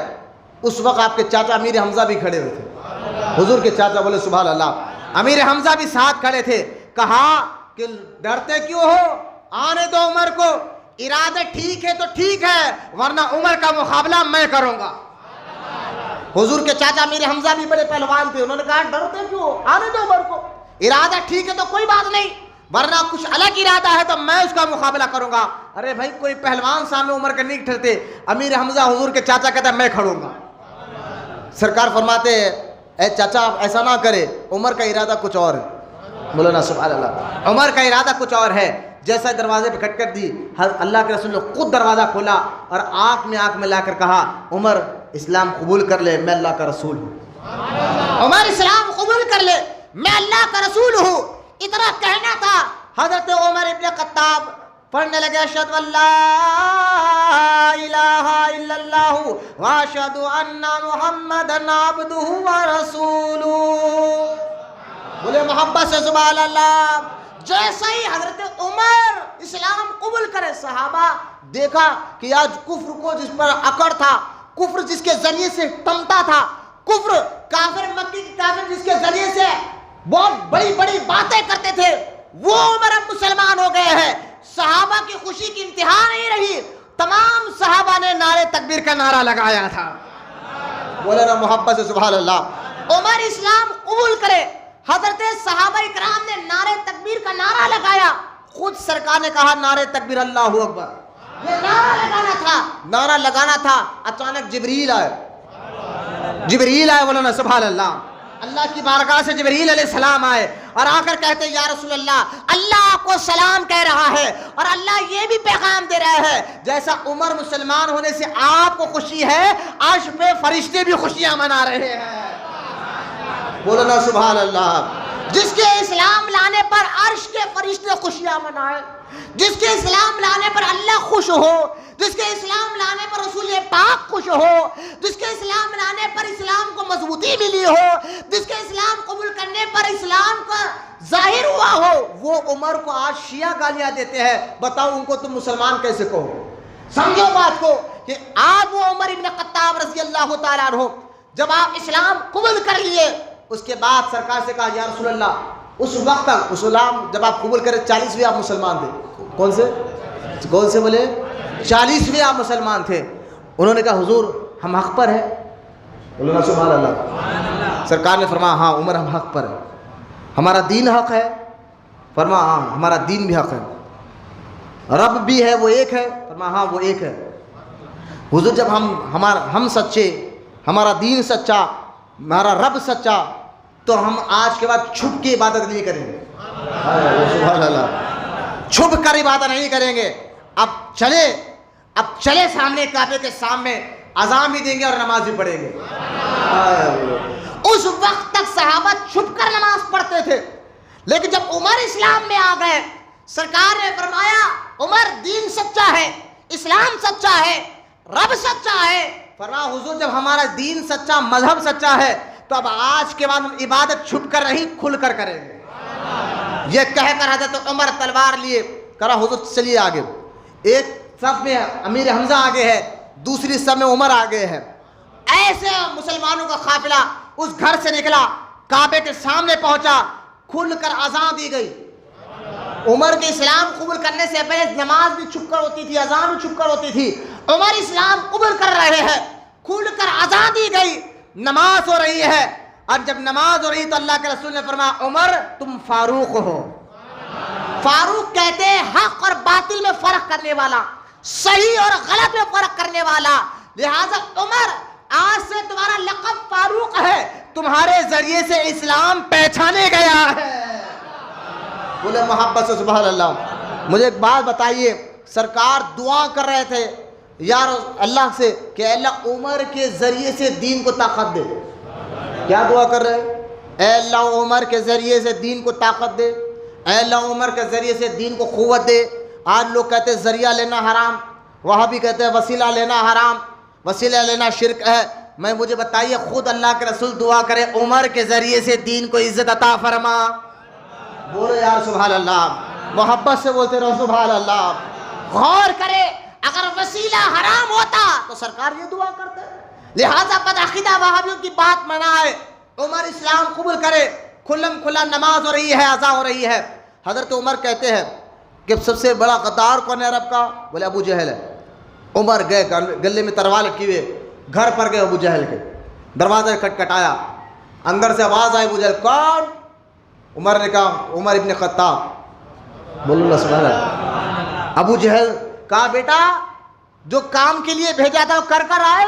اس وقت آپ کے چاچا امیر حمزہ بھی کھڑے ہوئے تھے، حضور کے چاچا، بولے سبحان اللہ، امیر حمزہ بھی ساتھ کھڑے تھے، کہا کہ ڈرتے کیوں ہو؟ آنے دو عمر کو، ارادہ ٹھیک ہے تو ٹھیک ہے، ورنہ عمر کا مقابلہ میں کروں گا۔ حضور کے چاچا امیر حمزہ بھی بڑے پہلوان تھے، انہوں نے کہا ڈرتے کیوں، آنے دو عمر کو، ارادہ ٹھیک ہے تو کوئی بات نہیں، ورنہ کچھ الگ ارادہ ہے تو میں اس کا مقابلہ کروں گا۔ ارے بھائی کوئی پہلوان سامنے عمر کے نہیں ٹھہرتے، امیر حمزہ حضور کے چاچا کہتا ہے میں کھڑوں گا۔ سرکار فرماتے ہیں اے چاچا آپ ایسا نہ کرے، عمر کا ارادہ کچھ اور ہے۔ مولانا سبحان اللہ، عمر کا ارادہ کچھ اور ہے۔ جیسا دروازے پہ کھٹکھٹ دی، اللہ کے رسول نے خود دروازہ کھولا اور آنکھ میں لا کر کہا عمر اسلام قبول کر لے، میں اللہ کا رسول ہوں۔ عمر اسلام قبول کر لے، میں اللہ کا رسول ہوں، اتنا کہنا تھا۔ حضرت عمر ابن خطاب پڑھنے لگے اشہد ان لا الہ الا اللہ واشہد ان محمدن عبدہ ورسولہ۔ بولے محبت سے سبحان اللہ۔ جیسا ہی حضرت عمر اسلام قبول کرے، صحابہ دیکھا کہ آج کفر کو جس پر اکڑ تھا، کفر جس کے ذریعے سے ٹمتا تھا، کفر کافر مکی کے کافر جس کے ذریعے سے بہت بڑی بڑی باتیں کرتے تھے، وہ عمر اب مسلمان ہو گئے ہیں۔ صحابہ کی خوشی کی انتہا نہیں رہی، تمام صحابہ نے نعرے تکبیر کا نعرہ لگایا تھا۔ بولے نا محبت سے سبحان اللہ۔ عمر اسلام قبول کرے، حضرت صحابہ اکرام نے نعرے تکبیر کا نعرہ لگایا، خود سرکار نے کہا نعرے تکبیر اللہ اکبر۔ یہ نعرہ لگانا تھا، اچانک جبریل آئے، بولو نا سبحان اللہ۔ اللہ کی بارگاہ سے جبریل علیہ السلام آئے اور آ کر کہتے یا رسول اللہ، اللہ آپ کو سلام کہہ رہا ہے اور اللہ یہ بھی پیغام دے رہا ہے جیسا عمر مسلمان ہونے سے آپ کو خوشی ہے، عرش پہ فرشتے بھی خوشیاں منا رہے ہیں۔ بولو نا سبحان اللہ۔ جس کے اسلام لانے پر عرش کے فرشتے خوشیاں منائے، جس کے اسلام لانے پر اللہ خوش ہو، جس کے اسلام لانے پر رسول پاک خوش ہو، جس کے اسلام لانے پر اسلام کو مضبوطی ملی ہو، جس کے اسلام قبول کرنے پر اسلام کا ظاہر ہوا ہو، وہ عمر کو آج شیعہ گالیاں دیتے ہیں۔ بتاؤ ان کو تم مسلمان کیسے کہو؟ سمجھو بات کو کہ آج وہ عمر ابن خطاب رضی اللہ تعالیٰ عنہ جب آپ اسلام قبول کر لیے، اس کے بعد سرکار سے کہا یا رسول اللہ، اس وقت تک اسلام جب آپ قبول کرے 40ویں آپ مسلمان تھے، کون سے بولے 40ویں آپ مسلمان تھے۔ انہوں نے کہا حضور ہم حق پر ہیں، بولو نا سبحان اللہ۔ سرکار نے فرمایا ہاں عمر ہم حق پر ہیں، ہمارا دین حق ہے، فرمایا ہاں ہمارا دین بھی حق ہے، رب بھی ہے وہ ایک ہے، فرمایا ہاں وہ ایک ہے۔ حضور جب ہم سچے، ہمارا دین سچا، ہمارا رب سچا، تو ہم آج کے بعد چھپ کے عبادت نہیں کریں گے، سبحان اللہ، چھپ کر عبادت نہیں کریں گے۔ اب چلے سامنے کعبے کے سامنے، اذان بھی دیں گے اور نماز بھی پڑھیں گے۔ اس وقت تک صحابہ چھپ کر نماز پڑھتے تھے، لیکن جب عمر اسلام میں آ گئے، سرکار نے فرمایا عمر دین سچا ہے، اسلام سچا ہے، رب سچا ہے۔ فرمایا حضور جب ہمارا دین سچا، مذہب سچا ہے، تو اب آج کے بعد ہم عبادت چھپ کر نہیں کھل کر کریں گے۔ یہ کہہ کر حضرت عمر تلوار لیے، کہا حضور چلیے آگے۔ ایک صف میں امیر حمزہ آگے ہے، دوسری صف میں عمر آگے ہے۔ ایسے مسلمانوں کا قافلہ اس گھر سے نکلا، کعبے کے سامنے پہنچا، کھل کر اذان دی گئی۔ عمر کے اسلام قبول کرنے سے پہلے نماز بھی چھپ کر ہوتی تھی، اذان بھی چھپ کر ہوتی تھی۔ عمر اسلام قبول کر رہے ہیں، کھل کر اذان دی گئی، نماز ہو رہی ہے، اور جب نماز ہو رہی تو اللہ کے رسول نے فرمایا عمر تم فاروق ہو۔ فاروق کہتے ہیں حق اور باطل میں فرق کرنے والا، صحیح اور غلط میں فرق کرنے والا، لہذا عمر آج سے تمہارا لقب فاروق ہے، تمہارے ذریعے سے اسلام پہچانے گیا ہے۔ بولے محبت سے سبحان اللہ۔ مجھے ایک بات بتائیے، سرکار دعا کر رہے تھے یار اللہ سے کہ اللہ عمر کے ذریعے سے دین کو طاقت دے۔ کیا دعا کر رہے ہیں؟ اے اللہ عمر کے ذریعے سے دین کو طاقت دے، اے اللہ عمر کے ذریعے سے دین کو قوت دے۔ آج لوگ کہتے ہیں ذریعہ لینا حرام، وہاں بھی کہتے ہیں وسیلہ لینا حرام، وسیلہ لینا شرک ہے۔ مجھے بتائیے خود اللہ کے رسول دعا کرے عمر کے ذریعے سے دین کو عزت عطا فرما۔ بولو یار سبحان اللہ، محبت سے بولتے رہو سبحان اللہ۔ غور کرے اگر وسیلہ حرام ہوتا تو سرکار یہ دعا کرتے، لہذا بدعقیدہ وہابیوں کی بات منائے، عمر اسلام قبول کرے، کھلم کھلا نماز ہو رہی ہے، اذان ہو رہی ہے۔ حضرت عمر کہتے ہیں کہ سب سے بڑا غدار کون ہے عرب کا؟ بولے ابو جہل ہے۔ عمر گئے گلے میں تلوار لٹکی ہوئے، گھر پر گئے ابو جہل کے، دروازہ کھٹکھٹایا، اندر سے آواز آئی ابو جہل کون؟ عمر نے کہا عمر ابن خطاب۔ بولو اللہ سبحان اللہ۔ ابو جہل کہا بیٹا جو کام کے لیے بھیجا تھا وہ کر کر آئے؟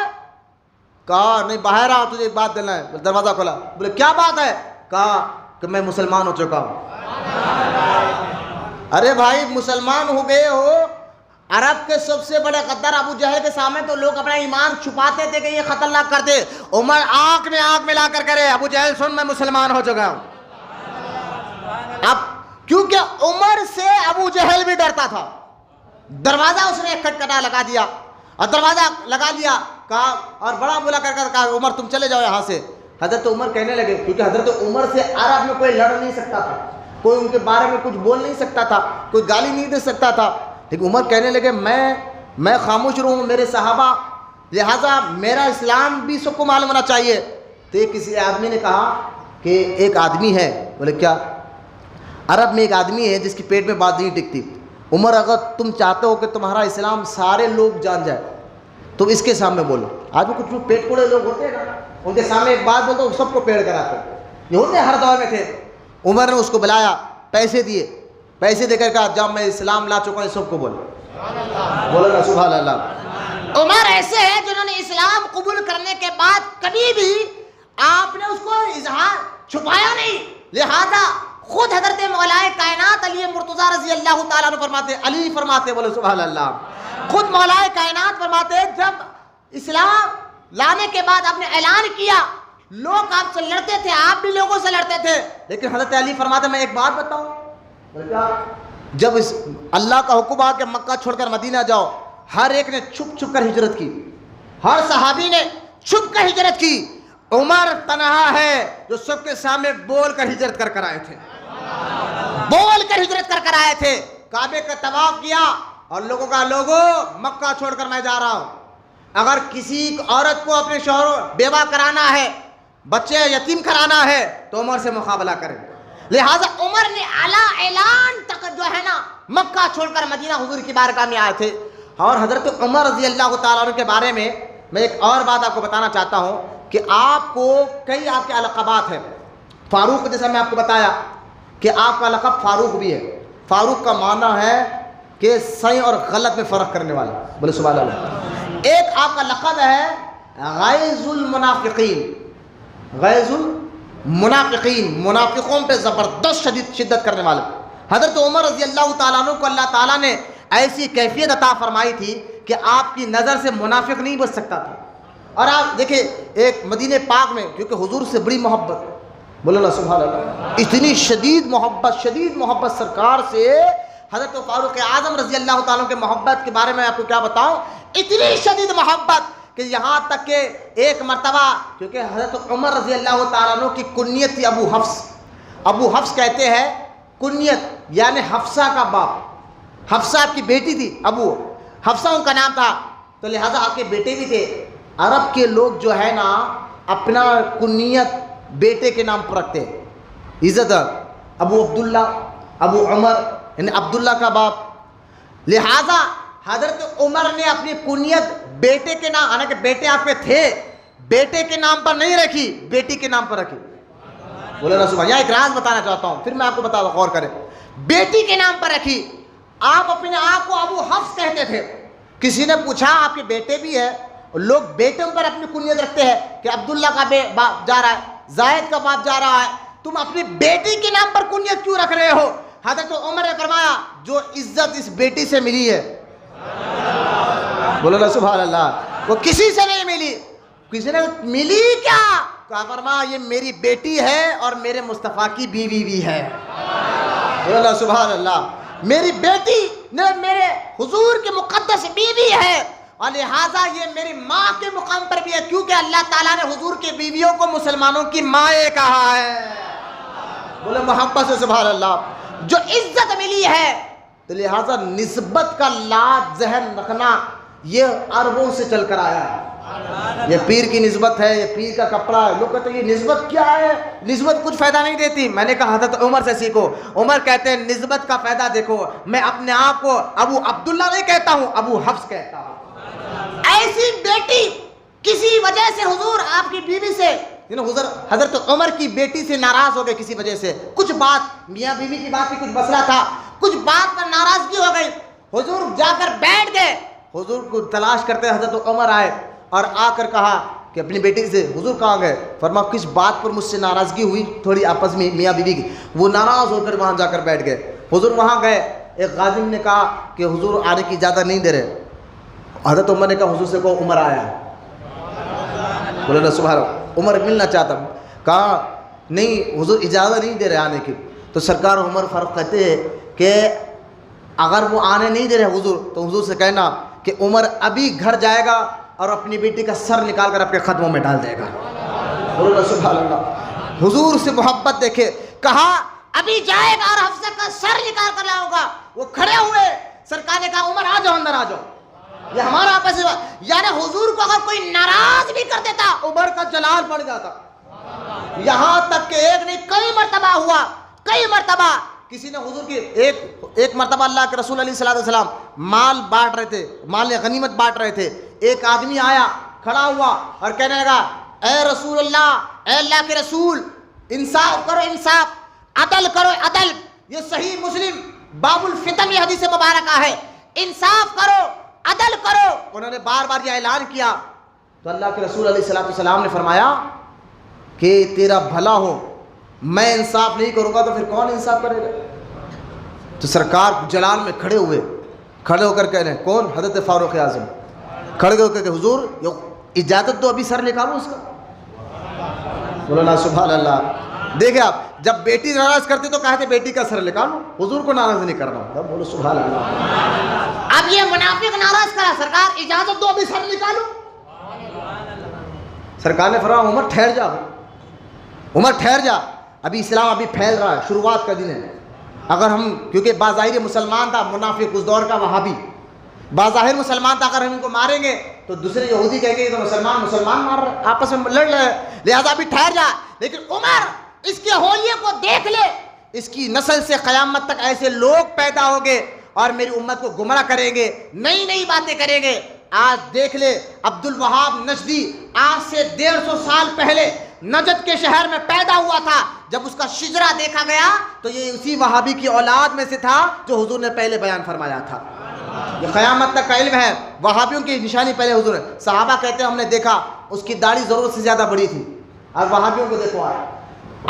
کہا نہیں باہر آ، تجھے ایک بات دینا ہے۔ دروازہ کھولا، بولے کیا بات ہے؟ کہا کہ میں مسلمان ہو چکا ہوں۔ ارے بھائی مسلمان ہو گئے ہو، عرب کے سب سے بڑے غدار ابو جہل کے سامنے تو لوگ اپنا ایمان چھپاتے تھے کہ یہ خطرناک کرتے۔ عمر آنکھ میں آنکھ ملا کر کرے ابو جہل سن میں مسلمان ہو چکا ہوں۔ اب کیونکہ عمر سے ابو جہل بھی ڈرتا تھا، دروازہ اس نے کھٹکھٹا لگا دیا اور دروازہ لگا دیا، کہا اور بڑا بولا کر کہا عمر تم چلے جاؤ یہاں سے۔ حضرت عمر کہنے لگے، کیونکہ حضرت عمر سے عرب میں کوئی لڑ نہیں سکتا تھا، کوئی ان کے بارے میں کچھ بول نہیں سکتا تھا، کوئی گالی نہیں دے سکتا تھا، لیکن عمر کہنے لگے میں خاموش رہوں، میرے صحابہ، لہٰذا میرا اسلام بھی سب کو معلوم ہونا چاہیے۔ تو کسی آدمی نے کہا کہ ایک آدمی ہے، بولے کیا؟ عرب میں ایک آدمی ہے جس کی پیٹ میں بات نہیں ٹکتی۔ عمر اگر تم چاہتے ہو کہ تمہارا اسلام سارے لوگ جان جائے تو اس کے سامنے بولو۔ آج بھی کچھ پیٹ کوڑے لوگ ہوتے ہیں نا، ان کے سامنے ایک بات بولتے سب کو پیڑ کراتے، یہ ہوتے ہر دور میں تھے۔ عمر نے اس کو بلایا، پیسے دیے، پیسے دے کر کہا جب میں اسلام لا چکا ہوں سب کو بولو، بولو نا سبحان اللہ۔ عمر ایسے ہیں جنہوں نے اسلام قبول کرنے کے بعد کبھی بھی آپ نے اس کو اظہار چھپایا نہیں، لہذا خود حضرت مولا کائنات علی مرتضیٰ رضی اللہ تعالیٰ عنہ فرماتے، علی فرماتے، بولو سبحان اللہ، خود مولا کائنات فرماتے جب اسلام لانے کے بعد آپ نے اعلان کیا لوگ آپ سے لڑتے تھے، آپ بھی لوگوں سے لڑتے تھے، لیکن حضرت علی فرماتے میں ایک بات بتاؤں، جب اس اللہ کا حکم آ کہ مکہ چھوڑ کر مدینہ جاؤ، ہر ایک نے چھپ چھپ کر ہجرت کی، ہر صحابی نے چھپ کر ہجرت کی، عمر تنہا ہے جو سب کے سامنے بول کر ہجرت کر کر آئے تھے، بول کر ہجرت کر کر آئے تھے، کعبے کا طواف کیا اور لوگوں کا لوگوں مکہ چھوڑ کر میں جا رہا ہوں۔ اگر کسی عورت کو اپنے شوہر بیوہ کرانا ہے، بچے یتیم کرانا ہے تو عمر سے مقابلہ کریں، لہٰذا عمر نے اعلان تک جو ہے نا مکہ چھوڑ کر مدینہ حضور کی بارگاہ میں آئے تھے۔ اور حضرت عمر رضی اللہ تعالیٰ عنہ کے بارے میں ایک اور بات آپ کو بتانا چاہتا ہوں کہ آپ کو کئی آپ کے لقبات ہیں۔ فاروق جیسا میں آپ کو بتایا کہ آپ کا لقب فاروق بھی ہے، فاروق کا معنی ہے کہ صحیح اور غلط میں فرق کرنے والا، بولے سبحان اللہ۔ ایک آپ کا لقب ہے غیظ المنافقین، غیظ المنافقین، منافقوں پہ زبردست شدت کرنے والے۔ حضرت عمر رضی اللہ تعالیٰ عنہ کو اللہ تعالیٰ نے ایسی کیفیت عطا فرمائی تھی کہ آپ کی نظر سے منافق نہیں بچ سکتا تھا۔ اور آپ دیکھیں ایک مدینہ پاک میں کیونکہ حضور سے بڑی محبت، بولو اللہ سبحان اللہ، اتنی شدید محبت سرکار سے، حضرت فاروق اعظم رضی اللہ تعالیٰ کے محبت کے بارے میں آپ کو کیا بتاؤں، اتنی شدید محبت کہ یہاں تک کہ ایک مرتبہ کیونکہ حضرت عمر رضی اللہ تعالیٰ عنہ کی کنیت تھی ابو حفص، ابو حفص کہتے ہیں کنیت یعنی حفصہ کا باپ، حفصہ آپ کی بیٹی تھی، ابو حفصہ ان کا نام تھا، تو لہٰذا آپ کے بیٹے بھی تھے۔ عرب کے لوگ جو ہے نا اپنا کنیت بیٹے کے نام پر رکھتے ہیں، عزت ابو عبداللہ، ابو عمر یعنی عبداللہ کا باپ، لہٰذا حضرت عمر نے اپنی کنیت بیٹے کے نام، حالانکہ بیٹے آپ کے تھے، بیٹے کے نام پر نہیں رکھی، بیٹی کے نام پر رکھی، بولے نا صبح۔ یہاں ایک راز بتانا چاہتا ہوں پھر میں آپ کو بتا دوں، غور کریں، بیٹی کے نام پر رکھی۔ آپ اپنے آپ کو ابو حفص کہتے تھے، کسی نے پوچھا آپ کے بیٹے بھی ہے، لوگ بیٹوں پر اپنی کنیت رکھتے ہیں کہ عبداللہ کا باپ جا رہا ہے، زائد کا باپ جا رہا ہے، تم اپنی بیٹی کے نام پر کنیت کیوں رکھ رہے ہو؟ حضرت عمر نے فرمایا جو عزت اس بیٹی سے ملی ہے، بولو نا سبحان اللہ، وہ کسی سے نہیں ملی، کسی نے ملی کیا؟ کہا فرمایا یہ میری بیٹی ہے اور میرے مصطفیٰ کی بیوی بھی ہے، بولو نا سبحان اللہ، میری بیٹی نے میرے حضور کی مقدس بیوی ہے اور لہٰذا یہ میری ماں کے مقام پر بھی ہے، کیونکہ اللہ تعالیٰ نے حضور کی بیویوں کو مسلمانوں کی مائیں کہا ہے، بولے محبت سے سبحان اللہ۔ جو عزت ملی ہے تو لہٰذا نسبت کا لات ذہن رکھنا یہ عربوں سے چل کر آیا ہے، یہ پیر کی نسبت ہے، یہ پیر کا کپڑا ہے. لوگ کہتے ہیں یہ نسبت کیا ہے؟ نسبت کچھ فائدہ نہیں دیتی. میں نے کہا حضرت عمر سے سیکھو. عمر کہتے ہیں نسبت کا فائدہ دیکھو، میں اپنے آپ کو ابو عبداللہ نہیں کہتا ہوں، ابو حفص کہتا ہوں. ایسی بیٹی کسی وجہ سے حضور آپ کی بیوی سے حضرت عمر کی بیٹی سے ناراض ہو گئے کسی وجہ سے، کچھ بات میاں بیوی کی بات کی کچھ مسئلہ تھا، کچھ بات پر ناراضگی ہو گئی. حضور جا کر بیٹھ گئے. حضور کو تلاش کرتے حضرت عمر آئے اور آ کر کہا کہ اپنی بیٹی سے حضور کہاں گئے؟ فرمایا کس بات پر مجھ سے ناراضگی ہوئی تھوڑی آپس میں میاں بیوی کی. وہ ناراض ہو کر وہاں جا کر بیٹھ گئے. حضور وہاں گئے. ایک خادم نے کہا کہ حضور آنے کی اجازت نہیں دے رہے. حضرت عمر نے کہا حضور سے کہو عمر آیا. بولے نا سبحان اللہ. عمر ملنا چاہتا ہوں. کہا نہیں حضور اجازت نہیں دے رہے آنے کی. تو سرکار عمر فاروق کہتے ہیں کہ اگر وہ آنے نہیں دے رہے حضور تو حضور سے کہنا کہ عمر ابھی گھر جائے گا اور اپنی بیٹی کا سر نکال کر اپنے قدموں میں ڈال دے گا. بولو نا سبحان اللہ. حضور سے محبت دیکھے. کہا ابھی جائے گا اور حفصہ کا سر نکال کر لاؤں گا. وہ کھڑے ہوئے. سرکار نے کہا عمر آ جاؤ اندر آ جاؤ. یہ ہمارا آپس میں یعنی حضور کو اگر کوئی ناراض بھی کر دیتا عمر کا جلال پڑ جاتا. یہاں تک کہ ایک نہیں کئی مرتبہ ہوا، کئی مرتبہ کسی نے حضور کی ایک مرتبہ اللہ کے رسول علیہ السلام مال بانٹ رہے تھے، مال غنیمت بانٹ رہے تھے. ایک آدمی آیا کھڑا ہوا اور کہنے لگا اے رسول اللہ، اے اللہ کے رسول، انصاف کرو، انصاف، عدل کرو، عدل. یہ صحیح مسلم باب الفتن یہ حدیث مبارکہ ہے. انصاف کرو، عدل کرو. انہوں نے بار بار یہ اعلان کیا تو اللہ کے رسول علیہ السلام نے فرمایا کہ تیرا بھلا ہو، میں انصاف نہیں کروں گا تو پھر کون انصاف کرے گا؟ تو سرکار جلال میں کھڑے ہوئے، کھڑے ہو کر کہہ رہے ہیں کون؟ حضرت فاروق اعظم. کھڑے ہو کر کہ حضور اجازت دو ابھی سر نکالو اس کا. بولو نا سبحان اللہ. دیکھیں آپ جب بیٹی ناراض کرتے تو کہتے بیٹی کا سر نکالو، حضور کو ناراض نہیں کرنا. بولو سبحان اللہ. اب یہ منافق ناراض کرا، سرکار اجازت دو ابھی سر نکالو. سرکار نے فرمایا عمر ٹھہر جا، عمر ٹھہر جا، ابھی اسلام ابھی پھیل رہا ہے، شروعات کا دن ہے. اگر ہم کیونکہ بظاہر مسلمان تھا منافق اس دور کا وہابی، بظاہر مسلمان تھا، اگر ہم ان کو ماریں گے تو دوسرے یہودی کہیں گے تو مسلمان مار رہے، آپس میں لڑ رہے ہیں، لہذا ابھی ٹھہر جا. لیکن عمر اس کے ہولیے کو دیکھ لے، اس کی نسل سے قیامت تک ایسے لوگ پیدا ہوں گے اور میری امت کو گمراہ کریں گے، نئی نئی باتیں کریں گے. آج دیکھ لے عبد الوہاب نجدی آج سے 150 سال پہلے نجد کے شہر میں پیدا ہوا تھا. جب اس کا شجرہ دیکھا گیا تو یہ اسی وہابی کی اولاد میں سے تھا جو حضور نے پہلے بیان فرمایا تھا. یہ قیامت تک کا علم ہے. وہابیوں کی نشانی پہلے حضور نے، صحابہ کہتے ہیں ہم نے دیکھا اس کی داڑھی ضرورت سے زیادہ بڑی تھی. اور وہابیوں کو دیکھو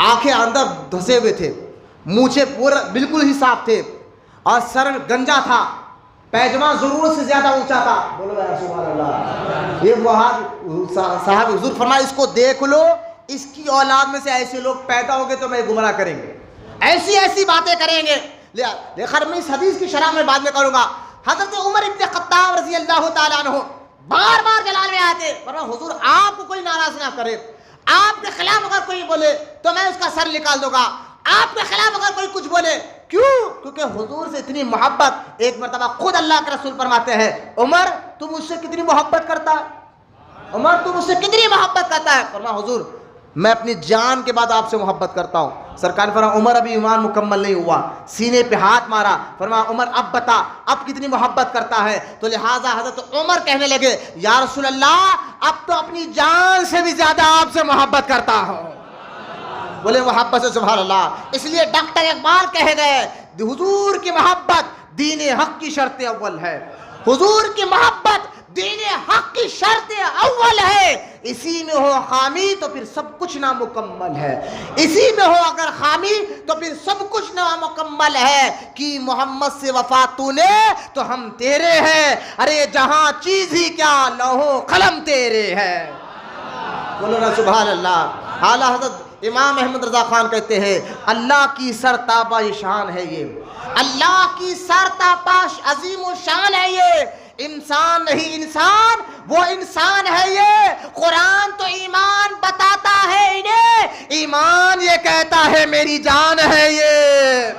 آنکھیں اندر دھسے ہوئے تھے، مونچھیں پورا بالکل ہی صاف تھے اور سر گنجا تھا، پیجامہ ضرورت سے زیادہ اونچا تھا. بولو یا سبحان اللہ. یہ وہاں صاحب حضور فرمایا اس کو دیکھ لو، اس کی اولاد میں سے ایسے لوگ پیدا ہو گے تو میں گمراہ کریں گے، ایسی ایسی باتیں کریں گے. لیکن میں اس حدیث کی شرح میں بعد میں کروں گا. حضرت عمر ابن خطاب رضی اللہ تعالیٰ عنہ بار بار جلال میں آتے، فرمایا حضور آپ کو کوئی ناراض نہ کرے، آپ کے خلاف اگر کوئی بولے تو میں اس کا سر نکال دوں گا، آپ کے خلاف اگر کوئی کچھ بولے. کیوں؟ کیونکہ حضور سے اتنی محبت. ایک مرتبہ خود اللہ کے رسول فرماتے ہیں عمر تم مجھ سے کتنی محبت کرتا ہے؟ عمر تم مجھ سے کتنی محبت کرتا ہے؟ فرمایا حضور میں اپنی جان کے بعد آپ سے محبت کرتا ہوں. سرکار نے فرمایا عمر ابھی ایمان مکمل نہیں ہوا. سینے پہ ہاتھ مارا، فرمایا عمر اب بتا اب کتنی محبت کرتا ہے؟ تو لہٰذا حضرت عمر کہنے لگے یا رسول اللہ اب تو اپنی جان سے بھی زیادہ آپ سے محبت کرتا ہوں. بولے محبت سے سبحان اللہ. اس لیے ڈاکٹر اقبال کہے گئے حضور کی محبت دین حق کی شرط اول ہے. حضور کی محبت دین حق کی شرط اول ہے. اسی میں ہو خامی تو پھر سب کچھ نامکمل ہے. اسی میں ہو اگر خامی تو پھر سب کچھ نامکمل ہے. کہ محمد سے وفا تو نے تو ہم تیرے ہیں، ارے جہاں چیز ہی کیا لوح قلم تیرے ہے. بولو نا سبحان اللہ. اعلیٰ حضرت امام احمد رضا خان کہتے ہیں اللہ کی سرتابہ شان ہے یہ، اللہ کی سرتابہ عظیم و شان ہے یہ. انسان نہیں انسان، وہ انسان ہے یہ. قرآن تو ایمان بتاتا ہے انہیں، ایمان یہ کہتا ہے میری جان ہے یہ.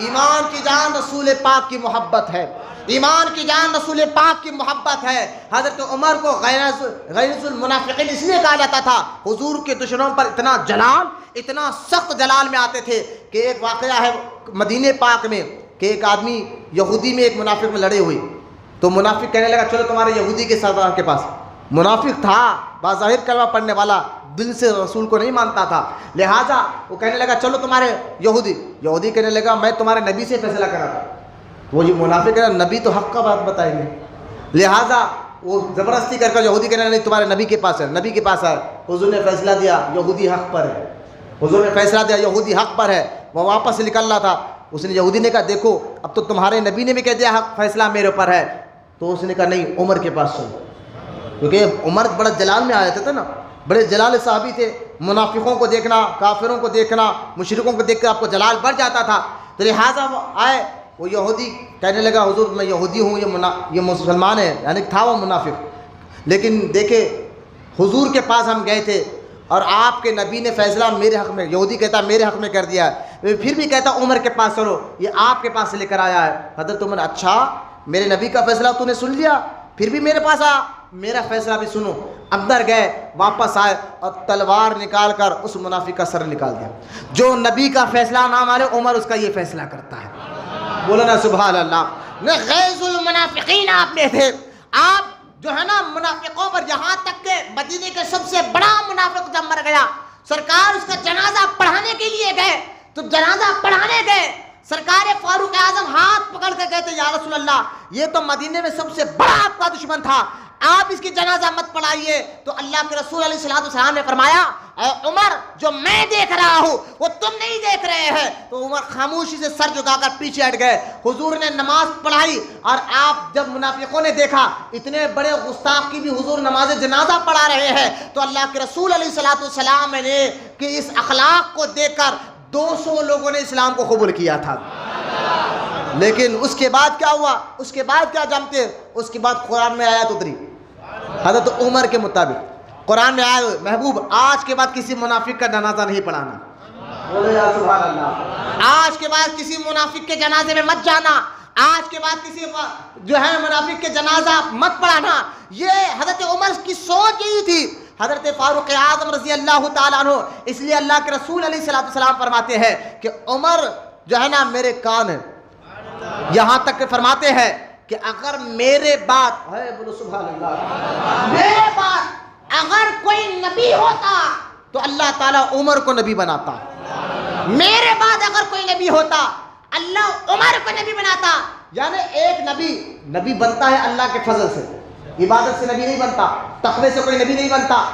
ایمان کی جان رسول پاک کی محبت ہے، ایمان کی جان رسول پاک کی محبت ہے۔ حضرت عمر کو غیظ المنافقین اس لیے کہا جاتا تھا، حضور کے دشمنوں پر اتنا جلال، اتنا سخت جلال میں آتے تھے کہ ایک واقعہ ہے مدینہ پاک میں کہ ایک آدمی یہودی میں ایک منافق میں لڑے ہوئے، تو منافق کہنے لگا چلو تمہارے یہودی کے سردار کے پاس۔ منافق تھا، بظاہر کلمہ پڑھنے والا، دل سے رسول کو نہیں مانتا تھا، لہٰذا وہ کہنے لگا چلو تمہارے یہودی کہنے لگا میں تمہارے نبی سے فیصلہ کرا تھا۔ وہ یہ منافق ہے، نبی تو حق کا بات بتائیں گے، لہٰذا وہ زبردستی کر یہودی کہنے لگا نہیں تمہارے نبی کے پاس ہے، نبی کے پاس ہے۔ حضور نے فیصلہ دیا یہودی حق پر ہے، حضور نے فیصلہ دیا یہودی حق پر ہے۔ وہ واپس سے نکل رہا تھا، اس نے یہودی نے کہا دیکھو اب تو تمہارے نبی نے بھی کہہ دیا حق فیصلہ میرے اوپر ہے، تو اس نے کہا نہیں عمر کے پاس چلو، کیونکہ عمر بڑا جلال میں آ جاتے تھے نا، بڑے جلال صحابی تھے، منافقوں کو دیکھنا، کافروں کو دیکھنا، مشرکوں کو دیکھ کر آپ کو جلال بڑھ جاتا تھا، تو لہٰذا وہ آئے، وہ یہودی کہنے لگا حضور میں یہودی ہوں، یہ مسلمان ہے، یعنی تھا وہ منافق، لیکن دیکھے حضور کے پاس ہم گئے تھے اور آپ کے نبی نے فیصلہ میرے حق میں، یہودی کہتا میرے حق میں کر دیا ہے، پھر بھی کہتا عمر کے پاس چلو، یہ آپ کے پاس لے کر آیا ہے۔ حضرت عمر اچھا میرے نبی کا فیصلہ تو نے سن لیا، پھر بھی میرے پاس آ، میرا فیصلہ بھی سنو۔ اندر گئے، واپس آئے اور تلوار نکال کر اس منافق کا سر نکال دیا۔ جو نبی کا فیصلہ نہ مانے عمر اس کا یہ فیصلہ کرتا ہے، بولو نا سبحان اللہ۔ غیظ المنافقین آپ میں تھے، آپ جو ہے نا منافقوں پر، یہاں تک کہ مدینے کے سب سے بڑا منافق جب مر گیا، سرکار اس کا جنازہ پڑھانے کے لیے گئے، تو جنازہ پڑھانے گئے، سرکار فاروق اعظم ہاتھ پکڑ کے کہتے یا رسول اللہ یہ تو مدینے میں سب سے بڑا آپ کا دشمن تھا، آپ اس کی جنازہ مت پڑھائیے۔ تو اللہ کے رسول علیہ السلام نے فرمایا اے عمر جو میں دیکھ رہا ہوں وہ تم نہیں دیکھ رہے ہیں۔ تو عمر خاموشی سے سر جھکا کر پیچھے ہٹ گئے۔ حضور نے نماز پڑھائی اور آپ جب منافقوں نے دیکھا اتنے بڑے گستاخ کی بھی حضور نماز جنازہ پڑھا رہے ہیں، تو اللہ کے رسول علیہ السلام نے کہ اس اخلاق کو دیکھ کر 200 لوگوں نے اسلام کو قبول کیا تھا۔ لیکن اس کے بعد کیا ہوا، اس کے بعد کیا جانتے، اس کے بعد قرآن میں آیات اتری حضرت عمر کے مطابق، قرآن میں آئے محبوب آج کے بعد کسی منافق کا جنازہ نہیں پڑھانا، بولے یا سبحان اللہ، آج کے بعد کسی منافق کے جنازے میں مت جانا، آج کے بعد کسی جو ہے منافق کے جنازہ مت پڑھانا۔ یہ حضرت عمر کی سوچ یہی تھی۔ حضرت فاروق اعظم رضی اللہ تعالیٰ عنہ، اس لیے اللہ کے رسول علیہ السلام فرماتے ہیں کہ عمر جو ہے نا میرے کان ہیں، یہاں تک کہ فرماتے ہیں کہ اگر میرے بعد بولو سبحان اللہ، میرے بعد اگر کوئی نبی ہوتا تو اللہ تعالیٰ عمر کو نبی بناتا، میرے بعد اگر کوئی نبی ہوتا اللہ عمر کو نبی بناتا۔ یعنی ایک نبی بنتا ہے اللہ کے فضل سے، عبادت سے نبی نہیں بنتا، تقوی سے کوئی نبی نہیں بنتا،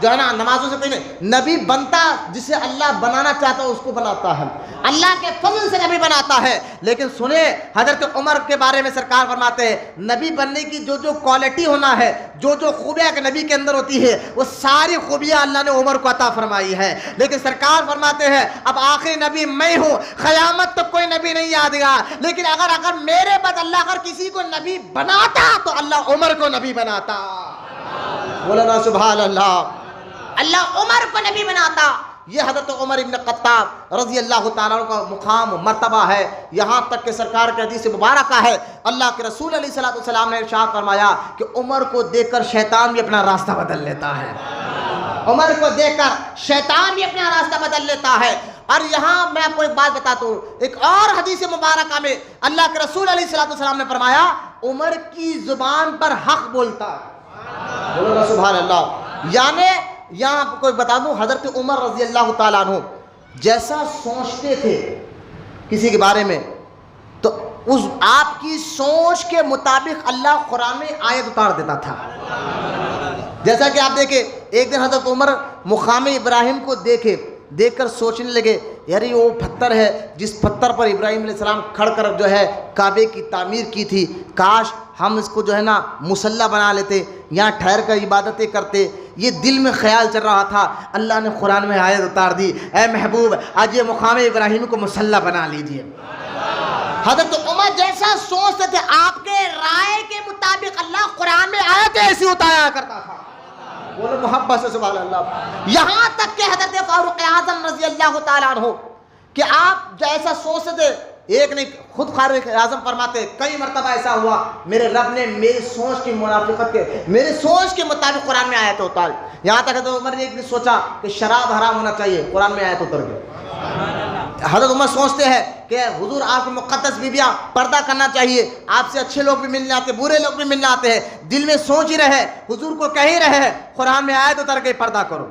جو ہے نا نمازوں سے کوئی نہیں، نبی بنتا جسے اللہ بنانا چاہتا ہے اس کو بناتا ہے، اللہ کے فضل سے نبی بناتا ہے۔ لیکن سنیں حضرت عمر کے بارے میں سرکار فرماتے ہیں نبی بننے کی جو کوالٹی ہونا ہے، جو خوبیاں ایک نبی کے اندر ہوتی ہے، وہ ساری خوبیاں اللہ نے عمر کو عطا فرمائی ہے۔ لیکن سرکار فرماتے ہیں اب آخری نبی میں ہوں، قیامت تک کوئی نبی نہیں یاد گا، لیکن اگر میرے بعد اللہ اگر کسی کو نبی بناتا تو اللہ عمر کو نبی بناتا، بولنا سبحان اللہ، اللہ عمر کو نبی بناتا۔ یہ حضرت عمر ابن خطاب رضی اللہ تعالیٰ عنہ کا مقام مرتبہ ہے، یہاں تک کہ سرکار کے حدیث مبارکہ ہے اللہ کے رسول علیہ السلام نے ارشاد فرمایا کہ عمر کو دیکھ کر شیطان بھی اپنا راستہ بدل لیتا ہے، عمر کو دیکھ کر شیطان بھی اپنا راستہ بدل لیتا ہے۔ اور یہاں میں آپ کو ایک بات بتاتا ہوں، ایک اور حدیث مبارکہ میں اللہ کے رسول علیہ السلام نے فرمایا عمر کی زبان پر حق بولتا ہے، بولو سبحان اللہ۔ یعنی یہاں آپ کو بتا دوں حضرت عمر رضی اللہ تعالیٰ عنہ جیسا سوچتے تھے کسی کے بارے میں، تو اس آپ کی سوچ کے مطابق اللہ قرآن میں آیت اتار دیتا تھا۔ جیسا کہ آپ دیکھیں ایک دن حضرت عمر مقام ابراہیم کو دیکھ کر سوچنے لگے یار یہ وہ پتھر ہے جس پتھر پر ابراہیم علیہ السلام کھڑ کر جو ہے کعبے کی تعمیر کی تھی، کاش ہم اس کو جو ہے نا مصلی بنا لیتے، یہاں ٹھہر کر عبادتیں کرتے۔ یہ دل میں خیال چل رہا تھا، اللہ نے قرآن میں آیت اتار دی اے محبوب آج یہ مقام ابراہیم کو مصلی بنا لیجئے۔ حضرت عمر جیسا سوچتے تھے آپ کے رائے کے مطابق اللہ قرآن میں آیت ایسی اتارا کرتا تھا، بولو محبت سے سبحان اللہ۔ یہاں تک کہ حضرت فاروق اعظم رضی اللہ تعالیٰ عنہ کہ آپ جیسا سوچتے تھے ایک نہیں، خود فاروق اعظم فرماتے کئی مرتبہ ایسا ہوا میرے رب نے میری سوچ کی موافقت کے، میری سوچ کے مطابق قرآن میں آیت اتار، یہاں تک حضرت عمر نے ایک دن سوچا کہ شراب حرام ہونا چاہیے، قرآن میں آیت اتر گئی۔ حضرت عمر سوچتے ہیں کہ حضور آپ کی مقدس بیویاں پردہ کرنا چاہیے، آپ سے اچھے لوگ بھی ملنے آتے ہیں، برے لوگ بھی ملنے آتے ہیں، دل میں سوچ ہی رہے، حضور کو کہہ ہی رہے ہیں، قرآن میں آیت اتر گئی پردہ کرو۔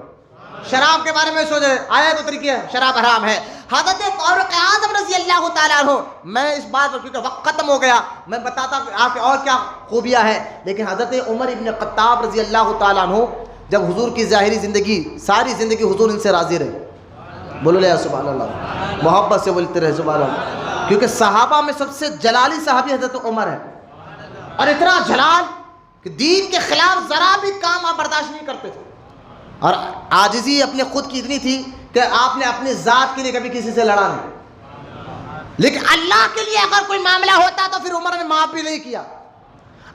شراب کے بارے میں سوچ رہے، آیت اتر کی ہے شراب حرام ہے۔ حضرت فاروق اعظم رضی اللہ تعالیٰ عنہ، میں اس بات پر کیونکہ وقت ختم ہو گیا میں بتاتا آپ کے اور کیا خوبیاں ہیں، لیکن حضرت عمر ابن خطاب رضی اللہ تعالیٰ عنہ جب حضور کی ظاہری زندگی، ساری زندگی حضور ان سے راضی رہے، بولو لے سبحان اللہ، محبت سے بولتے رہے سبحان اللہ، کیونکہ صحابہ میں سب سے جلالی صحابی حضرت عمر ہے، اور اتنا جلال کہ دین کے خلاف ذرا بھی کام آپ برداشت نہیں کرتے تھے، اور عاجزی اپنے خود کی اتنی تھی کہ آپ نے اپنی ذات کے لیے کبھی کسی سے لڑا نہیں، لیکن اللہ کے لیے اگر کوئی معاملہ ہوتا تو پھر عمر نے معاف بھی نہیں کیا۔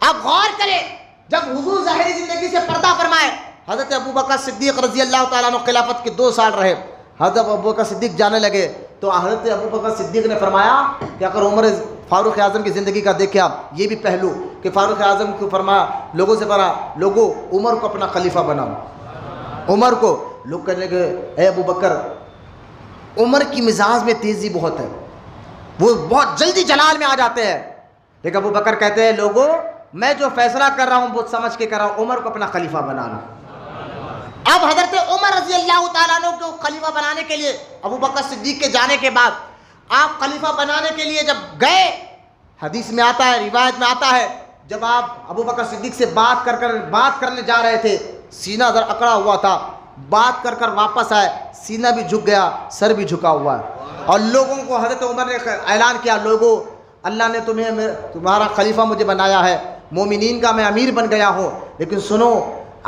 اب غور کریں، جب حضور ظاہری زندگی سے پردہ فرمائے، حضرت ابوبکر صدیق رضی اللہ تعالیٰ عنہ خلافت کے 2 سال رہے، حضرت ابوبکر صدیق جانے لگے تو حضرت ابوبکر صدیق نے فرمایا کہ اگر عمر فاروق اعظم کی زندگی کا دیکھیں آپ یہ بھی پہلو کہ فاروق اعظم کو فرمایا، لوگوں سے فرمایا لوگوں عمر کو اپنا خلیفہ بناؤ، عمر کو لوگ کہنے لگے اے ابوبکر، عمر کی مزاج میں تیزی بہت ہے، وہ بہت جلدی جلال میں آ جاتے ہیں، لیکن ابوبکر کہتے ہیں لوگوں میں جو فیصلہ کر رہا ہوں بہت سمجھ کے کر رہا ہوں، عمر کو اپنا خلیفہ بنانا۔ اب حضرت عمر رضی اللہ تعالیٰ عنہ کو خلیفہ بنانے کے لیے ابوبکر صدیق کے جانے کے بعد آپ خلیفہ بنانے کے لیے جب گئے، حدیث میں آتا ہے، روایت میں آتا ہے، جب آپ ابوبکر صدیق سے بات کرنے جا رہے تھے، سینہ ادھر اکڑا ہوا تھا، بات کر واپس آئے، سینہ بھی جھک گیا، سر بھی جھکا ہوا ہے، اور لوگوں کو حضرت عمر نے اعلان کیا لوگوں اللہ نے تمہارا خلیفہ مجھے بنایا ہے، مومنین کا میں امیر بن گیا ہوں، لیکن سنو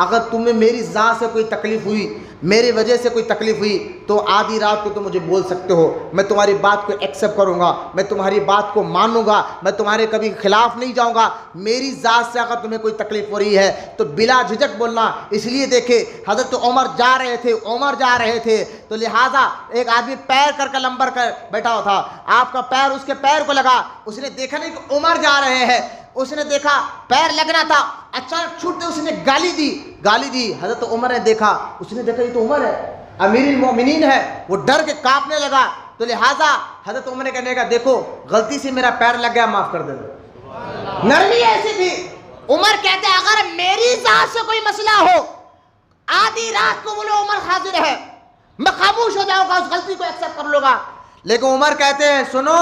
اگر تمہیں میری ذات سے کوئی تکلیف ہوئی، میری وجہ سے کوئی تکلیف ہوئی تو آدھی رات کو تم مجھے بول سکتے ہو، میں تمہاری بات کو ایکسیپٹ کروں گا، میں تمہاری بات کو مانوں گا، میں تمہارے کبھی خلاف نہیں جاؤں گا، میری ذات سے اگر تمہیں کوئی تکلیف ہو رہی ہے تو بلا جھجک بولنا۔ اس لیے دیکھے حضرت عمر جا رہے تھے تو لہٰذا ایک آدمی پیر کر لمبر کر بیٹھا ہوا تھا، آپ کا پیر اس کے پیر کو لگا، اس نے دیکھا نہیں کہ عمر جا رہے ہیں، اس نے دیکھا پیر لگنا تھا، اچانک چھوٹتے اس نے گالی دی، حضرت عمر نے دیکھا، اس نے دیکھا یہ تو عمر ہے، امیر المومنین ہے، وہ ڈر کے کانپنے لگا، تو لہٰذا حضرت عمر نے کہنے کا دیکھو غلطی سے میرا پیر لگ گیا معاف کر دینا، نرمی ایسی تھی۔ عمر کہتے ہیں اگر میری ذات سے کوئی مسئلہ ہو آدھی رات کو بولو عمر حاضر ہے، میں خاموش ہو جاؤں گا، اس غلطی کو ایکسپٹ کر لوں گا، لیکن عمر کہتے ہیں سنو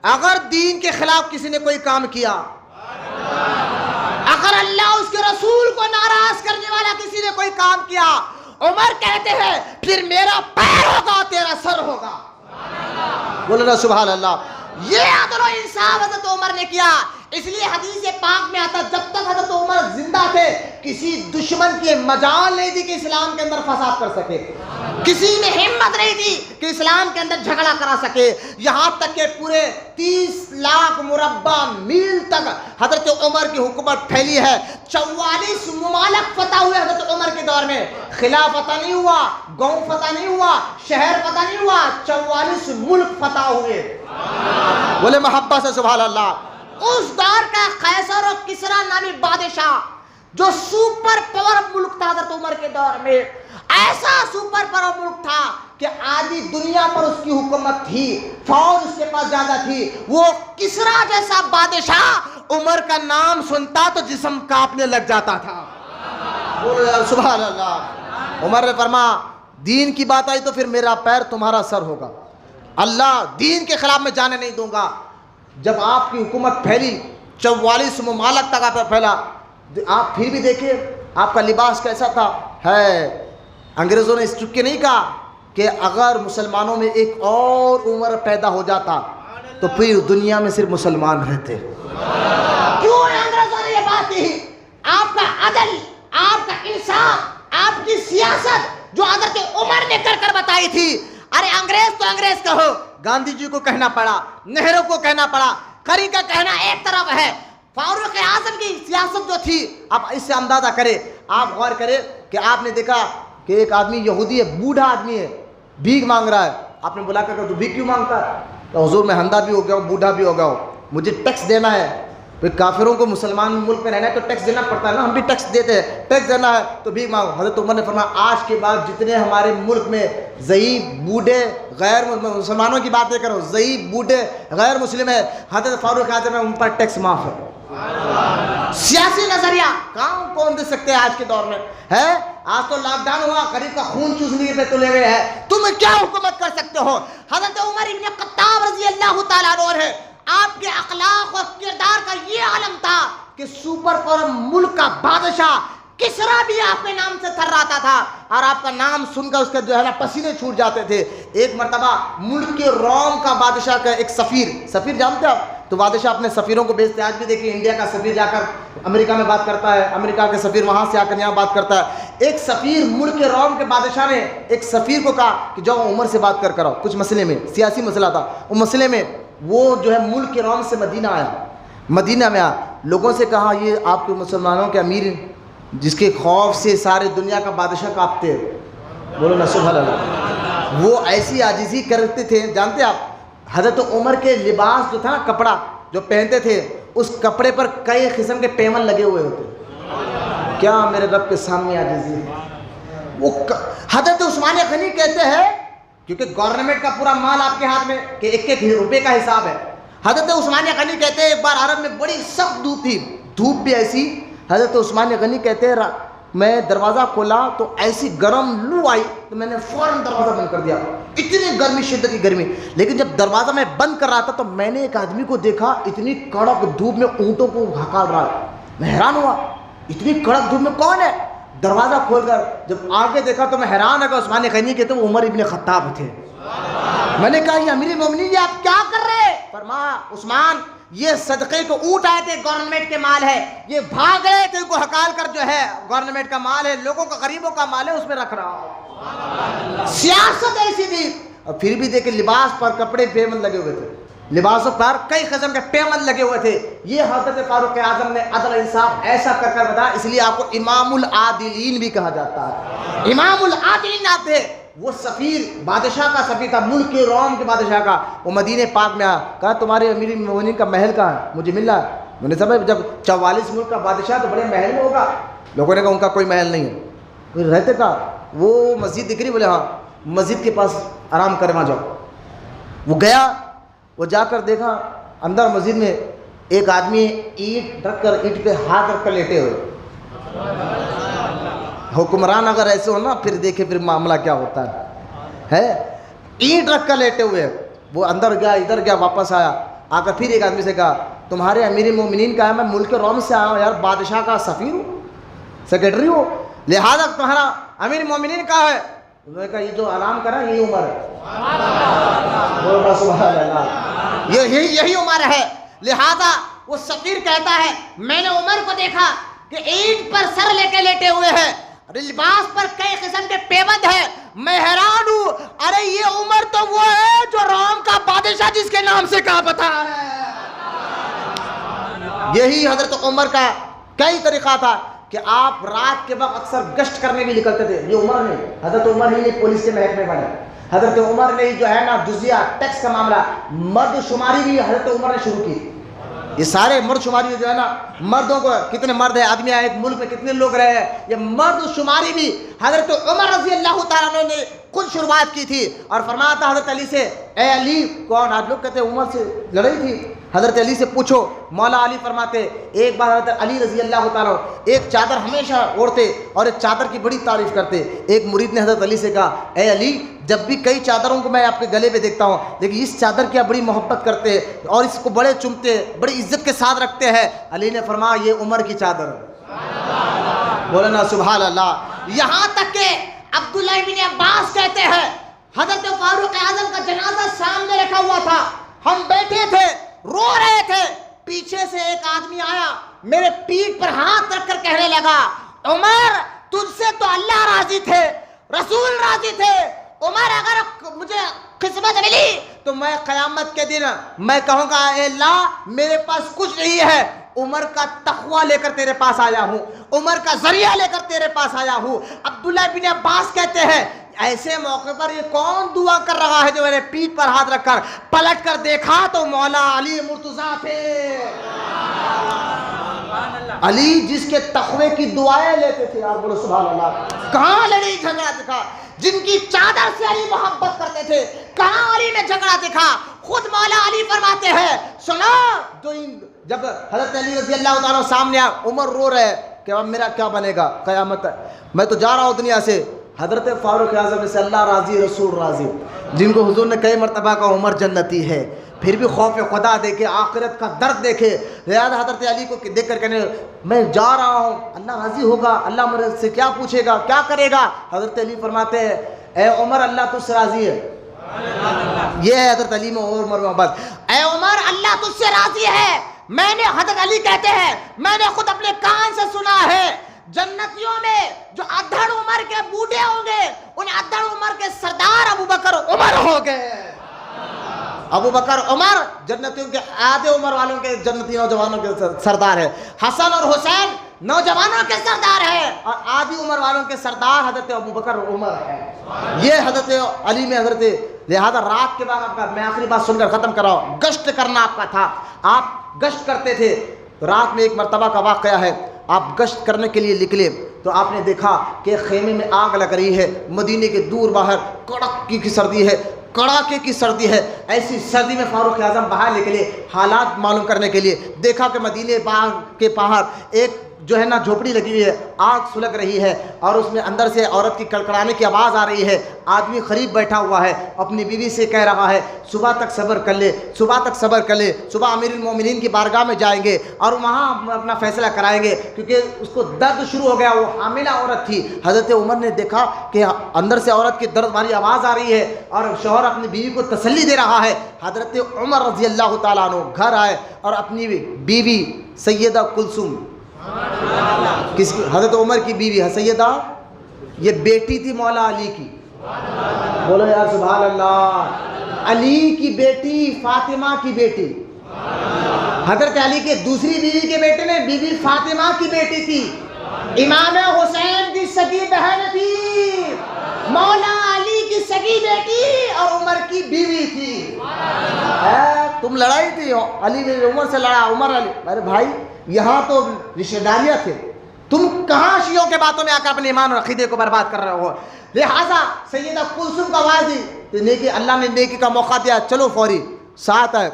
اگر دین کے خلاف کسی نے کوئی کام کیا، اگر اللہ اس کے رسول کو ناراض کرنے والا کسی نے کوئی کام کیا، عمر کہتے ہیں پھر میرا پیر ہوگا تیرا سر ہوگا، بولو نا سبحان اللہ۔ یہ عدل و انصاف حضرت عمر نے کیا، اس لیے حدیث پاک میں آتا جب تک حضرت عمر زندہ تھے کسی دشمن کی مجال نہیں تھی کہ اسلام کے اندر فساد کر سکے، کسی میں ہمت نہیں تھی کہ اسلام کے اندر جھگڑا کرا سکے، یہاں تک کہ پورے 30 لاکھ مربع میل تک حضرت عمر کی حکومت پھیلی ہے، 44 ممالک فتح ہوئے حضرت عمر کے دور میں، خلا فتح نہیں ہوا، گاؤں فتح نہیں ہوا، شہر فتح نہیں ہوا، 44 ملک فتح ہوئے، بولے محبت سے سبحان اللہ۔ اس دور کا قیصر و کسریٰ نامی بادشاہ جو سپر پاور ملک تھا حضرت عمر کے دور میں، ایسا سپر پاور ملک تھا کہ آدھی دنیا پر اس کی حکومت تھی، فوج اس کے پاس زیادہ تھی، وہ کسریٰ جیسا بادشاہ عمر کا نام سنتا تو جسم کانپنے لگ جاتا تھا، سبحان اللہ۔ عمر نے فرمایا دین کی بات آئی تو پھر میرا پیر تمہارا سر ہوگا، اللہ دین کے خلاف میں جانے نہیں دوں گا۔ جب آپ کی حکومت پھیلی 44 ممالک تک آپ پھیلا، آپ پھر بھی دیکھیں آپ کا لباس کیسا تھا، ہے انگریزوں نے اس چکے نہیں کہا کہ اگر مسلمانوں میں ایک اور عمر پیدا ہو جاتا تو پھر دنیا میں صرف مسلمان رہتے، کیوں انگریزوں نے یہ بات کہی؟ آپ کا عدل، آپ کا انصاف، آپ کی سیاست جو حضرت عمر نے کر بتائی تھی، ارے انگریز تو انگریز کہو، گاندھی جی کو کہنا پڑا، نہرو کو کہنا پڑا، کری کا کہنا ایک طرف ہے، فاروق اعظم کی سیاست جو تھی، اب اس سے اندازہ کرے، آپ غور کرے کہ آپ نے دیکھا کہ ایک آدمی یہودی ہے، بوڑھا آدمی ہے، بھیک مانگ رہا ہے، آپ نے بلا کر تو بھیک کیوں مانگتا ہے؟ تو حضور میں اندھا بھی ہو گیا ہوں، بوڑھا بھی ہو گیا ہوں، مجھے ٹیکس دینا ہے. پھر کافروں کو مسلمان ملک میں رہنا ہے تو ٹیکس دینا پڑتا ہے نا، ہم بھی ٹیکس دیتے ہیں، ٹیکس دینا ہے تو بھی مانگو. حضرت عمر نے فرمایا آج کے بعد جتنے ہمارے ملک میں ضعیف بوڑھے غیر مسلمانوں کی باتیں کرو، ضعیف بوڑھے غیر مسلم ہے، حضرت فاروق اعظم ہے، ان پر ٹیکس معاف ہے. سیاسی نظریہ کہاں کون دے سکتے ہیں آج کے دور میں ہے؟ آج تو لاک ڈاؤن ہوا، غریب کا خون چوسنے پہ تلے ہوئے ہیں، تم کیا حکومت کر سکتے ہو؟ حضرت عمر ابن خطاب رضی اللہ تعالیٰ عنہ ہے، آپ کے اخلاق اور کردار کا یہ عالم تھا کہ سپر پاور ملک کا بادشاہ کسرا بھی آپ کے نام سے تھراتا تھا، اور آپ کا نام سن کر اس کے جو ہے نا پسینے چھوٹ جاتے تھے. ایک مرتبہ ملک کے روم کا بادشاہ کا ایک سفیر جانتے ہو آپ؟ تو بادشاہ اپنے سفیروں کو بھیجتے ہیں. آج بھی دیکھیے انڈیا کا سفیر جا کر امریکہ میں بات کرتا ہے، امریکہ کے سفیر وہاں سے آ کر یہاں بات کرتا ہے. ایک سفیر ملک کے روم کے بادشاہ نے ایک سفیر کو کہا کہ جاؤ عمر سے بات کر آؤ، کچھ مسئلے میں، سیاسی مسئلہ تھا، وہ مسئلے میں وہ جو ہے ملک کے روم سے مدینہ آیا، مدینہ میں آیا، لوگوں سے کہا یہ آپ کے مسلمانوں کے امیر جس کے خوف سے سارے دنیا کا بادشاہ کانپتے ہیں، بولو نا سبحان اللہ. وہ ایسی عاجزی کرتے تھے، جانتے آپ حضرت عمر کے لباس جو تھا نا، کپڑا جو پہنتے تھے، اس کپڑے پر کئی قسم کے پیمن لگے ہوئے ہوتے. کیا میرے رب کے سامنے عاجزی ہے. وہ حضرت عثمان غنی کہتے ہیں، کیونکہ گورنمنٹ کا پورا مال آپ کے ہاتھ میں کہ ایک ایک روپے کا حساب ہے. حضرت عثمان غنی کہتے ہیں ایک بار عرب میں بڑی سخت دھوپ تھی، دھوپ بھی ایسی. حضرت عثمان غنی کہتے ہیں میں دروازہ کھولا تو ایسی گرم لو آئی تو میں نے فوراً دروازہ بند کر دیا، اتنی گرمی، شدت کی گرمی. لیکن جب دروازہ میں بند کر رہا تھا تو میں نے ایک آدمی کو دیکھا اتنی کڑک دھوپ میں اونٹوں کو ہکال رہا ہے. میں حیران ہوا اتنی کڑک دھوپ میں کون ہے. دروازہ کھول کر جب آگے دیکھا تو میں حیران ہے کہ عثمان غنی کہتے وہ عمر ابن خطاب تھے. میں نے کہا یہ امیر مومنین یہ آپ کیا کر رہے؟ فرمایا عثمان یہ صدقے کو اونٹ آئے تھے، گورنمنٹ کے مال ہے، یہ بھاگ رہے تھے، ان کو ہکال کر جو ہے گورنمنٹ کا مال ہے، لوگوں کا غریبوں کا مال ہے، اس میں رکھ رہا ہوں. سیاست ایسی تھی. اور پھر بھی دیکھیں لباس پر کپڑے پیمن لگے ہوئے تھے، لباسوں پر کئی قسم کے پیمن لگے ہوئے تھے. یہ حضرت فاروق اعظم نے عدل انصاف ایسا کر کر بتایا، اس لیے آپ کو امام العادلین بھی کہا جاتا ہے. امام العادلین آپ تھے. وہ سفیر بادشاہ کا سفیر تھا، ملک کے روم کے بادشاہ کا. وہ مدینہ پاک میں آیا، کہا تمہارے امیر المومنین کا محل کہاں ہے، مجھے مل رہا ہے. میں نے سمجھا جب 44 ملک کا بادشاہ تو بڑے محل میں ہوگا. لوگوں نے کہا ان کا کوئی محل نہیں ہے. رہتے کہا وہ مسجد دکھ رہی، بولے ہاں مسجد کے پاس آرام کرے وہاں جاؤ. وہ گیا، وہ جا کر دیکھا اندر مسجد میں ایک آدمی اینٹ رکھ کر، اینٹ پہ ہاتھ رکھ کر لیٹے ہوئے. حکمران اگر ایسے ہو نا پھر دیکھے پھر معاملہ کیا ہوتا ہے. اینٹ رکھ کر لیٹے ہوئے. وہ اندر گیا، ادھر گیا، واپس آیا، آ کر پھر ایک آدمی سے کہا تمہارے امیر مومنین کا ہے، میں ملک روم سے آیا ہوں یار، بادشاہ کا سفیر ہوں، سیکرٹری ہوں، لہذا تمہارا امیر مومنین کا ہے. انہوں نے کہا یہ جو آرام کرا یہی عمر ہے. سبحان اللہ، یہی عمر ہے. لہذا وہ سفیر کہتا ہے میں نے عمر کو دیکھا کہ اینٹ پر سر لے کے لیٹے ہوئے ہیں، لباس پر کئی قسم کے پیبند ہیں. میں حیران ہوں، ارے یہ عمر تو وہ ہے جو روم کا بادشاہ جس کے نام سے کہا پتا ہے. یہی حضرت عمر کا کئی طریقہ تھا کہ آپ رات کے وقت اکثر گشت کرنے بھی نکلتے تھے. یہ عمر نے، حضرت عمر ہی نے پولیس کے محکمے بنے. حضرت عمر نے جو ہے نا جزیہ ٹیکس کا معاملہ، مرد شماری بھی حضرت عمر نے شروع کی. یہ سارے مرد شماری جو ہے نا، مردوں کو کتنے مرد ہیں، آدمی آئے ایک ملک میں کتنے لوگ رہے ہیں، یہ مرد شماری بھی حضرت عمر رضی اللہ تعالیٰ عنہ نے خود شروعات کی تھی. اور فرمایا تھا حضرت علی سے، اے علی کون؟ آج لوگ کہتے ہیں عمر سے لڑائی تھی، حضرت علی سے پوچھو. مولا علی فرماتے ایک بار حضرت علی رضی اللہ تعالیٰ ایک چادر ہمیشہ اوڑھتے اور ایک چادر کی بڑی تعریف کرتے. ایک مرید نے حضرت علی سے کہا اے علی جب بھی کئی چادروں کو میں آپ کے گلے پہ دیکھتا ہوں لیکن اس چادر کی آپ بڑی محبت کرتے اور اس کو بڑے چمتے، بڑی عزت کے ساتھ رکھتے ہیں. علی نے فرمایا یہ عمر کی چادر ہے. بولے نا سبحان اللہ. یہاں تک کہ عبداللہ بن عباس کہتے ہیں حضرت فاروق اعظم کا جنازہ سامنے رکھا ہوا تھا، ہم بیٹھے تھے رو رہے تھے، پیچھے سے ایک آدمی آیا میرے پیٹھ پر ہاتھ رکھ کر کہنے لگا عمر تجھ سے تو اللہ راضی تھے، رسول راضی تھے. عمر اگر مجھے قسمت ملی تو میں قیامت کے دن میں کہوں گا اے اللہ میرے پاس کچھ نہیں ہے، عمر کا تقوی لے کر تیرے پاس آیا ہوں، عمر کا ذریعہ لے کر تیرے پاس آیا ہوں. عبداللہ بن عباس کہتے ہیں ایسے موقع پر یہ کون دعا کر رہا ہے جو میرے پیٹھ پر ہاتھ رکھ کر پلٹ کر دیکھا تو مولا علی مرتضیٰ تھے. علی جس کے تقوی کی دعائیں لیتے تھے. آپ بولو سبحان اللہ. کہاں لڑائی جھگڑا دکھا؟ جن کی چادر سے علی محبت کرتے تھے کہاں علی میں جھگڑا دکھا؟ خود مولا علی فرماتے ہیں سنو، جب حضرت علی رضی اللہ تعالیٰ سامنے آئے، عمر رو رہے کہ اب میرا کیا بنے گا قیامت، میں تو جا رہا ہوں دنیا سے. حضرت فاروق اعظم سے اللہ راضی رسول راضی، جن کو حضور نے کئی مرتبہ کہا عمر جنتی ہے، پھر بھی خوف خدا دیکھے، آخرت کا درد دیکھے، لہذا حضرت علی کو دیکھ کر کہنے میں جا رہا ہوں، اللہ راضی ہوگا، اللہ میرے سے کیا پوچھے گا، کیا کرے گا؟ حضرت علی فرماتے ہیں اے عمر اللہ تجھ سے راضی ہے. یہ ہے حضرت علی میں عمر محبت. اے عمر اللہ تجھ سے راضی ہے. میں نے، حضرت علی کہتے ہیں میں نے خود اپنے کان سے سنا ہے جنتیوں میں جو ادھڑ عمر کے بوڑھے ہوں گے ان ادھڑ عمر کے سردار ابو بکر عمر ہو گئے. ابو بکر عمر جنتیوں کے آدھے عمر والوں کے جنتی نوجوانوں کے سردار ہے. حسن اور حسین نوجوانوں کے سردار ہے اور آدھی عمر والوں کے سردار حضرت ابو بکر عمر ہے. یہ حضرت علی میں حضرت. لہذا رات کے بعد آپ کا میں آخری بات سن کر ختم کر رہا ہوں. گشت کرنا آپ کا تھا، آپ گشت کرتے تھے. رات میں ایک مرتبہ کا واقعہ ہے، آپ گشت کرنے کے لیے نکلے تو آپ نے دیکھا کہ خیمے میں آگ لگ رہی ہے. مدینے کے دور باہر کڑک کی سردی ہے، کڑاکے کی سردی ہے. ایسی سردی میں فاروق اعظم باہر نکلے حالات معلوم کرنے کے لیے. دیکھا کہ مدینے باغ کے باہر ایک جو ہے نا جھوپڑی لگی ہوئی ہے، آگ سلگ رہی ہے اور اس میں اندر سے عورت کی کڑکڑانے کی آواز آ رہی ہے. آدمی قریب بیٹھا ہوا ہے، اپنی بیوی سے کہہ رہا ہے صبح تک صبر کر لے، صبح تک صبر کر لے، صبح امیر المومنین کی بارگاہ میں جائیں گے اور وہاں اپنا فیصلہ کرائیں گے. کیونکہ اس کو درد شروع ہو گیا، وہ حاملہ عورت تھی. حضرت عمر نے دیکھا کہ اندر سے عورت کی درد والی آواز آ رہی ہے اور شوہر اپنی بیوی کو تسلی دے رہا ہے. حضرت عمر رضی اللہ تعالیٰ عنہ گھر آئے اور اپنی بیوی سیدہ کلثوم، کس کی؟ حضرت عمر کی بیوی ہے سیدہ، یہ بیٹی تھی مولا علی کی. بولو یار سبحان اللہ. علی کی بیٹی فاطمہ کی بیٹی، حضرت علی کے دوسری بیوی کے بیٹے میں بی بی فاطمہ کی بیٹی تھی. امام حسین کی سگی بہن تھی، مولا علی کی سگی بیٹی اور عمر کی بیوی تھی. تم لڑائی تھی، علی نے عمر سے لڑا، عمر علی. ارے بھائی یہاں تو رشتہ داریاں تھے، تم کہاں شیعوں کے باتوں میں آ کر اپنے ایمان اور عقیدے کو برباد کر رہے ہو. لہٰذا سیدہ کلثوم کا آواز دی تو نیکی، اللہ نے نیکی کا موقع دیا، چلو فوری ساتھ ہے.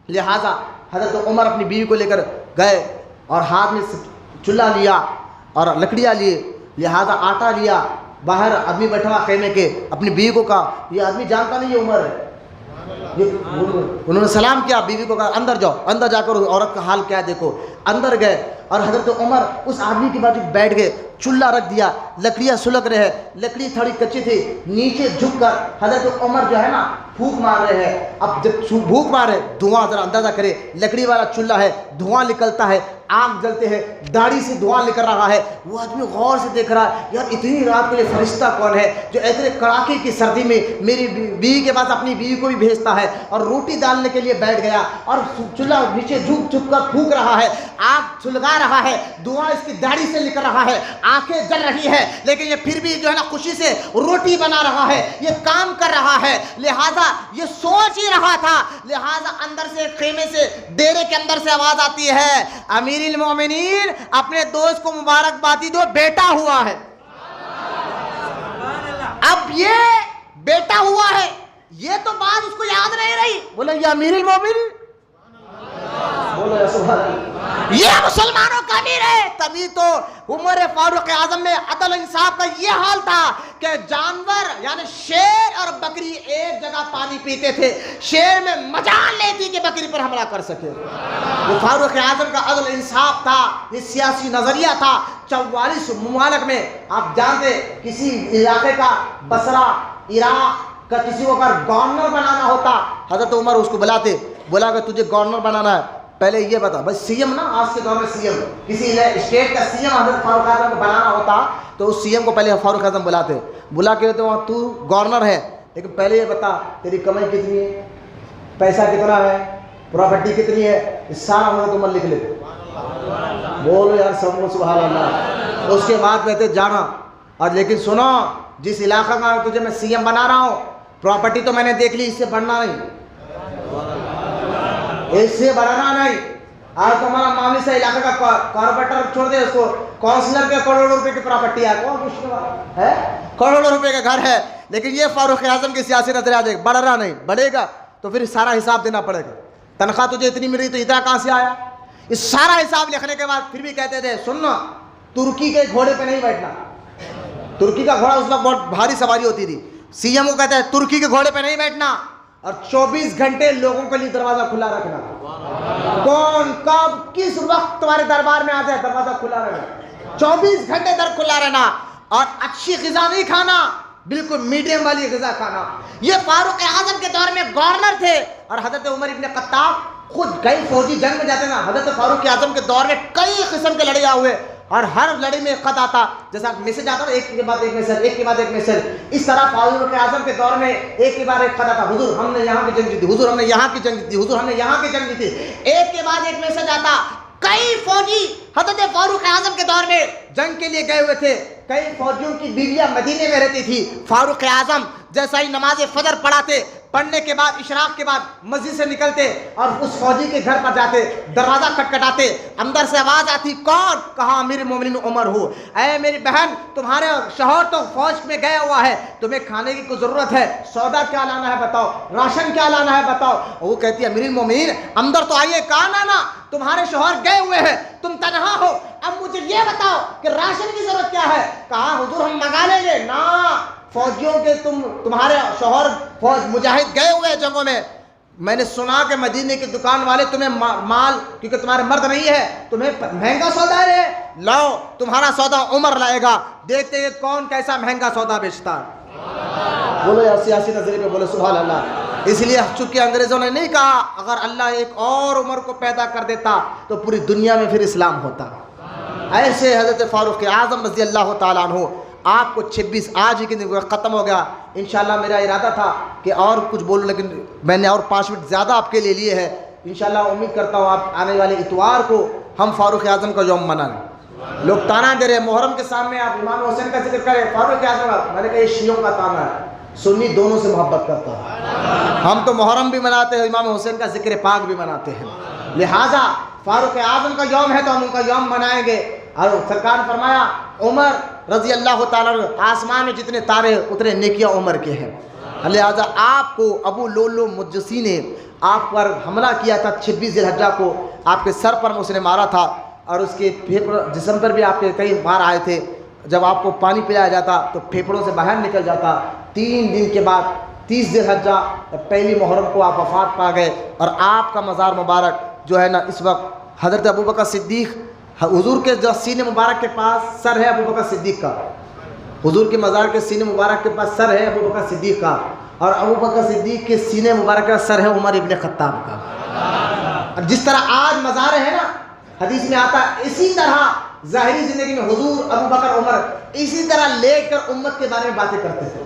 لہٰذا حضرت عمر اپنی بیوی کو لے کر گئے اور ہاتھ میں چولہا لیا اور لکڑیاں لیے. لہٰذا آٹا لیا، باہر آدمی بیٹھا ہوا خیمے کے، اپنی بیوی کو کہا یہ آدمی جانتا نہیں یہ عمر ہے. انہوں نے سلام کیا، بیوی کو کہا اندر جاؤ، اندر جا کر عورت کا حال کیا ہے دیکھو. اندر گئے اور حضرت عمر اس آدمی کے بازو بیٹھ گئے، چولہا رکھ دیا، لکڑیاں سلگ رہے، لکڑی تھوڑی کچی تھی. نیچے جھک کر حضرت عمر جو ہے نا پھونک مار رہے ہیں. اب جب پھونک مارے دھواں، ذرا اندازہ کرے، لکڑی والا چولہا ہے، دھواں نکلتا ہے، آگ جلتے ہیں، داڑھی سے دھواں نکل رہا ہے. وہ آدمی غور سے دیکھ رہا ہے یار اتنی رات کے لیے فرشتہ کون ہے جو اتنے کڑاکے کی سردی میں میری بیوی کے پاس اپنی بیوی کو بھی بھیجتا ہے. اور روٹی ڈالنے کے لیے بیٹھ گیا اور چولہا نیچے جھک جھک کر پھونک رہا ہے، آگ سلگا رہا ہے، دھواں اس کی داڑھی سے نکل رہا ہے، آنکھیں جل رہی ہے، لیکن یہ پھر بھی جو ہے نا خوشی سے روٹی بنا رہا ہے، یہ کام کر رہا ہے. لہٰذا یہ سوچ ہی رہا تھا. لہٰذا اندر سے خیمے سے ڈیرے کے اندر سے آواز آتی ہے امیر المومنین اپنے دوست کو مبارکبادی دو، بیٹا ہوا ہے. اب یہ بیٹا ہوا ہے، یہ تو بات اس کو یاد نہیں رہی. بولے یہ امیر المومنین، بولو یا سبحان اللہ، یہ مسلمانوں کا امیر ہے. تبھی تو عمر فاروق اعظم میں عدل انصاف کا یہ حال تھا کہ جانور یعنی شیر اور بکری ایک جگہ پانی پیتے تھے، شیر میں مجال نہیں تھی کہ بکری پر حملہ کر سکے. وہ فاروق اعظم کا عدل انصاف تھا، یہ سیاسی نظریہ تھا. 44 ممالک میں آپ جانتے کسی علاقے کا بصرہ عراق کا کسی کو اگر گورنر بنانا ہوتا حضرت عمر اس کو بلاتے، بولا کہ تجھے گورنر بنانا ہے پہلے یہ بتا. بس سی ایم نا، آج کے دور میں سی ایم، کسی اسٹیٹ کا سی ایم حضرت فاروق اعظم کو بنانا ہوتا تو اس سی ایم کو پہلے فاروق اعظم بلاتے، بلا کے تو گورنر ہے لیکن پہلے یہ بتا تیری کمائی کتنی ہے، پیسہ کتنا ہے، پراپرٹی کتنی ہے، سارا حضرت عمر لکھ لیتے. بولو یار سب سبحان اللہ. اس کے بعد کہتے جانا اور لیکن سنو، جس علاقہ کا تجھے میں سی ایم بنا رہا ہوں، پراپرٹی تو میں نے دیکھ لی، اس سے بڑھنا نہیں، اس سے بڑھنا نہیں۔ آج تو ہمارا معاملہ سے علاقے کا کارپوریٹر چھوڑ دے، اس کو کونسلر کے کروڑوں روپے کی پراپرٹی ہے، کون مشکل ہے، کروڑوں روپے کا گھر ہے، لیکن یہ فاروق اعظم کی سیاسی نظریات ہے، بڑھنا نہیں، بڑھے گا تو پھر سارا حساب دینا پڑے گا۔ تنخواہ تجھے اتنی مل رہی تو اتنا کہاں سے آیا؟ اس سارا حساب لکھنے کے بعد پھر بھی کہتے تھے سننا، ترکی کے گھوڑے پہ نہیں بیٹھنا۔ ترکی کا گھوڑا اس وقت بہت بھاری سواری ہوتی تھی، سی ایم کو کہتے ہیں ترکی کے گھوڑے پہ نہیں بیٹھنا، اور 24 گھنٹے لوگوں کے لیے دروازہ کھلا رکھنا۔ کون کب کس وقت تمہارے دربار میں آ جائے دروازہ کھلا رہنا، 24 گھنٹے در کھلا رہنا، اور اچھی غذا نہیں کھانا، بالکل میڈیم والی غذا کھانا۔ یہ فاروق اعظم کے دور میں گورنر تھے، اور حضرت عمر ابن خطاب خود کئی فوجی جنگ میں جاتے نا، حضرت فاروق اعظم کے دور میں کئی قسم کے لڑائیاں ہوئے، اور ہر لڑائی میں خط آتا، جیسا میسج آتا نا، ایک کے بعد ایک میسج، ایک کے بعد ایک میسج، اس طرح فاروق اعظم کے دور میں ایک کے بعد ایک خط آتا، حضور ہم نے یہاں کی جنگ جیتی، حضور ہم نے یہاں کی جنگ جیتی، حضور ہم نے یہاں کی جنگ جیتی، ایک کے بعد ایک میسج آتا۔ کئی فوجی حضرت فاروق اعظم کے دور میں جنگ کے لیے گئے ہوئے تھے، کئی فوجیوں کی بیویاں مدینے میں رہتی تھی۔ فاروق اعظم جیسا ہی نماز فجر پڑھاتے، پڑھنے کے بعد اشراق کے بعد مسجد سے نکلتے اور اس فوجی کے گھر پر جاتے، دروازہ کھٹکھٹاتے، اندر سے آواز آتی، کون؟ کہا امیر المومنین عمر ہو۔ اے میری بہن، تمہارے شوہر تو فوج میں گیا ہوا ہے، تمہیں کھانے کی کوئی ضرورت ہے، سودا کیا لانا ہے بتاؤ، راشن کیا لانا ہے بتاؤ۔ وہ کہتی ہے امیر المومنین اندر تو آئیے، کہا نا تمہارے شوہر گئے ہوئے ہیں، تم تنہا ہو، اب مجھے یہ بتاؤ کہ راشن کی ضرورت کیا ہے۔ کہا حضور ہم منگا لیں گے، نا فوجیوں کے تمہارے شوہر فوج مجاہد گئے ہوئے ہیں جنگوں میں، میں نے سنا کہ مدینے کے دکان والے تمہیں مال، کیونکہ تمہارے مرد نہیں ہے، تمہیں مہنگا سودا ہے، لاؤ تمہارا سودا عمر لائے گا، دیکھتے ہیں کون کیسا مہنگا سودا بیچتا ہے۔ بولو یا سیاسی نظریے پہ بولو سبحان اللہ۔ اس لیے چونکہ انگریزوں نے نہیں کہا، اگر اللہ ایک اور عمر کو پیدا کر دیتا تو پوری دنیا میں پھر اسلام ہوتا۔ ایسے حضرت فاروق اعظم رضی اللہ تعالیٰ عنہ، آپ کو 26 آج ہی کے دن ختم ہو گیا، انشاءاللہ میرا ارادہ تھا کہ اور کچھ بولوں، لیکن میں نے اور 5 منٹ زیادہ آپ کے لیے لیے ہیں۔ انشاءاللہ امید کرتا ہوں آپ آنے والے اتوار کو ہم فاروق اعظم کا یوم منائیں۔ لوگ تانا دے رہے ہیں محرم کے سامنے، آپ امام حسین کا ذکر کریں، فاروق اعظم کا، میں نے کہا یہ شیعوں کا تانا ہے، سنی دونوں سے محبت کرتا ہے، ہم تو محرم بھی مناتے ہیں، امام حسین کا ذکر پاک بھی مناتے ہیں، لہٰذا فاروق اعظم کا یوم ہے تو ہم ان کا یوم منائیں گے۔ اور سرکار نے فرمایا عمر رضی اللہ تعالیٰ عنہ، آسمان میں جتنے تارے اتنے نیکیاں عمر کے ہیں، لہٰذا آپ کو ابو لولو مجوسی نے آپ پر حملہ کیا تھا 26 ذی الحجہ کو، آپ کے سر پر اس نے مارا تھا، اور اس کے پھیپڑ جسم پر بھی آپ کے کئی بار آئے تھے۔ جب آپ کو پانی پلایا جاتا تو پھیپڑوں سے باہر نکل جاتا۔ 3 دن کے بعد 30 ذی الحجہ پہلی محرم کو آپ وفات پا گئے، اور آپ کا مزار مبارک جو ہے نا اس وقت حضرت ابوبکر صدیق، حضور کے جو سینے مبارک کے پاس سر ہے ابوبکر صدیق کا، حضور کے مزار کے سینے مبارک کے پاس سر ہے ابوبکر صدیق کا، اور ابوبکر صدیق کے سینے مبارک کا سر ہے عمر ابن خطاب کا۔ اور جس طرح آج مزار ہے نا، حدیث میں آتا ہے اسی طرح ظاہری زندگی میں حضور ابوبکر عمر اسی طرح لے کر امت کے بارے میں باتیں کرتے تھے،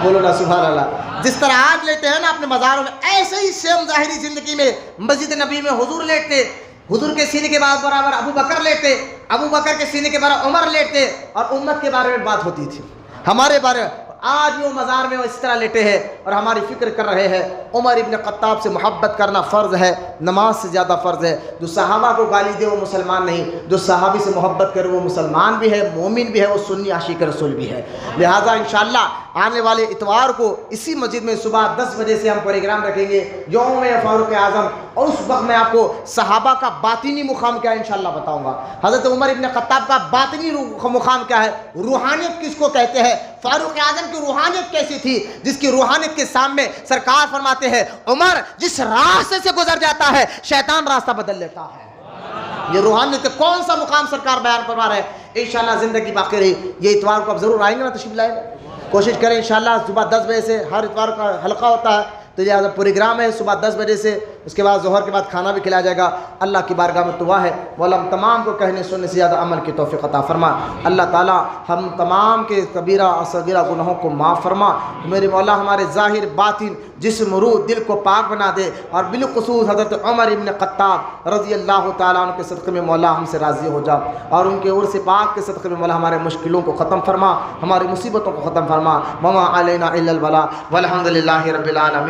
بولو نا سبحان اللہ۔ جس طرح آج لیتے ہیں نا اپنے مزاروں میں، ایسے ہی سیم ظاہری زندگی میں مسجد نبی میں حضور لیٹتے، حضور کے سینے کے بعد برابر ابو بکر لیٹتے، ابو بکر کے سینے کے برابر عمر لیٹتے، اور امت کے بارے میں بات ہوتی تھی، ہمارے بارے میں۔ آج وہ مزار میں اس طرح لیٹے ہیں اور ہماری فکر کر رہے ہیں۔ عمر ابن خطاب سے محبت کرنا فرض ہے، نماز سے زیادہ فرض ہے۔ جو صحابہ کو گالی دے وہ مسلمان نہیں، جو صحابی سے محبت کرے وہ مسلمان بھی ہے، مومن بھی ہے، وہ سنی عاشق رسول بھی ہے۔ لہٰذا انشاءاللہ آنے والے اتوار کو اسی مسجد میں صبح 10 بجے سے ہم پروگرام رکھیں گے، یوم فاروق اعظم، اور اس وقت میں آپ کو صحابہ کا باطنی مقام کیا ہے انشاءاللہ بتاؤں گا، حضرت عمر ابن خطاب کا باطنی مقام کیا ہے، روحانیت کس کو کہتے ہیں، فاروق اعظم کی روحانیت کیسی تھی، جس کی روحانیت کے سامنے سرکار فرماتے ہیں عمر جس راستے سے گزر جاتا ہے شیطان راستہ بدل لیتا ہے۔ یہ روحانیت کا کون سا مقام سرکار بیان فرما رہے ہیں۔ انشاءاللہ زندگی باقی رہی، یہ اتوار کو اب ضرور آئیں گے نا، تشریف لائیں گے، کوشش کریں انشاءاللہ صبح 10 بجے سے، ہر اتوار کا حلقہ ہوتا ہے، تو یہ پروگرام ہے صبح 10 بجے سے، اس کے بعد ظہر کے بعد کھانا بھی کھلایا جائے گا۔ اللہ کی بارگاہ میں دعا ہے مولا ہم تمام کو کہنے سننے سے زیادہ عمل کی توفیق عطا فرما۔ اللہ تعالیٰ ہم تمام کے کبیرہ اور صغیرہ گناہوں کو معاف فرما۔ میرے مولا ہمارے ظاہر باطن جسم روح دل کو پاک بنا دے، اور بالخصوص حضرت عمر ابن خطاب رضی اللہ تعالیٰ عنہ کے صدقے میں مولا ہم سے راضی ہو جا، اور ان کے عرص پاک کے صدقے میں مولا ہمارے مشکلوں کو ختم فرما، ہماری مصیبتوں کو ختم فرما۔ وما علینا الا البلاغ والحمد للہ رب العالمین۔